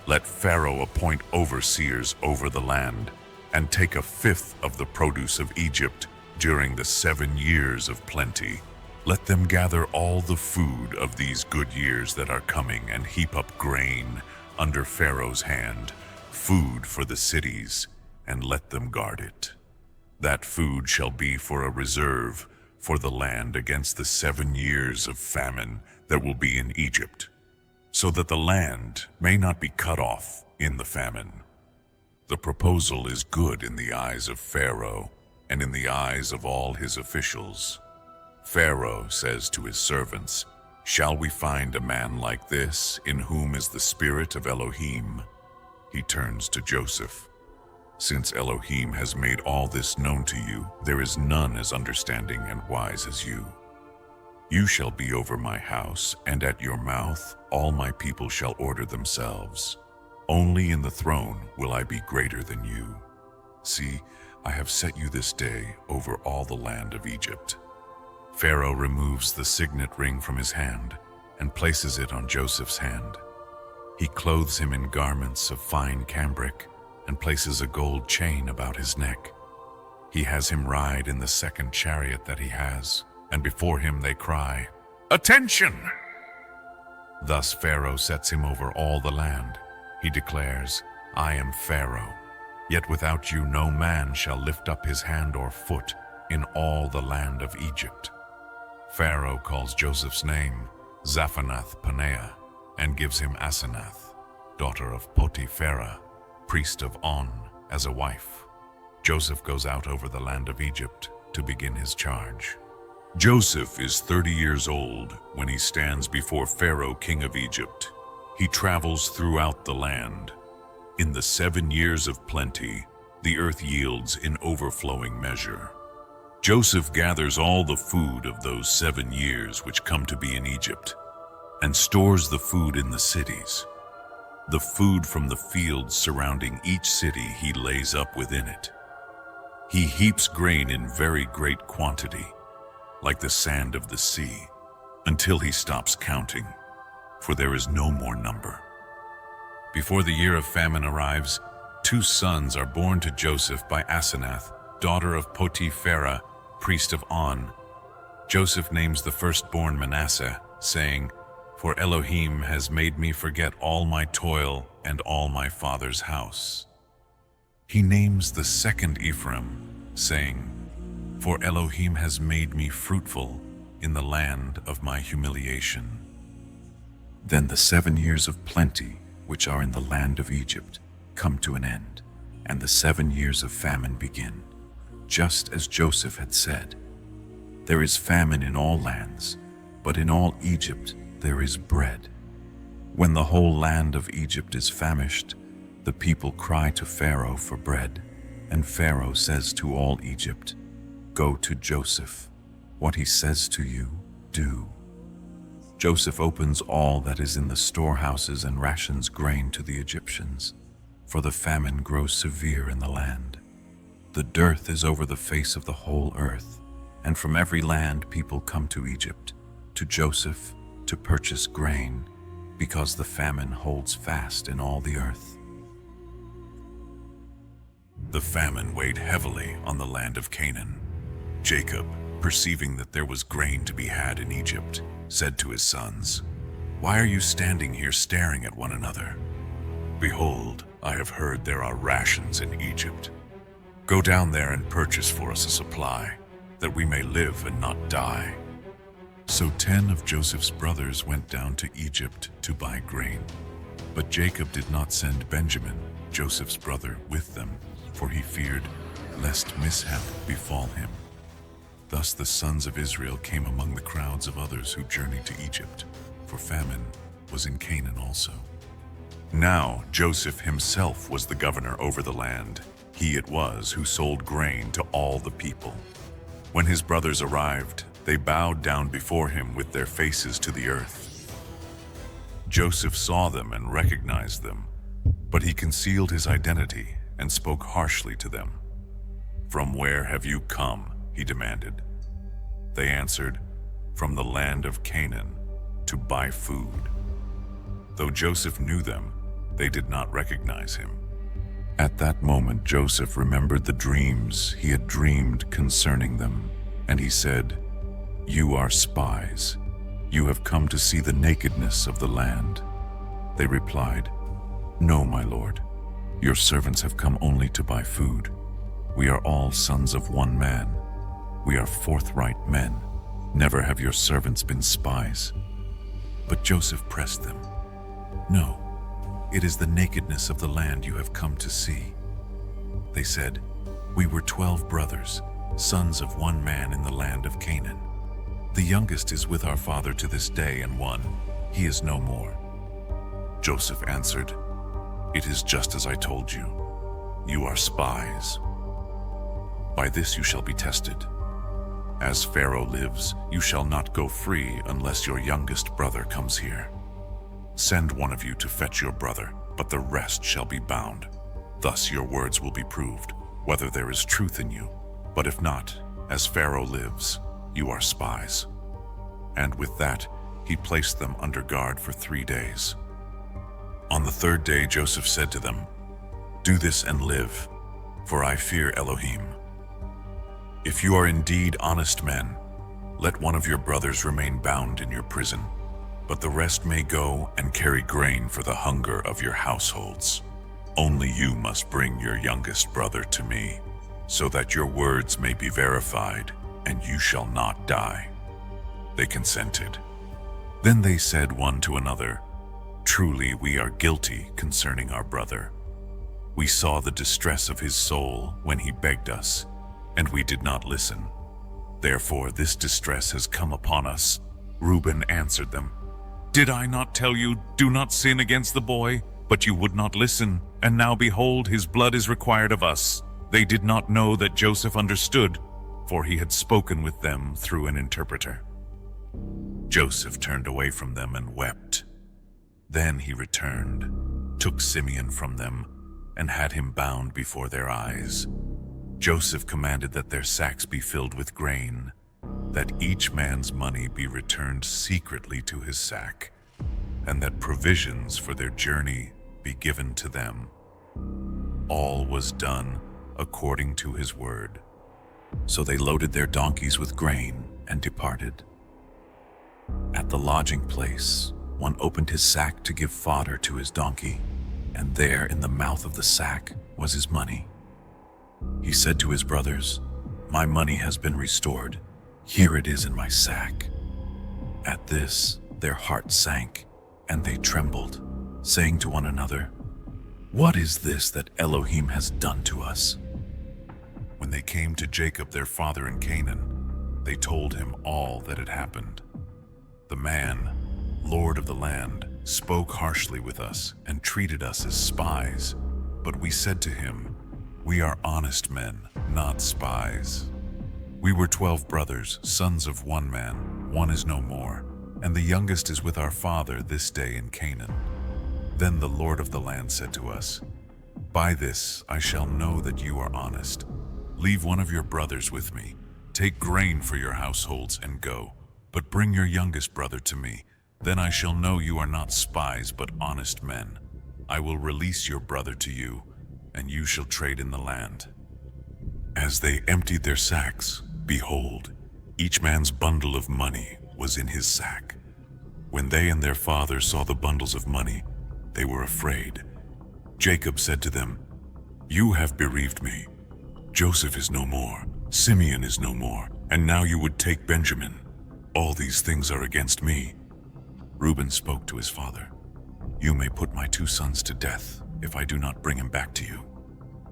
A: Let Pharaoh appoint overseers over the land, and take 1/5 of the produce of Egypt during the 7 years of plenty. Let them gather all the food of these good years that are coming, and heap up grain under Pharaoh's hand, food for the cities, and let them guard it. That food shall be for a reserve for the land against the 7 years of famine that will be in Egypt, so that the land may not be cut off in the famine. The proposal is good in the eyes of Pharaoh and in the eyes of all his officials. Pharaoh says to his servants, "Shall we find a man like this, in whom is the spirit of Elohim?" He turns to Joseph. "Since Elohim has made all this known to you, there is none as understanding and wise as you. You shall be over my house, and at your mouth all my people shall order themselves. Only in the throne will I be greater than you. See, I have set you this day over all the land of Egypt." Pharaoh removes the signet ring from his hand and places it on Joseph's hand. He clothes him in garments of fine cambric and places a gold chain about his neck. He has him ride in the 2nd chariot that he has, and before him they cry, "Attention!" Thus Pharaoh sets him over all the land. He declares, "I am Pharaoh, yet without you no man shall lift up his hand or foot in all the land of Egypt." Pharaoh calls Joseph's name Zaphanath-Paneah, and gives him Asenath, daughter of Potiphar, priest of On, as a wife. Joseph goes out over the land of Egypt to begin his charge. Joseph is 30 years old when he stands before Pharaoh, king of Egypt. He travels throughout the land. In the 7 years of plenty, the earth yields in overflowing measure. Joseph gathers all the food of those 7 years which come to be in Egypt, and stores the food in the cities. The food from the fields surrounding each city he lays up within it. He heaps grain in very great quantity, like the sand of the sea, until he stops counting, for there is no more number. Before the year of famine arrives, 2 sons are born to Joseph by Asenath, daughter of Potiphar, priest of On. Joseph names the firstborn Manasseh, saying, "For Elohim has made me forget all my toil and all my father's house." He names the second Ephraim, saying, "For Elohim has made me fruitful in the land of my humiliation." Then the 7 years of plenty, which are in the land of Egypt, come to an end, and the 7 years of famine begin, just as Joseph had said. There is famine in all lands, but in all Egypt there is bread. When the whole land of Egypt is famished, the people cry to Pharaoh for bread, and Pharaoh says to all Egypt, "Go to Joseph. What he says to you, do." Joseph opens all that is in the storehouses and rations grain to the Egyptians, for the famine grows severe in the land. The dearth is over the face of the whole earth, and from every land people come to Egypt, to Joseph, to purchase grain,
C: because the famine holds fast in all the earth.
A: The famine weighed heavily on the land of Canaan. Jacob, perceiving that there was grain to be had in Egypt, said to his sons, "Why are you standing here staring at one another? Behold, I have heard there are rations in Egypt. Go down there and purchase for us a supply, that we may live and not die." So 10 of Joseph's brothers went down to Egypt to buy grain. But Jacob did not send Benjamin, Joseph's brother, with them, for he feared lest mishap befall him. Thus the sons of Israel came among the crowds of others who journeyed to Egypt, for famine was in Canaan also. Now Joseph himself was the governor over the land. He it was who sold grain to all the people. When his brothers arrived, they bowed down before him with their faces to the earth. Joseph saw them and recognized them, but he concealed his identity and spoke harshly to them. "From where have you come?" he demanded. They answered, "From the land of Canaan, to buy food." Though Joseph knew them, they did not recognize him. At that moment Joseph remembered the dreams he had dreamed concerning them, and he said, "You are spies. You have come to see the nakedness of the land." They replied, "No, my lord. Your servants have come only to buy food. We are all sons of one man. We are forthright men. Never have your servants been spies." But Joseph pressed them. "No, it is the nakedness of the land you have come to see." They said, "We were 12 brothers, sons of one man in the land of Canaan. The youngest is with our father to this day, and he is no more." Joseph answered, "It is just as I told you. You are spies. By this you shall be tested. As Pharaoh lives, you shall not go free unless your youngest brother comes here. Send one of you to fetch your brother, but the rest shall be bound. Thus your words will be proved, whether there is truth in you. But if not, as Pharaoh lives, you are spies." And with that, he placed them under guard for 3 days. On the 3rd day Joseph said to them, "Do this and live, for I fear Elohim. If you are indeed honest men, let one of your brothers remain bound in your prison, but the rest may go and carry grain for the hunger of your households. Only you must bring your youngest brother to me, so that your words may be verified, and you shall not die." They consented. Then they said one to another, "Truly we are guilty concerning our brother. We saw the distress of his soul when he begged us, and we did not listen. Therefore this distress has come upon us." Reuben answered them, "Did I not tell you, do not sin against the boy? But you would not listen, and now behold, his blood is required of us." They did not know that Joseph understood, for he had spoken with them through an interpreter. Joseph turned away from them and wept. Then he returned, took Simeon from them, and had him bound before their eyes. Joseph commanded that their sacks be filled with grain, that each man's money be returned secretly to his sack, and that provisions for their journey be given to them. All was done according to his word. So they loaded their donkeys with grain and departed. At the lodging place, one opened his sack to give fodder to his donkey, and there in the mouth of the sack was his money. He said to his brothers, "My money has been restored. Here it is in my sack." At this, their hearts sank, and they trembled, saying to one another, "What is this that Elohim has done to us?" When they came to Jacob their father in Canaan, they told him all that had happened. The man, lord of the land, spoke harshly with us and treated us as spies. But we said to him, "We are honest men, not spies. We were 12 brothers, sons of one man. One is no more, and the youngest is with our father this day in Canaan." Then the lord of the land said to us, "By this I shall know that you are honest. Leave one of your brothers with me. Take grain for your households and go, but bring your youngest brother to me, Then I shall know you are not spies but honest men. I will release your brother to you, and you shall trade in the land." As they emptied their sacks, behold, each man's bundle of money was in his sack. When they and their father saw the bundles of money, they were afraid. Jacob said to them, "You have bereaved me. Joseph is no more, Simeon is no more, and now you would take Benjamin. All these things are against me." Reuben spoke to his father, "You may put my 2 sons to death if I do not bring him back to you.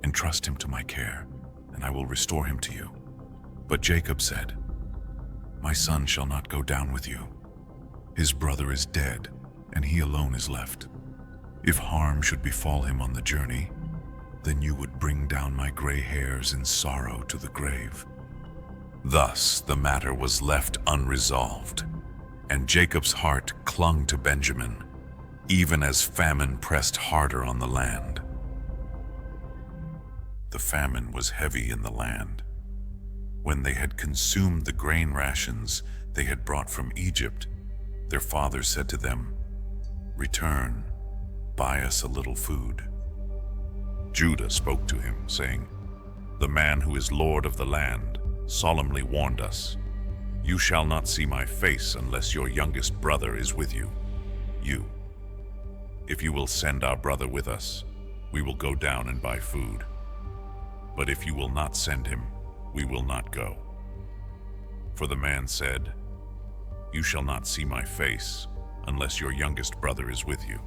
A: Entrust him to my care, and I will restore him to you." But Jacob said, "My son shall not go down with you. His brother is dead, and he alone is left. If harm should befall him on the journey, then you would bring down my gray hairs in sorrow to the grave." Thus the matter was left unresolved, and Jacob's heart clung to Benjamin, even as famine pressed harder on the land. The famine was heavy in the land. When they had consumed the grain rations they had brought from Egypt, their father said to them, "Return, buy us a little food." Judah spoke to him, saying, "The man who is Lord of the land solemnly warned us, 'You shall not see my face unless your youngest brother is with you.' If you will send our brother with us, we will go down and buy food. But if you will not send him, we will not go." For the man said, "You shall not see my face unless your youngest brother is with you."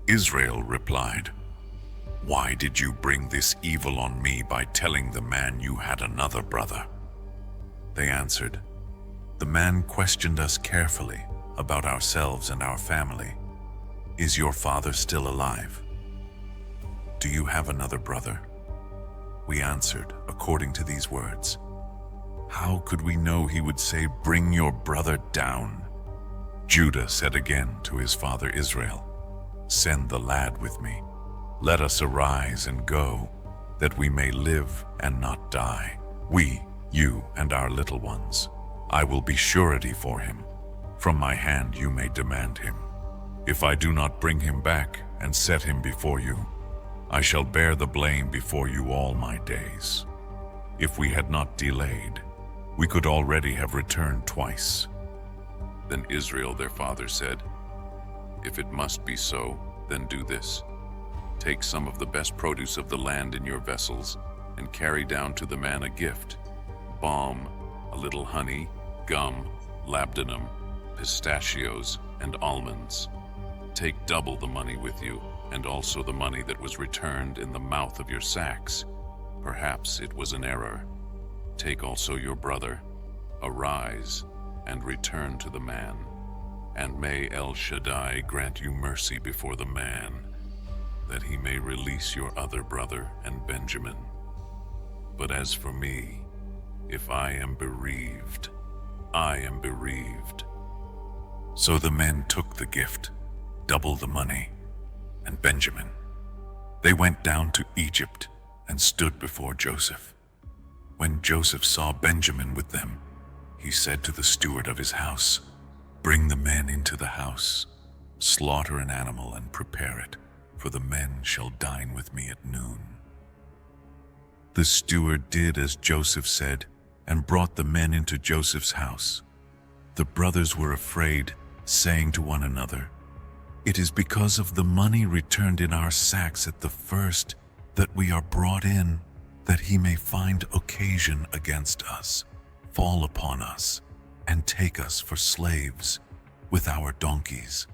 A: Israel replied, "Why did you bring this evil on me by telling the man you had another brother?" They answered, "The man questioned us carefully about ourselves and our family. Is your father still alive? Do you have another brother?" We answered according to these words. How could we know he would say, "Bring your brother down"? Judah said again to his father Israel, "Send the lad with me. Let us arise and go, that we may live and not die. We, you, and our little ones. I will be surety for him. From my hand you may demand him. If I do not bring him back and set him before you, I shall bear the blame before you all my days. If we had not delayed, we could already have returned twice." Then Israel their father said, "If it must be so, then do this. Take some of the best produce of the land in your vessels, and carry down to the man a gift: balm, a little honey, gum, labdanum, pistachios, and almonds. Take double the money with you, and also the money that was returned in the mouth of your sacks. Perhaps it was an error. Take also your brother. Arise and return to the man. And may El Shaddai grant you mercy before the man, that he may release your other brother and Benjamin. But as for me, if I am bereaved, I am bereaved." So the men took the gift, double the money, and Benjamin. They went down to Egypt and stood before Joseph. When Joseph saw Benjamin with them, he said to the steward of his house, "Bring the men into the house, slaughter an animal and prepare it, for the men shall dine with me at noon." The steward did as Joseph said and brought the men into Joseph's house. The brothers were afraid, saying to one another, "It is because of the money returned in our sacks at the first that we are brought in, that he may find occasion against us, fall upon us, and take us for slaves with our donkeys."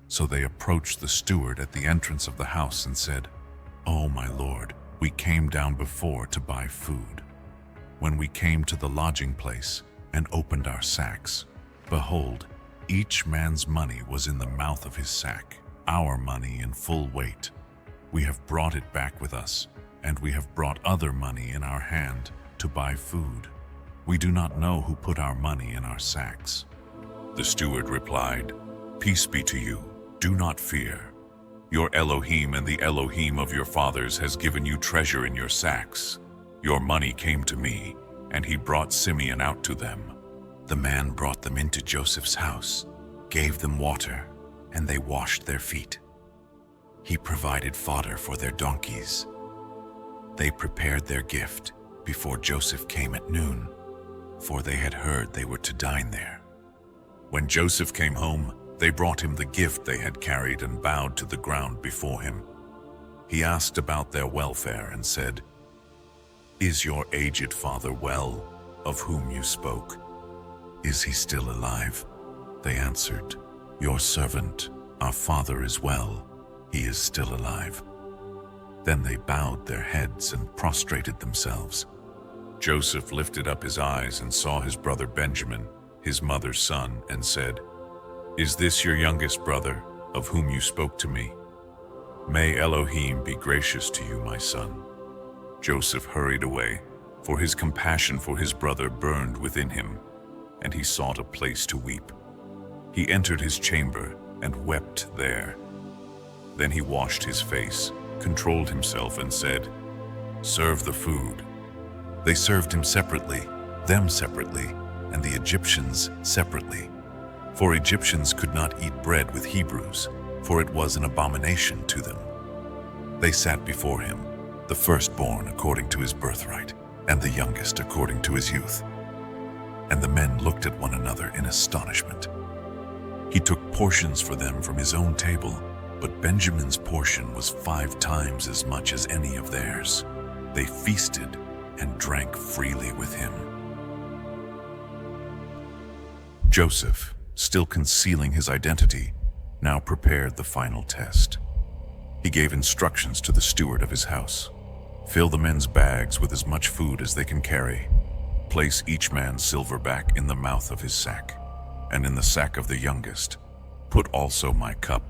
A: So they approached the steward at the entrance of the house and said, "Oh, my lord, we came down before to buy food. When we came to the lodging place and opened our sacks, behold, each man's money was in the mouth of his sack, our money in full weight. We have brought it back with us, and we have brought other money in our hand to buy food. We do not know who put our money in our sacks." The steward replied, "Peace be to you, do not fear. Your Elohim and the Elohim of your fathers has given you treasure in your sacks. Your money came to me, and he brought Simeon out to them.
C: The man brought them into Joseph's house, gave them water, and they washed their feet. He provided fodder for their donkeys. They prepared their gift before Joseph came at noon, for they had heard they were to dine there. When Joseph came home, they brought him the gift they had carried and bowed to the ground before him. He asked about their welfare and said, "Is your aged father well, of whom you spoke? Is he still alive?" They answered, "Your servant, our father, is well. He is still alive." Then they bowed their heads and prostrated themselves. Joseph lifted up his eyes and saw his brother Benjamin, his mother's son, and said, "Is this your youngest brother, of whom you spoke to me? May Elohim be gracious to you, my son." Joseph hurried away, for his compassion for his brother burned within him, and he sought a place to weep. He entered his chamber and wept there. Then he washed his face, controlled himself, and said, "Serve the food." They served him separately, them separately, and the Egyptians separately. For Egyptians could not eat bread with Hebrews, for it was an abomination to them. They sat before him, the firstborn according to his birthright, and the youngest according to his youth. And the men looked at one another in astonishment. He took portions for them from his own table, but Benjamin's portion was 5 times as much as any of theirs. They feasted and drank freely with him. Joseph, still concealing his identity, now prepared the final test. He gave instructions to the steward of his house. "Fill the men's bags with as much food as they can carry. Place each man's silverback in the mouth of his sack, and in the sack of the youngest, put also my cup,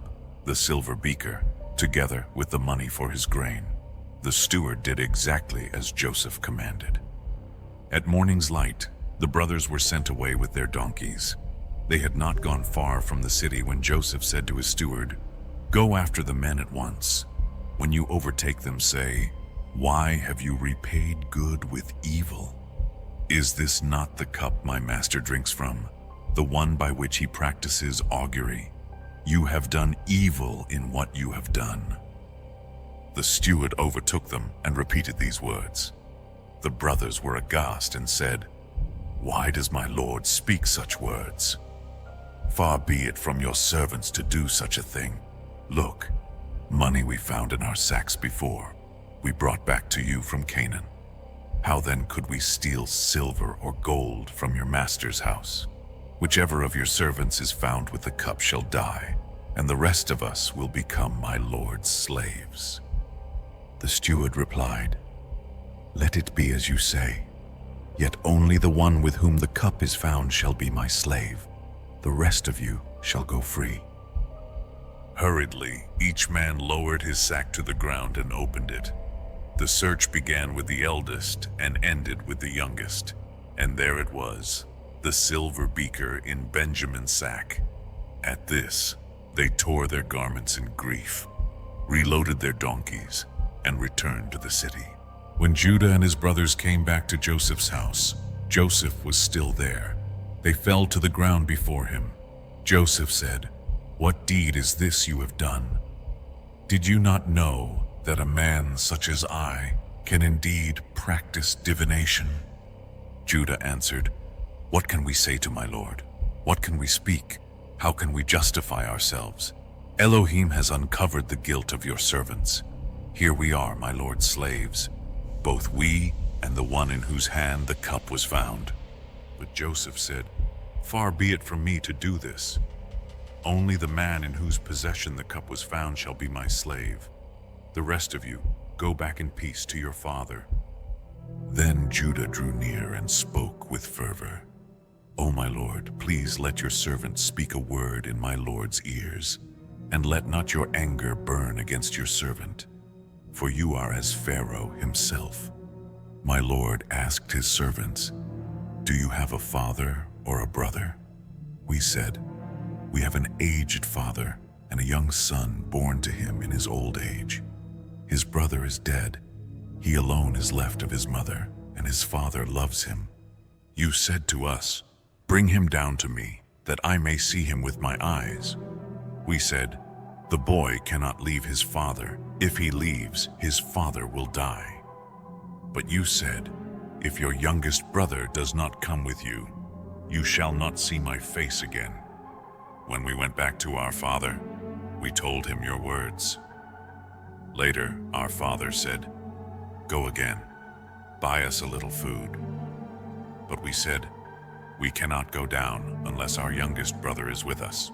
C: the silver beaker, together with the money for his grain." The steward did exactly as Joseph commanded. At morning's light, the brothers were sent away with their donkeys. They had not gone far from the city when Joseph said to his steward, "Go after the men at once. When you overtake them, say, 'Why have you repaid good with evil? Is this not the cup my master drinks from, the one by which he practices augury? You have done evil in what you have done.'" The steward overtook them and repeated these words. The brothers were aghast and said, "Why does my lord speak such words? Far be it from your servants to do such a thing. Look, money we found in our sacks before, we brought back to you from Canaan. How then could we steal silver or gold from your master's house? Whichever of your servants is found with the cup shall die, and the rest of us will become my lord's slaves." The steward replied, "Let it be as you say, yet only the one with whom the cup is found shall be my slave. The rest of you shall go free." Hurriedly, each man lowered his sack to the ground and opened it. The search began with the eldest and ended with the youngest, and there it was, the silver beaker in Benjamin's sack. At this, they tore their garments in grief, reloaded their donkeys, and returned to the city. When Judah and his brothers came back to Joseph's house, Joseph was still there. They fell to the ground before him. Joseph said, "What deed is this you have done? Did you not know that a man such as I can indeed practice divination?" Judah answered, "What can we say to my lord? What can we speak? How can we justify ourselves? Elohim has uncovered the guilt of your servants. Here we are, my lord's slaves, both we and the one in whose hand the cup was found." But Joseph said, "Far be it from me to do this. Only the man in whose possession the cup was found shall be my slave. The rest of you, go back in peace to your father." Then Judah drew near and spoke with fervor. "O my lord, please let your servant speak a word in my lord's ears, and let not your anger burn against your servant, for you are as Pharaoh himself." My lord asked his servants, "Do you have a father or a brother?" We said, "We have an aged father and a young son born to him in his old age. His brother is dead. He alone is left of his mother, and his father loves him. You said to us, "Bring him down to me, that I may see him with my eyes." We said, "The boy cannot leave his father. If he leaves, his father will die." But you said, "If your youngest brother does not come with you, you shall not see my face again." When we went back to our father, we told him your words. Later, our father said, "Go again, buy us a little food." But we said, "We cannot go down unless our youngest brother is with us.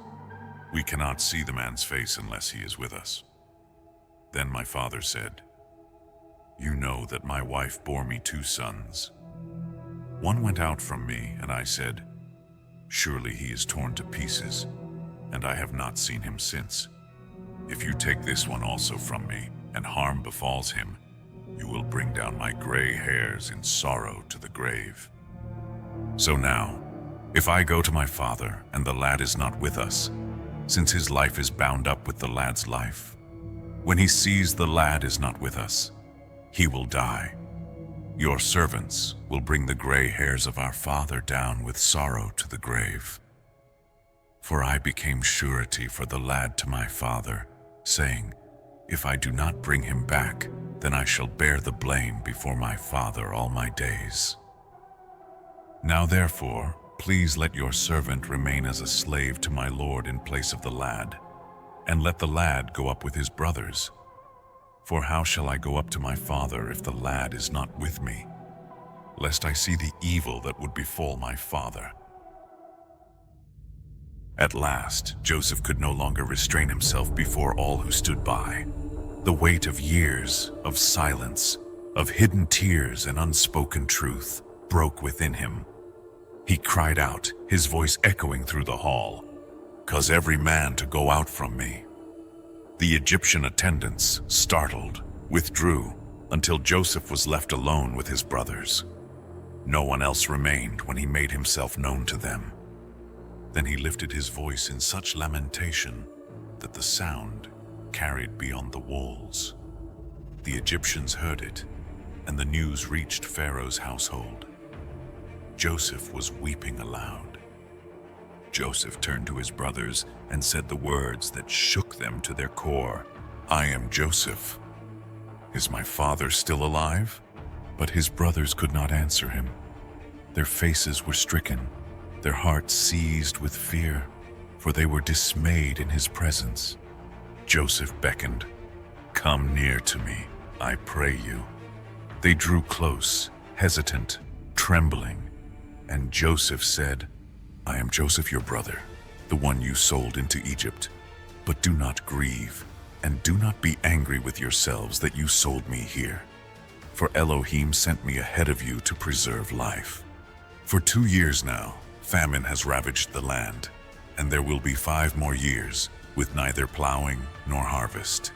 C: We cannot see the man's face unless he is with us." Then my father said, "You know that my wife bore me 2 sons. One went out from me, and I said, 'Surely he is torn to pieces, and I have not seen him since. If you take this one also from me, and harm befalls him, you will bring down my gray hairs in sorrow to the grave.' So now, if I go to my father, and the lad is not with us, since his life is bound up with the lad's life, when he sees the lad is not with us, he will die. Your servants will bring the gray hairs of our father down with sorrow to the grave. For I became surety for the lad to my father, saying, 'If I do not bring him back, then I shall bear the blame before my father all my days.' Now therefore, please let your servant remain as a slave to my lord in place of the lad, and let the lad go up with his brothers. For how shall I go up to my father if the lad is not with me, lest I see the evil that would befall my father?" At last, Joseph could no longer restrain himself before all who stood by. The weight of years, of silence, of hidden tears and unspoken truth broke within him. He cried out, his voice echoing through the hall, "Cause every man to go out from me." The Egyptian attendants, startled, withdrew until Joseph was left alone with his brothers. No one else remained when he made himself known to them. Then he lifted his voice in such lamentation that the sound carried beyond the walls. The Egyptians heard it, and the news reached Pharaoh's household. Joseph was weeping aloud. Joseph turned to his brothers and said the words that shook them to their core. "I am Joseph. Is my father still alive?" But his brothers could not answer him. Their faces were stricken, their hearts seized with fear, for they were dismayed in his presence. Joseph beckoned, "Come near to me, I pray you." They drew close, hesitant, trembling, and Joseph said, "I am Joseph your brother, the one you sold into Egypt. But do not grieve, and do not be angry with yourselves that you sold me here. For Elohim sent me ahead of you to preserve life. For 2 years now, famine has ravaged the land, and there will be 5 more years with neither plowing nor harvest.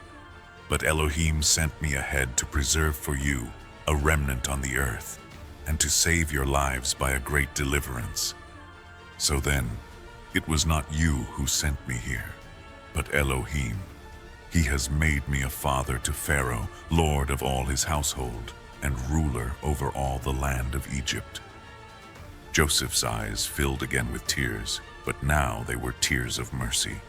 C: But Elohim sent me ahead to preserve for you a remnant on the earth, and to save your lives by a great deliverance. So then, it was not you who sent me here, but Elohim. He has made me a father to Pharaoh, lord of all his household, and ruler over all the land of Egypt." Joseph's eyes filled again with tears, but now they were tears of mercy.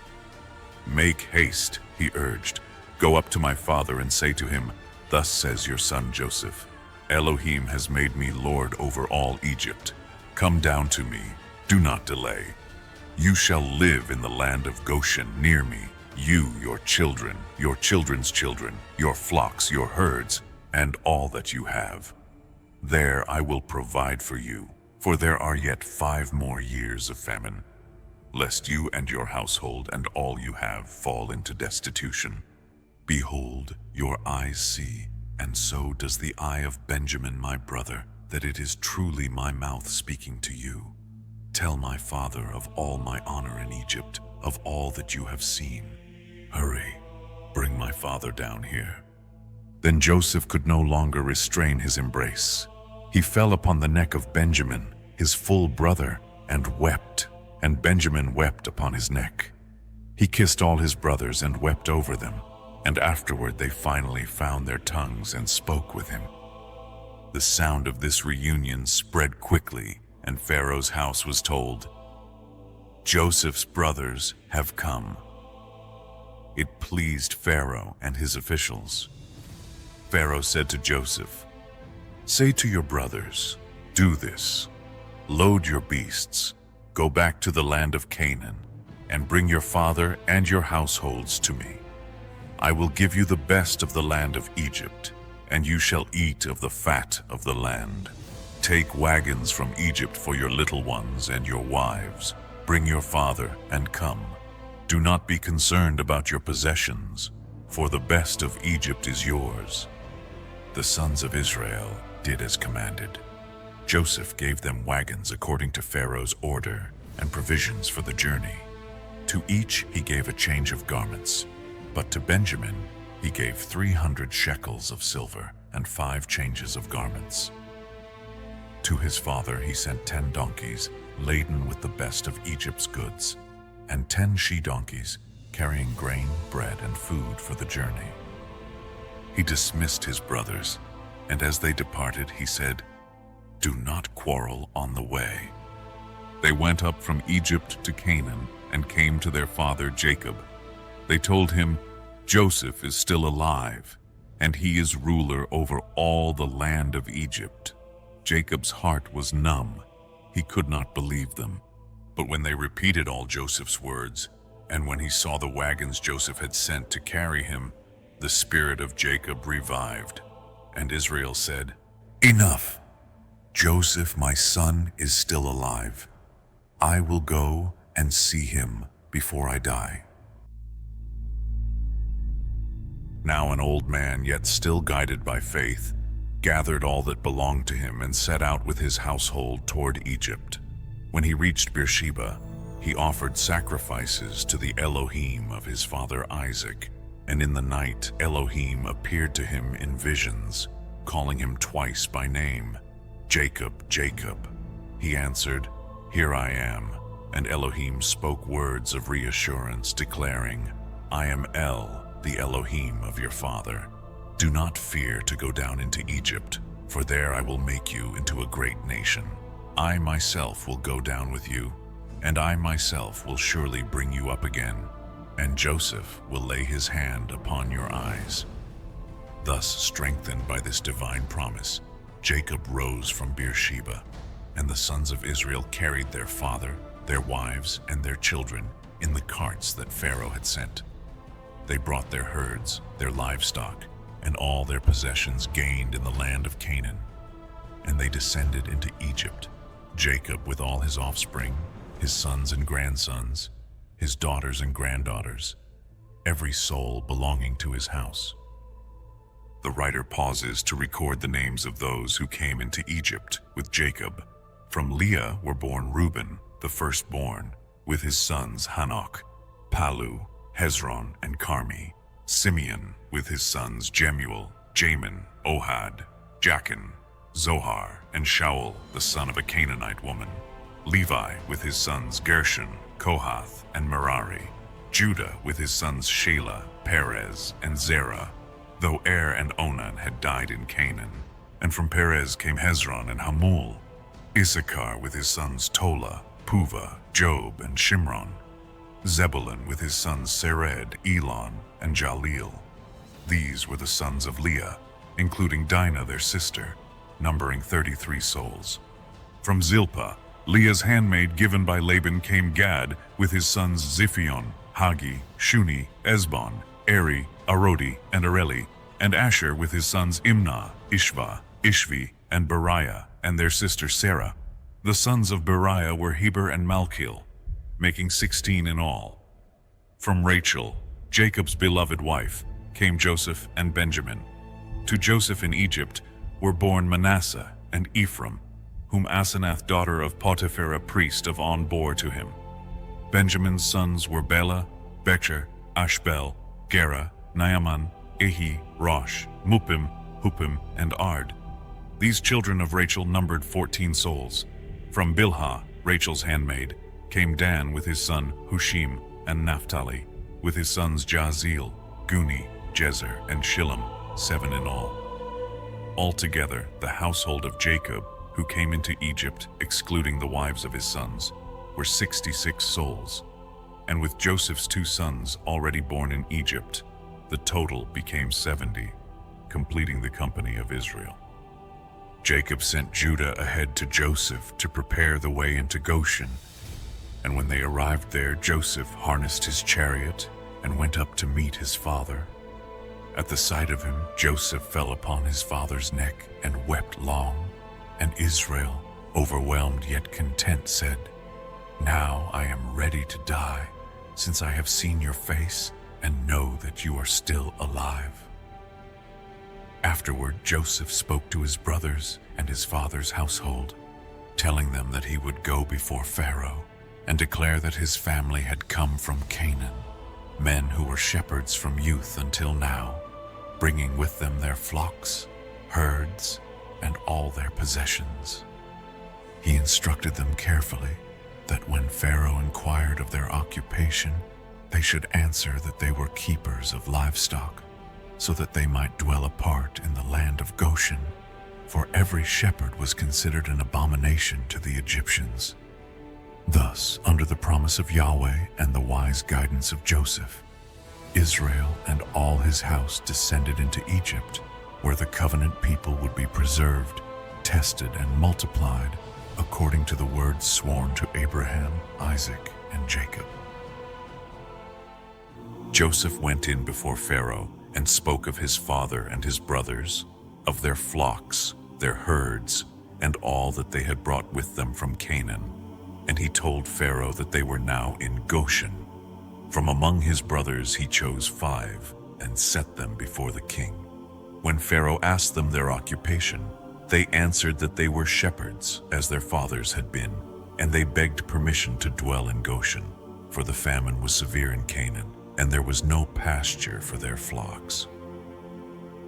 C: "Make haste," he urged. "Go up to my father and say to him, 'Thus says your son Joseph, Elohim has made me lord over all Egypt. Come down to me. Do not delay. You shall live in the land of Goshen near me, you, your children, your children's children, your flocks, your herds, and all that you have. There I will provide for you, for there are yet 5 more years of famine, lest you and your household and all you have fall into destitution. Behold, your eyes see, and so does the eye of Benjamin my brother, that it is truly my mouth speaking to you. Tell my father of all my honor in Egypt, of all that you have seen. Hurry, bring my father down here." Then Joseph could no longer restrain his embrace. He fell upon the neck of Benjamin, his full brother, and wept, and Benjamin wept upon his neck. He kissed all his brothers and wept over them, and afterward they finally found their tongues and spoke with him. The sound of this reunion spread quickly, and Pharaoh's house was told, "Joseph's brothers have come." It pleased Pharaoh and his officials. Pharaoh said to Joseph, "Say to your brothers, 'Do this. Load your beasts, go back to the land of Canaan, and bring your father and your households to me. I will give you the best of the land of Egypt, and you shall eat of the fat of the land. Take wagons from Egypt for your little ones and your wives. Bring your father and come. Do not be concerned about your possessions, for the best of Egypt is yours." The sons of Israel did as commanded. Joseph gave them wagons according to Pharaoh's order and provisions for the journey. To each he gave a change of garments, but to Benjamin he gave 300 shekels of silver and 5 changes of garments. To his father he sent 10 donkeys laden with the best of Egypt's goods, and 10 she-donkeys carrying grain, bread, and food for the journey. He dismissed his brothers, and as they departed he said, "Do not quarrel on the way." They went up from Egypt to Canaan and came to their father Jacob. They told him, "Joseph is still alive, and he is ruler over all the land of Egypt." Jacob's heart was numb. He could not believe them. But when they repeated all Joseph's words, and when he saw the wagons Joseph had sent to carry him, the spirit of Jacob revived. And Israel said, "Enough! Joseph, my son, is still alive. I will go and see him before I die." Now an old man, yet still guided by faith, gathered all that belonged to him and set out with his household toward Egypt. When he reached Beersheba, he offered sacrifices to the Elohim of his father Isaac, and in the night Elohim appeared to him in visions, calling him twice by name. "Jacob, Jacob." He answered, "Here I am." And Elohim spoke words of reassurance, declaring, "I am El, the Elohim of your father. Do not fear to go down into Egypt, for there I will make you into a great nation. I myself will go down with you, and I myself will surely bring you up again, and Joseph will lay his hand upon your eyes." Thus, strengthened by this divine promise, Jacob rose from Beersheba, and the sons of Israel carried their father, their wives, and their children in the carts that Pharaoh had sent. They brought their herds, their livestock, and all their possessions gained in the land of Canaan, and they descended into Egypt, Jacob with all his offspring, his sons and grandsons, his daughters and granddaughters, every soul belonging to his house. The writer pauses to record the names of those who came into Egypt with Jacob. From Leah were born Reuben, the firstborn, with his sons Hanok, Palu, Hezron, and Carmi. Simeon with his sons Jemuel, Jamin, Ohad, Jachin, Zohar, and Shaul, the son of a Canaanite woman. Levi with his sons Gershon, Kohath, and Merari. Judah with his sons Shelah, Perez, and Zerah, though Er and Onan had died in Canaan. And from Perez came Hezron and Hamul. Issachar with his sons Tola, Puvah, Job, and Shimron. Zebulun with his sons Sered, Elon, and Jaleel. These were the sons of Leah, including Dinah their sister, numbering 33 souls. From Zilpah, Leah's handmaid given by Laban, came Gad with his sons Ziphion, Hagi, Shuni, Esbon, Eri, Arodi, and Areli, and Asher with his sons Imnah, Ishva, Ishvi, and Beriah, and their sister Sarah. The sons of Beriah were Heber and Malchil, making 16 in all. From Rachel, Jacob's beloved wife, came Joseph and Benjamin. To Joseph in Egypt were born Manasseh and Ephraim, whom Asenath, daughter of Potiphar, a priest of On, bore to him. Benjamin's sons were Bela, Becher, Ashbel, Gera, Naaman, Ehi, Rosh, Muppim, Huppim, and Ard. These children of Rachel numbered 14 souls. From Bilhah, Rachel's handmaid, came Dan with his son Hushim, and Naphtali, with his sons Jahzeel, Guni, Jezer, and Shillem, 7 in all. Altogether, the household of Jacob who came into Egypt, excluding the wives of his sons, were 66 souls, and with Joseph's 2 sons already born in Egypt, the total became 70, completing the company of Israel. Jacob sent Judah ahead to Joseph to prepare the way into Goshen, and when they arrived there, Joseph harnessed his chariot and went up to meet his father. At the sight of him, Joseph fell upon his father's neck and wept long, and Israel, overwhelmed yet content, said, "Now I am ready to die, since I have seen your face and know that you are still alive." Afterward, Joseph spoke to his brothers and his father's household, telling them that he would go before Pharaoh and declare that his family had come from Canaan, men who were shepherds from youth until now, bringing with them their flocks, herds, and all their possessions. He instructed them carefully that when Pharaoh inquired of their occupation, they should answer that they were keepers of livestock, so that they might dwell apart in the land of Goshen, for every shepherd was considered an abomination to the Egyptians. Thus, under the promise of Yahweh and the wise guidance of Joseph, Israel and all his house descended into Egypt, where the covenant people would be preserved, tested, and multiplied, according to the words sworn to Abraham, Isaac, and Jacob. Joseph went in before Pharaoh and spoke of his father and his brothers, of their flocks, their herds, and all that they had brought with them from Canaan. And he told Pharaoh that they were now in Goshen. From among his brothers he chose 5 and set them before the king. When Pharaoh asked them their occupation, they answered that they were shepherds, as their fathers had been, and they begged permission to dwell in Goshen, for the famine was severe in Canaan, and there was no pasture for their flocks.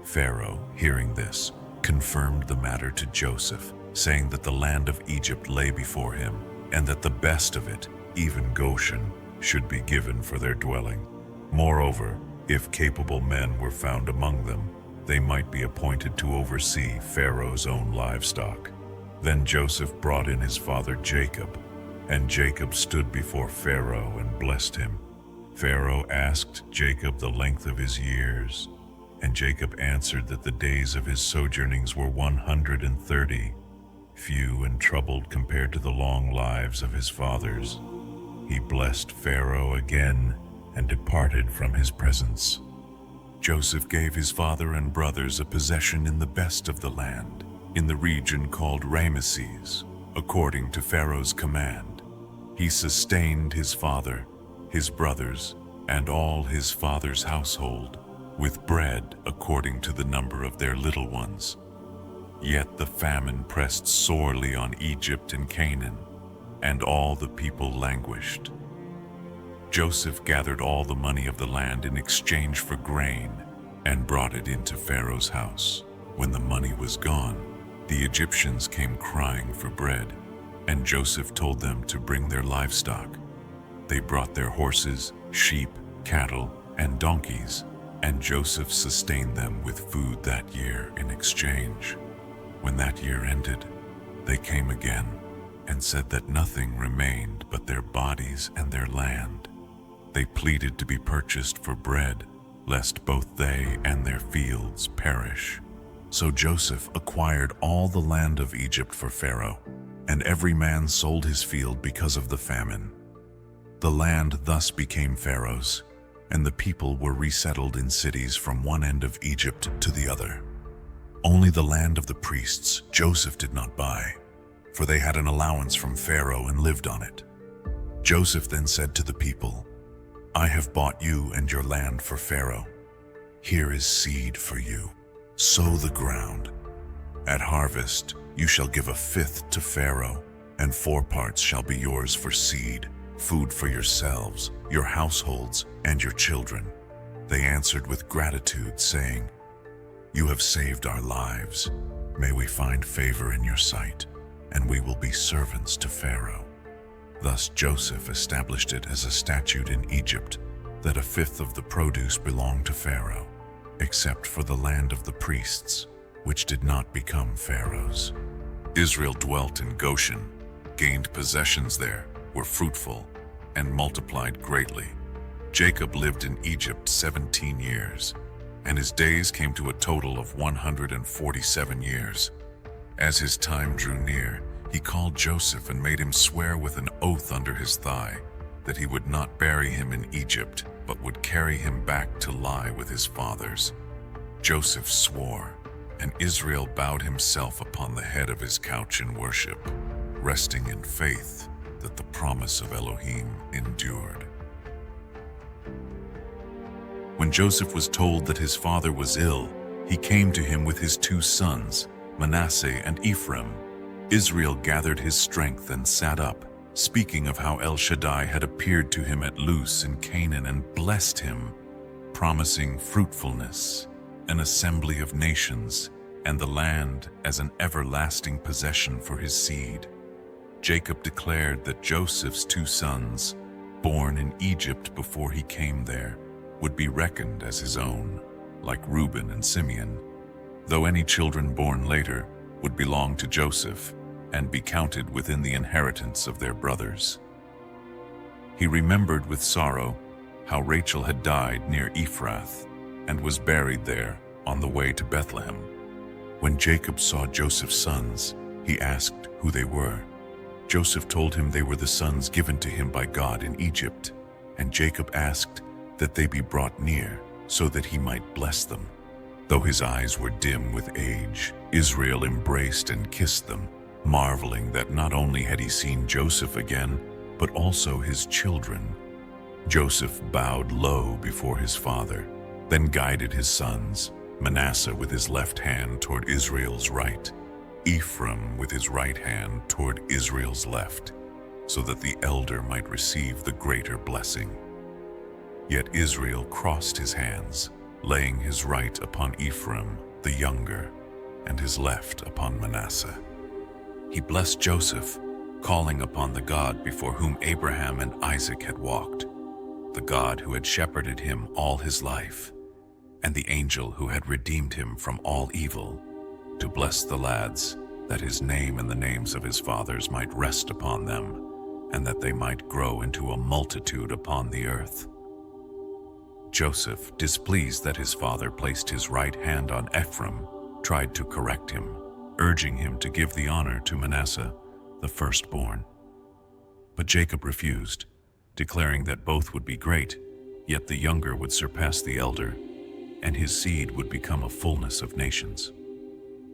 C: Pharaoh, hearing this, confirmed the matter to Joseph, saying that the land of Egypt lay before him, and that the best of it, even Goshen, should be given for their dwelling. Moreover, if capable men were found among them, they might be appointed to oversee Pharaoh's own livestock. Then Joseph brought in his father Jacob, and Jacob stood before Pharaoh and blessed him. Pharaoh asked Jacob the length of his years, and Jacob answered that the days of his sojournings were 130, few and troubled compared to the long lives of his fathers. He blessed Pharaoh again and departed from his presence. Joseph gave his father and brothers a possession in the best of the land, in the region called Ramesses, according to Pharaoh's command. He sustained his father, his brothers, and all his father's household with bread according to the number of their little ones. Yet the famine pressed sorely on Egypt and Canaan, and all the people languished. Joseph gathered all the money of the land in exchange for grain and brought it into Pharaoh's house. When the money was gone, the Egyptians came crying for bread, and Joseph told them to bring their livestock. They brought their horses, sheep, cattle, and donkeys, and Joseph sustained them with food that year in exchange. When that year ended, they came again and said that nothing remained but their bodies and their land. They pleaded to be purchased for bread, lest both they and their fields perish. So Joseph acquired all the land of Egypt for Pharaoh, and every man sold his field because of the famine. The land thus became Pharaoh's, and the people were resettled in cities from one end of Egypt to the other. Only the land of the priests Joseph did not buy, for they had an allowance from Pharaoh and lived on it. Joseph then said to the people, "I have bought you and your land for Pharaoh. Here is seed for you. Sow the ground. At harvest you shall give 1/5 to Pharaoh, and 4 parts shall be yours for seed, food for yourselves, your households, and your children." They answered with gratitude, saying, "You have saved our lives. May we find favor in your sight, and we will be servants to Pharaoh." Thus Joseph established it as a statute in Egypt that 1/5 of the produce belonged to Pharaoh, except for the land of the priests, which did not become Pharaoh's. Israel dwelt in Goshen, gained possessions there, were fruitful, and multiplied greatly. Jacob lived in Egypt 17 years, and his days came to a total of 147 years. As his time drew near, he called Joseph and made him swear with an oath under his thigh that he would not bury him in Egypt, but would carry him back to lie with his fathers. Joseph swore, and Israel bowed himself upon the head of his couch in worship, resting in faith that the promise of Elohim endured. When Joseph was told that his father was ill, he came to him with his 2 sons, Manasseh and Ephraim. Israel gathered his strength and sat up, speaking of how El Shaddai had appeared to him at Luz in Canaan and blessed him, promising fruitfulness, an assembly of nations, and the land as an everlasting possession for his seed. Jacob declared that Joseph's 2 sons, born in Egypt before he came there, would be reckoned as his own, like Reuben and Simeon, though any children born later would belong to Joseph and be counted within the inheritance of their brothers. He remembered with sorrow how Rachel had died near Ephrath and was buried there on the way to Bethlehem. When Jacob saw Joseph's sons, he asked who they were. Joseph told him they were the sons given to him by God in Egypt, and Jacob asked that they be brought near so that he might bless them. Though his eyes were dim with age, Israel embraced and kissed them, marveling that not only had he seen Joseph again, but also his children. Joseph bowed low before his father, then guided his sons, Manasseh with his left hand toward Israel's right, Ephraim with his right hand toward Israel's left, so that the elder might receive the greater blessing. Yet Israel crossed his hands, laying his right upon Ephraim, the younger, and his left upon Manasseh. He blessed Joseph, calling upon the God before whom Abraham and Isaac had walked, the God who had shepherded him all his life, and the angel who had redeemed him from all evil, to bless the lads, that his name and the names of his fathers might rest upon them, and that they might grow into a multitude upon the earth. Joseph, displeased that his father placed his right hand on Ephraim, tried to correct him, urging him to give the honor to Manasseh, the firstborn. But Jacob refused, declaring that both would be great, yet the younger would surpass the elder, and his seed would become a fullness of nations.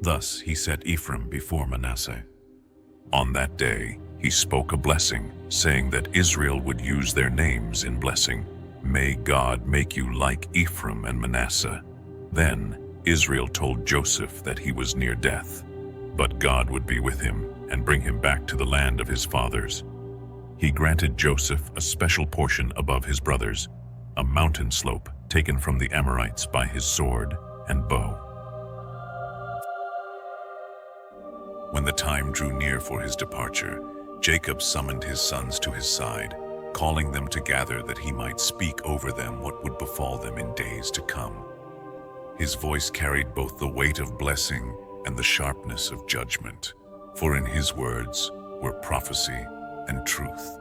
C: Thus he set Ephraim before Manasseh. On that day he spoke a blessing, saying that Israel would use their names in blessing. May God make you like Ephraim and Manasseh. Then Israel told Joseph that he was near death, but God would be with him and bring him back to the land of his fathers. He granted Joseph a special portion above his brothers, a mountain slope taken from the Amorites by his sword and bow. When the time drew near for his departure, Jacob summoned his sons to his side, calling them to gather that he might speak over them what would befall them in days to come. His voice carried both the weight of blessing and the sharpness of judgment, for in his words were prophecy and truth.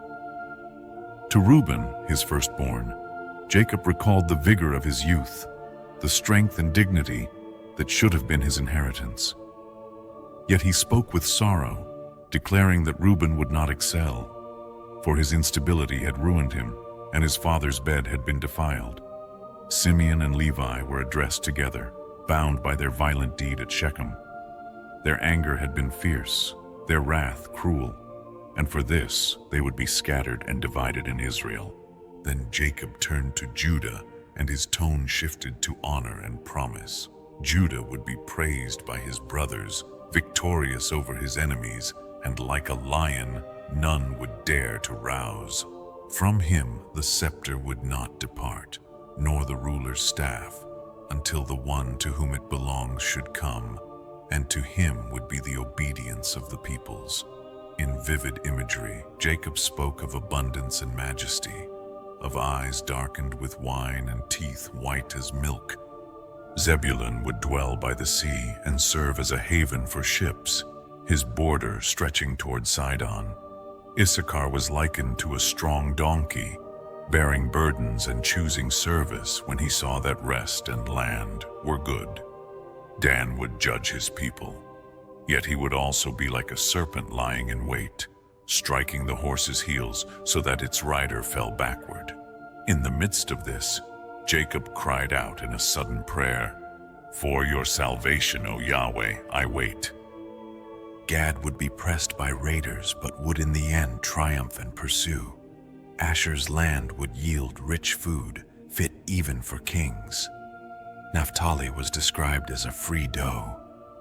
C: To Reuben, his firstborn, Jacob recalled the vigor of his youth, the strength and dignity that should have been his inheritance. Yet he spoke with sorrow, declaring that Reuben would not excel, for his instability had ruined him, and his father's bed had been defiled. Simeon and Levi were addressed together, bound by their violent deed at Shechem. Their anger had been fierce, their wrath cruel, and for this they would be scattered and divided in Israel. Then Jacob turned to Judah, and his tone shifted to honor and promise. Judah would be praised by his brothers, victorious over his enemies, and like a lion, none would dare to rouse. From him the scepter would not depart, nor the ruler's staff, until the one to whom it belongs should come, and to him would be the obedience of the peoples. In vivid imagery, Jacob spoke of abundance and majesty, of eyes darkened with wine and teeth white as milk. Zebulun would dwell by the sea and serve as a haven for ships. his border stretching toward Sidon. Issachar was likened to a strong donkey, bearing burdens and choosing service when he saw that rest and land were good. Dan would judge his people, yet he would also be like a serpent lying in wait, striking the horse's heels so that its rider fell backward. In the midst of this, Jacob cried out in a sudden prayer, "For your salvation, O Yahweh, I wait." Gad would be pressed by raiders, but would in the end triumph and pursue. Asher's land would yield rich food, fit even for kings. Naphtali was described as a free doe,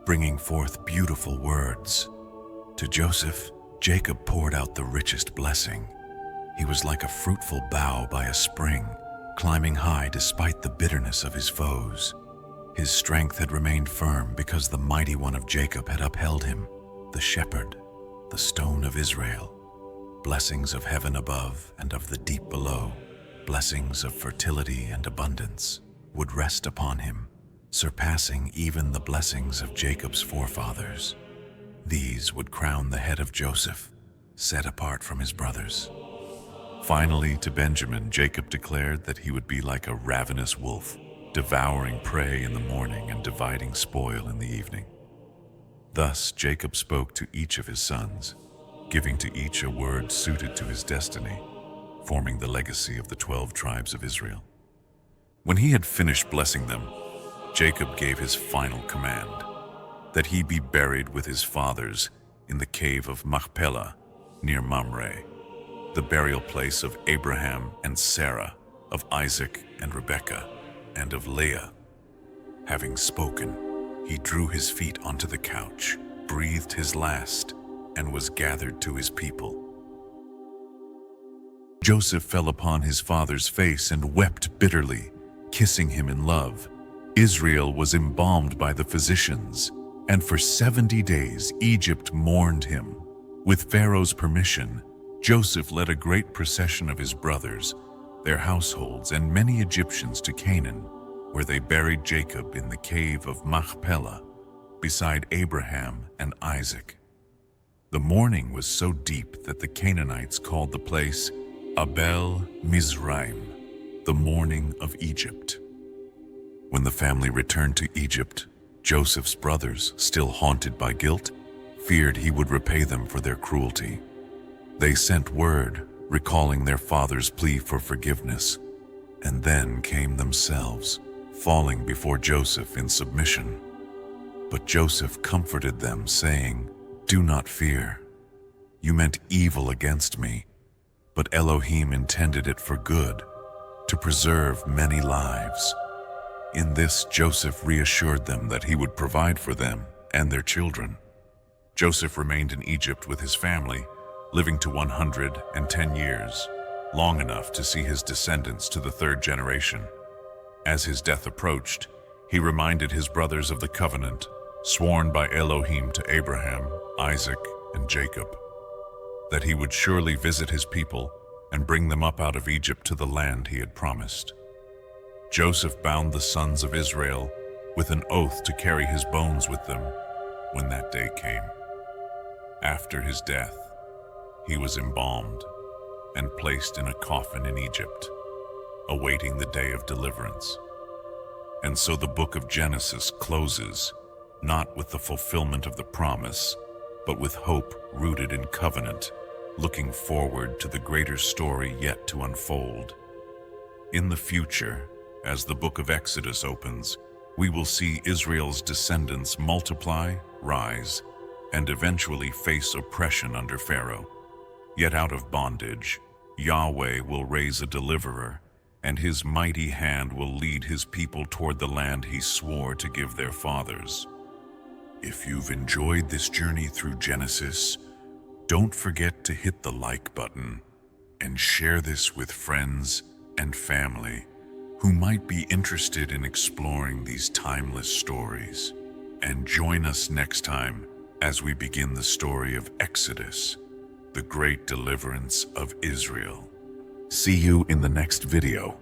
C: bringing forth beautiful words. To Joseph, Jacob poured out the richest blessing. He was like a fruitful bough by a spring, climbing high despite the bitterness of his foes. His strength had remained firm because the mighty one of Jacob had upheld him, the shepherd, the stone of Israel. Blessings of heaven above and of the deep below, blessings of fertility and abundance, would rest upon him, surpassing even the blessings of Jacob's forefathers. These would crown the head of Joseph, set apart from his brothers. Finally, to Benjamin, Jacob declared that he would be like a ravenous wolf, devouring prey in the morning and dividing spoil in the evening. Thus Jacob spoke to each of his sons, giving to each a word suited to his destiny, forming the legacy of the 12 tribes of Israel. When he had finished blessing them, Jacob gave his final command, that he be buried with his fathers in the cave of Machpelah near Mamre, the burial place of Abraham and Sarah, of Isaac and Rebekah, and of Leah. Having spoken, he drew his feet onto the couch, breathed his last, and was gathered to his people. Joseph fell upon his father's face and wept bitterly, kissing him in love. Israel was embalmed by the physicians, and for 70 days Egypt mourned him. With Pharaoh's permission, Joseph led a great procession of his brothers, their households, and many Egyptians to Canaan, where they buried Jacob in the cave of Machpelah, beside Abraham and Isaac. The mourning was so deep that the Canaanites called the place Abel Mizraim, the mourning of Egypt. When the family returned to Egypt, Joseph's brothers, still haunted by guilt, feared he would repay them for their cruelty. They sent word, recalling their father's plea for forgiveness, and then came themselves, falling before Joseph in submission. But Joseph comforted them, saying, "Do not fear. You meant evil against me, but Elohim intended it for good, to preserve many lives." In this, Joseph reassured them that he would provide for them and their children. Joseph remained in Egypt with his family, living to 110 years, long enough to see his descendants to the 3rd generation. As his death approached, he reminded his brothers of the covenant sworn by Elohim to Abraham, Isaac, and Jacob, that he would surely visit his people and bring them up out of Egypt to the land he had promised. Joseph bound the sons of Israel with an oath to carry his bones with them when that day came. After his death, he was embalmed and placed in a coffin in Egypt, awaiting the day of deliverance. And so the book of Genesis closes, not with the fulfillment of the promise, but with hope rooted in covenant, looking forward to the greater story yet to unfold. In the future, as the book of Exodus opens, we will see Israel's descendants multiply, rise, and eventually face oppression under Pharaoh. Yet out of bondage, Yahweh will raise a deliverer, and his mighty hand will lead his people toward the land he swore to give their fathers. If you've enjoyed this journey through Genesis, don't forget to hit the like button and share this with friends and family who might be interested in exploring these timeless stories. And join us next time as we begin the story of Exodus, the great deliverance of Israel. See you in the next video.